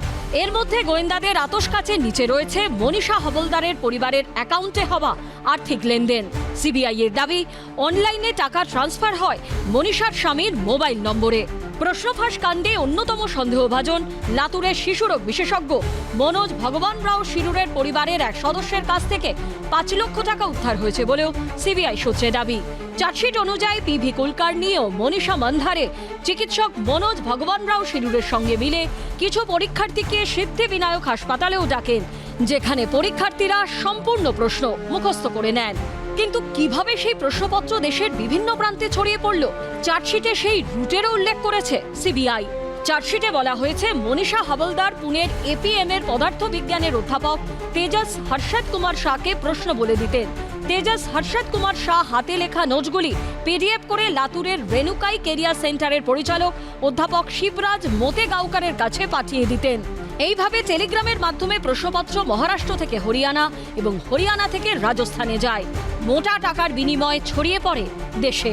B: এর মধ্যে গোয়েন্দাদের আতশ কাচের নিচে রয়েছে মনীষা হাবলদারের পরিবারের অ্যাকাউন্টে হওয়া আর্থিক লেনদেন। সিবিআই এর দাবি অনলাইনে টাকা ট্রান্সফার হয় মনীষার স্বামীর মোবাইল নম্বরে। প্রশ্নফাঁস কাণ্ডে অন্যতম সন্দেহভাজন লাতুরের শিশুরোগ বিশেষজ্ঞ মনোজ ভগবান রাও শিরুরের পরিবারের এক সদস্যের কাছ থেকে 5 লক্ষ টাকা উদ্ধার হয়েছে বলেও সিবিআই সূত্রে দাবি। চার্জশিট অনুযায়ী পিভি কুলকার্নি ও মনীষা মন্ধারে চিকিৎসক মনোজ ভগবান রাও শিরুরের সঙ্গে মিলে কিছু পরীক্ষার্থীকে সিদ্ধিবিনায়ক হাসপাতালেও ডাকেন, যেখানে পরীক্ষার্থীরা সম্পূর্ণ প্রশ্ন মুখস্থ করে নেন। কিন্তু কিভাবে সেই প্রশ্নপত্র দেশের বিভিন্ন প্রান্তে ছড়িয়ে পড়ল, চার্জশিটে সেই রুটেরও উল্লেখ করেছে সিবিআই। চার্জশিটে বলা হয়েছে মনীষা হাবলদার পুনের এপিএম এর পদার্থবিজ্ঞানের অধ্যাপক তেজস হর্ষদ কুমার শাহকে প্রশ্ন বলে দিতেন। তেজস হর্ষদ কুমার শাহ হাতে লেখা নোটগুলি পিডিএফ করে লাতুরের রেনুকাই কেরিয়ার সেন্টারের পরিচালক অধ্যাপক শিবরাজ মোতেগাঁওকরের কাছে পাঠিয়ে দিতেন। এইভাবে টেলিগ্রামের মাধ্যমে প্রশ্নপত্র মহারাষ্ট্র থেকে হরিয়ানা এবং হরিয়ানা থেকে রাজস্থানে যায়। মোটা টাকার বিনিময়ে ছড়িয়ে পড়ে দেশে।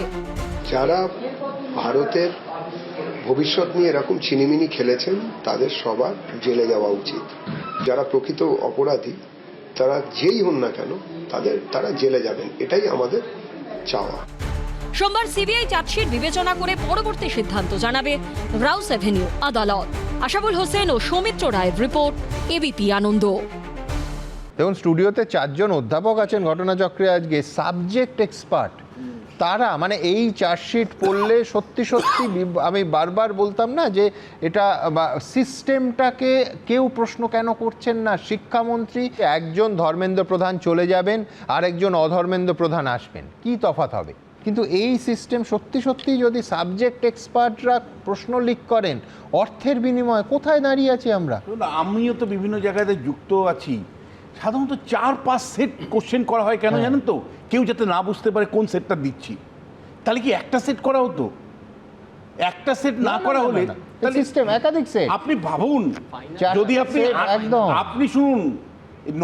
D: যারা ভারতের ভবিষ্যৎ নিয়ে এরকম ছিনিমিনি খেলেছেন তাদের সবার জেলে যাওয়া উচিত। যারা প্রকৃত অপরাধী তারা যেই হন না কেন তারা জেলে যাবেন, এটাই আমাদের চাওয়া।
B: সোমবার সিবিআই চার্জশিট বিবেচনা করে পরবর্তী সিদ্ধান্ত জানাবে রাউস অ্যাভিনিউ আদালত। আশাবুল হোসেন ও সৌমিত্র রায়ের রিপোর্ট, এবিপি আনন্দ।
A: দেখুন, স্টুডিওতে 4 জন অধ্যাপক আছেন ঘটনাচক্রে আজকে, সাবজেক্ট এক্সপার্ট। তারা মানে এই চার্জশিট পড়লে সত্যি সত্যি আমি বারবার বলতাম না যে এটা সিস্টেমটাকে কেউ প্রশ্ন কেন করছেন না। শিক্ষামন্ত্রী, একজন ধর্মেন্দ্র প্রধান চলে যাবেন, আরেকজন অধর্মেন্দ্র প্রধান আসবেন, কি তফাৎ হবে? কিন্তু এই সিস্টেম সত্যি সত্যি যদি সাবজেক্ট এক্সপার্টরা প্রশ্ন লিক করেন, অর্থের বিনিময়ে কোথায় দাঁড়িয়ে আছি আমরা?
K: আমিও তো বিভিন্ন জায়গাতে যুক্ত আছি। সাধারণত 4-5 সেট কোশ্চেন করা হয় কেন জানেন তো? কেউ যাতে না বুঝতে পারে কোন সেটটা দিচ্ছি। তাহলে কি একটা সেট করা হতো? একটা সেট না করা হলে
A: সিস্টেম একাধিক সেট।
K: আপনি ভাবুন, যদি আপনি শুনুন,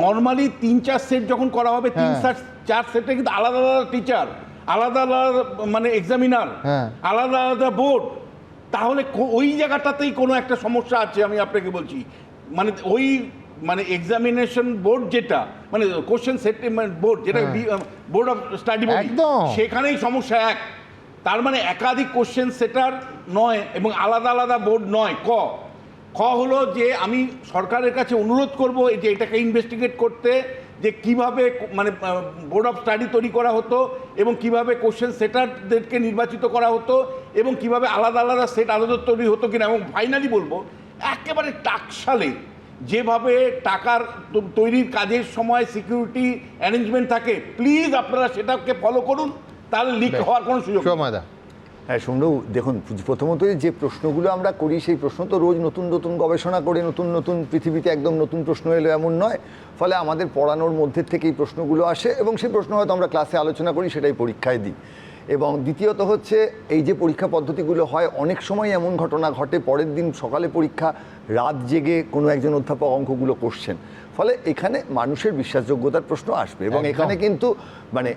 K: নর্মালি 3-4 সেট যখন করা হবে, 3-4 সেটে কিন্তু আলাদা আলাদা টিচার, আলাদা আলাদা মানে এক্সামিনার, আলাদা আলাদা বোর্ড। তাহলে ওই জায়গাটাতেই কোনো একটা সমস্যা আছে, আমি আপনাকে বলছি। মানে ওই মানে এক্সামিনেশন বোর্ড যেটা, মানে কোশ্চেন সেটমেন্ট বোর্ড যেটা বোর্ড অফ স্টাডি বোর্ড, সেখানেই সমস্যা এক। তার মানে একাধিক কোশ্চেন সেটার নয় এবং আলাদা আলাদা বোর্ড নয়। ক হলো যে আমি সরকারের কাছে অনুরোধ করব যে এটাকে ইনভেস্টিগেট করতে, যে কিভাবে মানে বোর্ড অফ স্টাডি তৈরি করা হতো এবং কিভাবে কোশ্চেন সেটারদেরকে নির্বাচিত করা হতো এবং কিভাবে আলাদা আলাদা সেট আলাদা তৈরি হতো কিনা। এবং ফাইনালি বলবো, একেবারে টাকশালে যেভাবে টাকার তৈরির কাজের সময় সিকিউরিটি অ্যারেঞ্জমেন্ট থাকে, প্লিজ আপনারা সেটাকে ফলো করুন, তাহলে লিক হওয়ার কোনো সুযোগ নেই।
E: হ্যাঁ সুন্দর, দেখুন প্রথমত যে প্রশ্নগুলো আমরা করি সেই প্রশ্ন তো রোজ নতুন নতুন গবেষণা করে নতুন নতুন পৃথিবীতে একদম নতুন প্রশ্ন এলো এমন নয়। ফলে আমাদের পড়ানোর মধ্যে থেকে এই প্রশ্নগুলো আসে এবং সেই প্রশ্ন হয়তো আমরা ক্লাসে আলোচনা করি, সেটাই পরীক্ষায় দিই। এবং দ্বিতীয়ত হচ্ছে এই যে পরীক্ষা পদ্ধতিগুলো হয়, অনেক সময় এমন ঘটনা ঘটে পরের দিন সকালে পরীক্ষা, রাত জেগে কোনো একজন অধ্যাপক অঙ্কগুলো করছেন। ফলে এখানে মানুষের বিশ্বাসযোগ্যতার প্রশ্ন আসবে। এবং এখানে কিন্তু মানে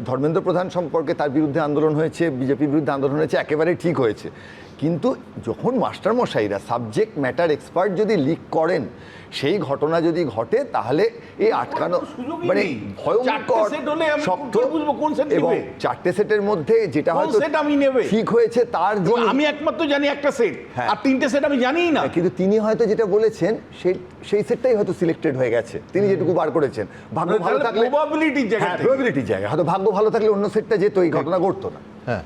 E: ধর্মেন্দ্র প্রধান সম্পর্কে তার বিরুদ্ধে আন্দোলন হয়েছে, বিজেপির বিরুদ্ধে আন্দোলন হয়েছে, একেবারেই ঠিক হয়েছে। কিন্তু যখন মাস্টারমশাইরা সাবজেক্ট ম্যাটার এক্সপার্ট যদি লিক করেন, সেই ঘটনা যদি ঘটে, তাহলে এই আটকানো মানে ভয়ঙ্কর শক্ত। এবং 4টে সেটের মধ্যে যেটা হয়তো ঠিক হয়েছে তার,
K: আমি একমাত্র জানি একটা সেট, আর 3টে সেট আমি জানিই না।
E: কিন্তু তিনি হয়তো যেটা বলেছেন সেই সেটটাই হয়তো সিলেক্টেড হয়ে গেছে, তিনি যেটুকু বার করেছেন। ভাগ্য ভালো থাকলে প্রবাবিলিটির জায়গা হয়তো ভাগ্য ভালো থাকলে অন্য সেটটা যেত, এই ঘটনা ঘটতো না। হ্যাঁ,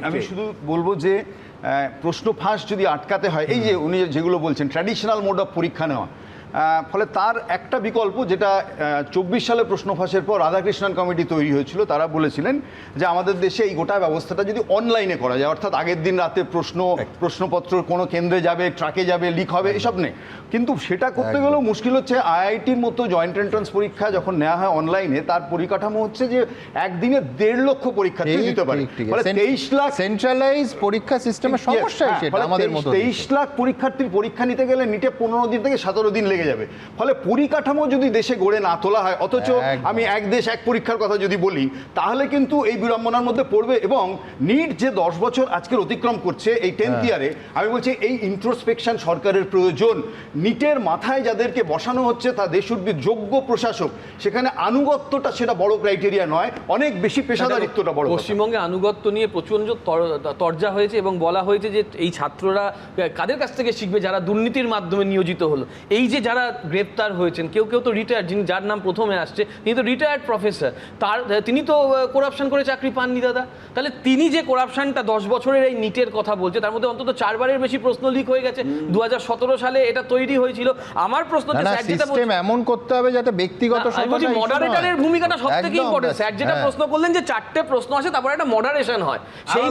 V: আমি শুধু বলবো যে প্রশ্ন ফাঁস যদি আটকাতে হয়, এই যে উনি যেগুলো বলছেন ট্র্যাডিশনাল মোড অফ পরীক্ষা নেওয়া, ফলে তার একটা বিকল্প যেটা 24 সালে প্রশ্ন ফাঁসের পর রাধাকৃষ্ণন কমিটি তৈরি হয়েছিল, তারা বলেছিলেন যে আমাদের দেশে এই গোটা ব্যবস্থাটা যদি অনলাইনে করা যায়, অর্থাৎ আগের দিন রাতে প্রশ্নপত্র কোনো কেন্দ্রে যাবে, ট্রাকে যাবে, লিক হবে, এসব নেই। কিন্তু সেটা করতে গেলেও মুশকিল হচ্ছে। আইআইটির মতো জয়েন্ট এন্ট্রান্স পরীক্ষা যখন নেওয়া হয় অনলাইনে, তার পরিকাঠামো হচ্ছে যে একদিনে 1.5 লক্ষ পরীক্ষার্থী দিতে পারে। ফলে 23 লাখ
A: সেন্ট্রালাইজ পরীক্ষা সিস্টেমের সমস্যা,
V: 23 লাখ পরীক্ষার্থীর পরীক্ষা নিতে গেলে নিটে 15 দিন থেকে 17 দিন লেগে যাবে। ফলে পরিকাঠামো যদি দেশে গড়ে না তোলা হয়, অথচ আমি এক দেশ এক পরীক্ষার কথা যদি বলি, তাহলে কিন্তু এই বিড়ম্বনার মধ্যে পড়বে। এবং নিট যে 10 বছর আজকের অতিক্রম করছে এই 10th ইয়ারে, আমি বলছি এই ইন্ট্রোস্পেকশন সরকারের প্রয়োজন। নিটের মাথায় যাদেরকে বসানো হচ্ছে তা দেশব্যাপী যোগ্য প্রশাসক, সেখানে আনুগত্যটা সেটা বড় ক্রাইটেরিয়া নয়, অনেক বেশি পেশাদারিত্বটা বড়।
O: পশ্চিমবঙ্গে আনুগত্য নিয়ে প্রচন্ড তরজা হয়েছে এবং বলা হয়েছে যে এই ছাত্ররা কাদের কাছ থেকে শিখবে, যারা দুর্নীতির মাধ্যমে নিয়োজিত হলো। এই যে যারা গ্রেপ্তার হয়েছেন, কেউ কেউ তো রিটায়ার্ড, যার নাম প্রথমে আসছে তিনি তো রিটায়ার্ড প্রফেসর, তিনি তো করাপশন করে চাকরি পাননি দাদা। তাহলে তিনি যে করাপশনটা 10 বছরের এই নিটের কথা বলছে, তার মধ্যে অন্তত 4 বারের বেশি প্রশ্ন লিক হয়ে গেছে। 2017 সালে এটা তৈরি হয়েছিল। আমার প্রশ্ন
A: সিস্টেম এমন করতে হবে যাতে ব্যক্তিগত
O: মডারেটরের ভূমিকাটা সবথেকে ইম্পর্টেন্ট। স্যার যেটা প্রশ্ন করলেন যে 4টে প্রশ্ন আসে, তারপর একটা মডারেশন হয়, সেই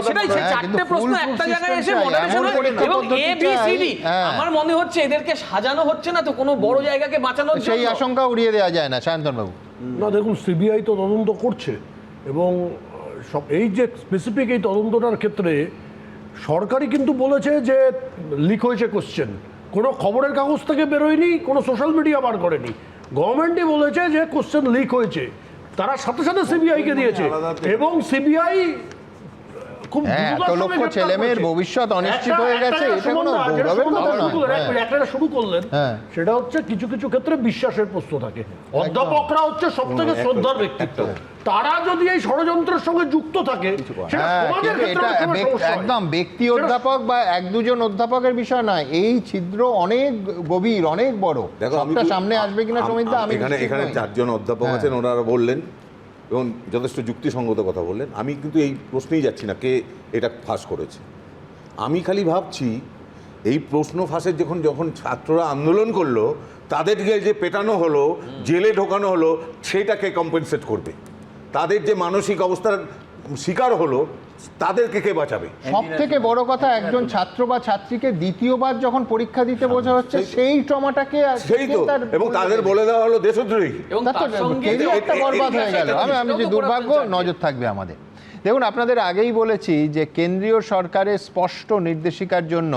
O: সেটাই, সেই 4টে প্রশ্ন একটা জায়গায় এসে মডারেশন হয় এবং ABCD। আমার মনে হচ্ছে এদেরকে সাজানো হচ্ছে না তো কোনো বড় জায়গাকে বাঁচানোর জন্য,
A: সেই আশঙ্কা উড়িয়ে দেওয়া যায় না। সায়ন্তন বাবু,
M: না দেখুন, সিবিআই তো তদন্ত করছে এবং সব এই যে স্পেসিফিক এই তদন্তটার ক্ষেত্রে সরকারই কিন্তু বলেছে যে লিক হয়েছে কোশ্চেন, কোনো খবরের কাগজ থেকে বেরোয়নি, কোনো সোশ্যাল মিডিয়া বার করেনি। গভর্নমেন্টই বলেছে যে কোশ্চেন লিক হয়েছে, তারা সাথে সাথে সিবিআইকে দিয়েছে এবং সিবিআই খুব
A: এত লক্ষ ছেলে মেয়ের ভবিষ্যৎ অনিশ্চিত হয়ে গেছে, এটা কোনো গৌরবের কথা নয়।
M: একটা শুরু করলেন, সেটা হচ্ছে কিছু কিছু ক্ষেত্রে বিশ্বাসের প্রশ্ন থাকে। অধ্যাপকরা হচ্ছে সব থেকে শ্রদ্ধার ব্যক্তিত্ব, তারা যদি এই ষড়যন্ত্রের সঙ্গে যুক্ত থাকে
A: একদম ব্যক্তি অধ্যাপক বা এক দুজন অধ্যাপকের বিষয় নয়, এই ছিদ্র অনেক গভীর, অনেক বড়। সবটা সামনে আসবে কিনা সমিতি, আমি
L: এখানে 4 জন অধ্যাপক আছেন, ওনারা বললেন এবং যথেষ্ট যুক্তিসঙ্গত কথা বললেন। আমি কিন্তু এই প্রশ্নেই যাচ্ছি না কে এটা ফাঁস করেছে। আমি খালি ভাবছি এই প্রশ্ন ফাঁসের যখন ছাত্ররা আন্দোলন করলো, তাদেরকে যে পেটানো হলো, জেলে ঢোকানো হলো, সেটাকে কম্পেনসেট করবে। তাদের যে মানসিক অবস্থার শিকার হলো, তাদেরকে কে বাঁচাবে?
A: সব থেকে বড় কথা, একজন ছাত্র বা ছাত্রীকে দ্বিতীয়বার যখন পরীক্ষা দিতে বোঝা হচ্ছে, সেই ট্রমাটাকে,
L: সেই তো, এবং তাদের বলে দেওয়া হলো দেশদ্রোহী,
A: একটা বরবাদ হয়ে গেল। আমি যে দুর্ভাগ্য, নজর থাকবে আমাদের। দেখুন, আপনাদের আগেই বলেছি যে কেন্দ্রীয় সরকারের স্পষ্ট নির্দেশিকার জন্য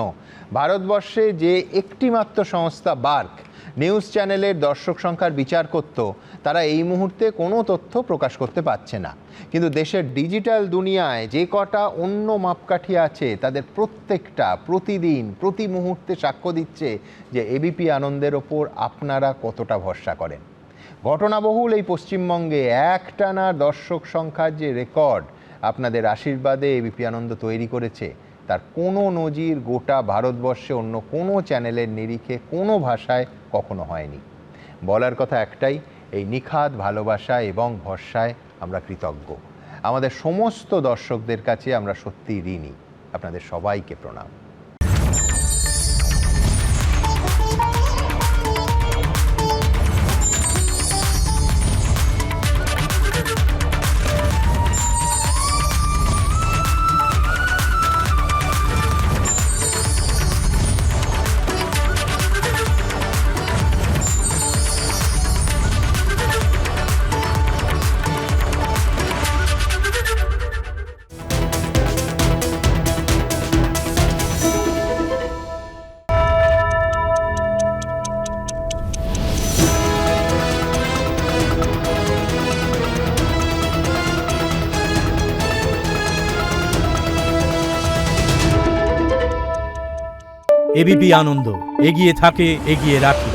A: ভারতবর্ষে যে একটিমাত্র সংস্থা বার্ক নিউজ চ্যানেলের দর্শক সংখ্যার বিচার করত, তারা এই মুহূর্তে কোনো তথ্য প্রকাশ করতে পারছে না। কিন্তু দেশের ডিজিটাল দুনিয়ায় যে কটা অন্য মাপকাঠি আছে, তাদের প্রত্যেকটা প্রতিদিন প্রতি মুহূর্তে সাক্ষ্য দিচ্ছে যে এবিপি আনন্দের ওপর আপনারা কতটা ভরসা করেন। ঘটনাবহুল এই পশ্চিমবঙ্গে একটানা দর্শক সংখ্যার যে রেকর্ড আপনাদের আশীর্বাদে এবিপি আনন্দ তৈরি করেছে, তার কোনো নজির গোটা ভারতবর্ষে অন্য কোনো চ্যানেলের নিরিখে কোনো ভাষায় কখনো হয়নি। বলার কথা একটাই, এই নিখাদ ভালোবাসা এবং ভরসায় আমরা কৃতজ্ঞ। আমাদের সমস্ত দর্শকদের কাছে আমরা সত্যিই ঋণী। আপনাদের সবাইকে প্রণাম।
I: এবিপি আনন্দ, এগিয়ে থাকে, এগিয়ে রাখে।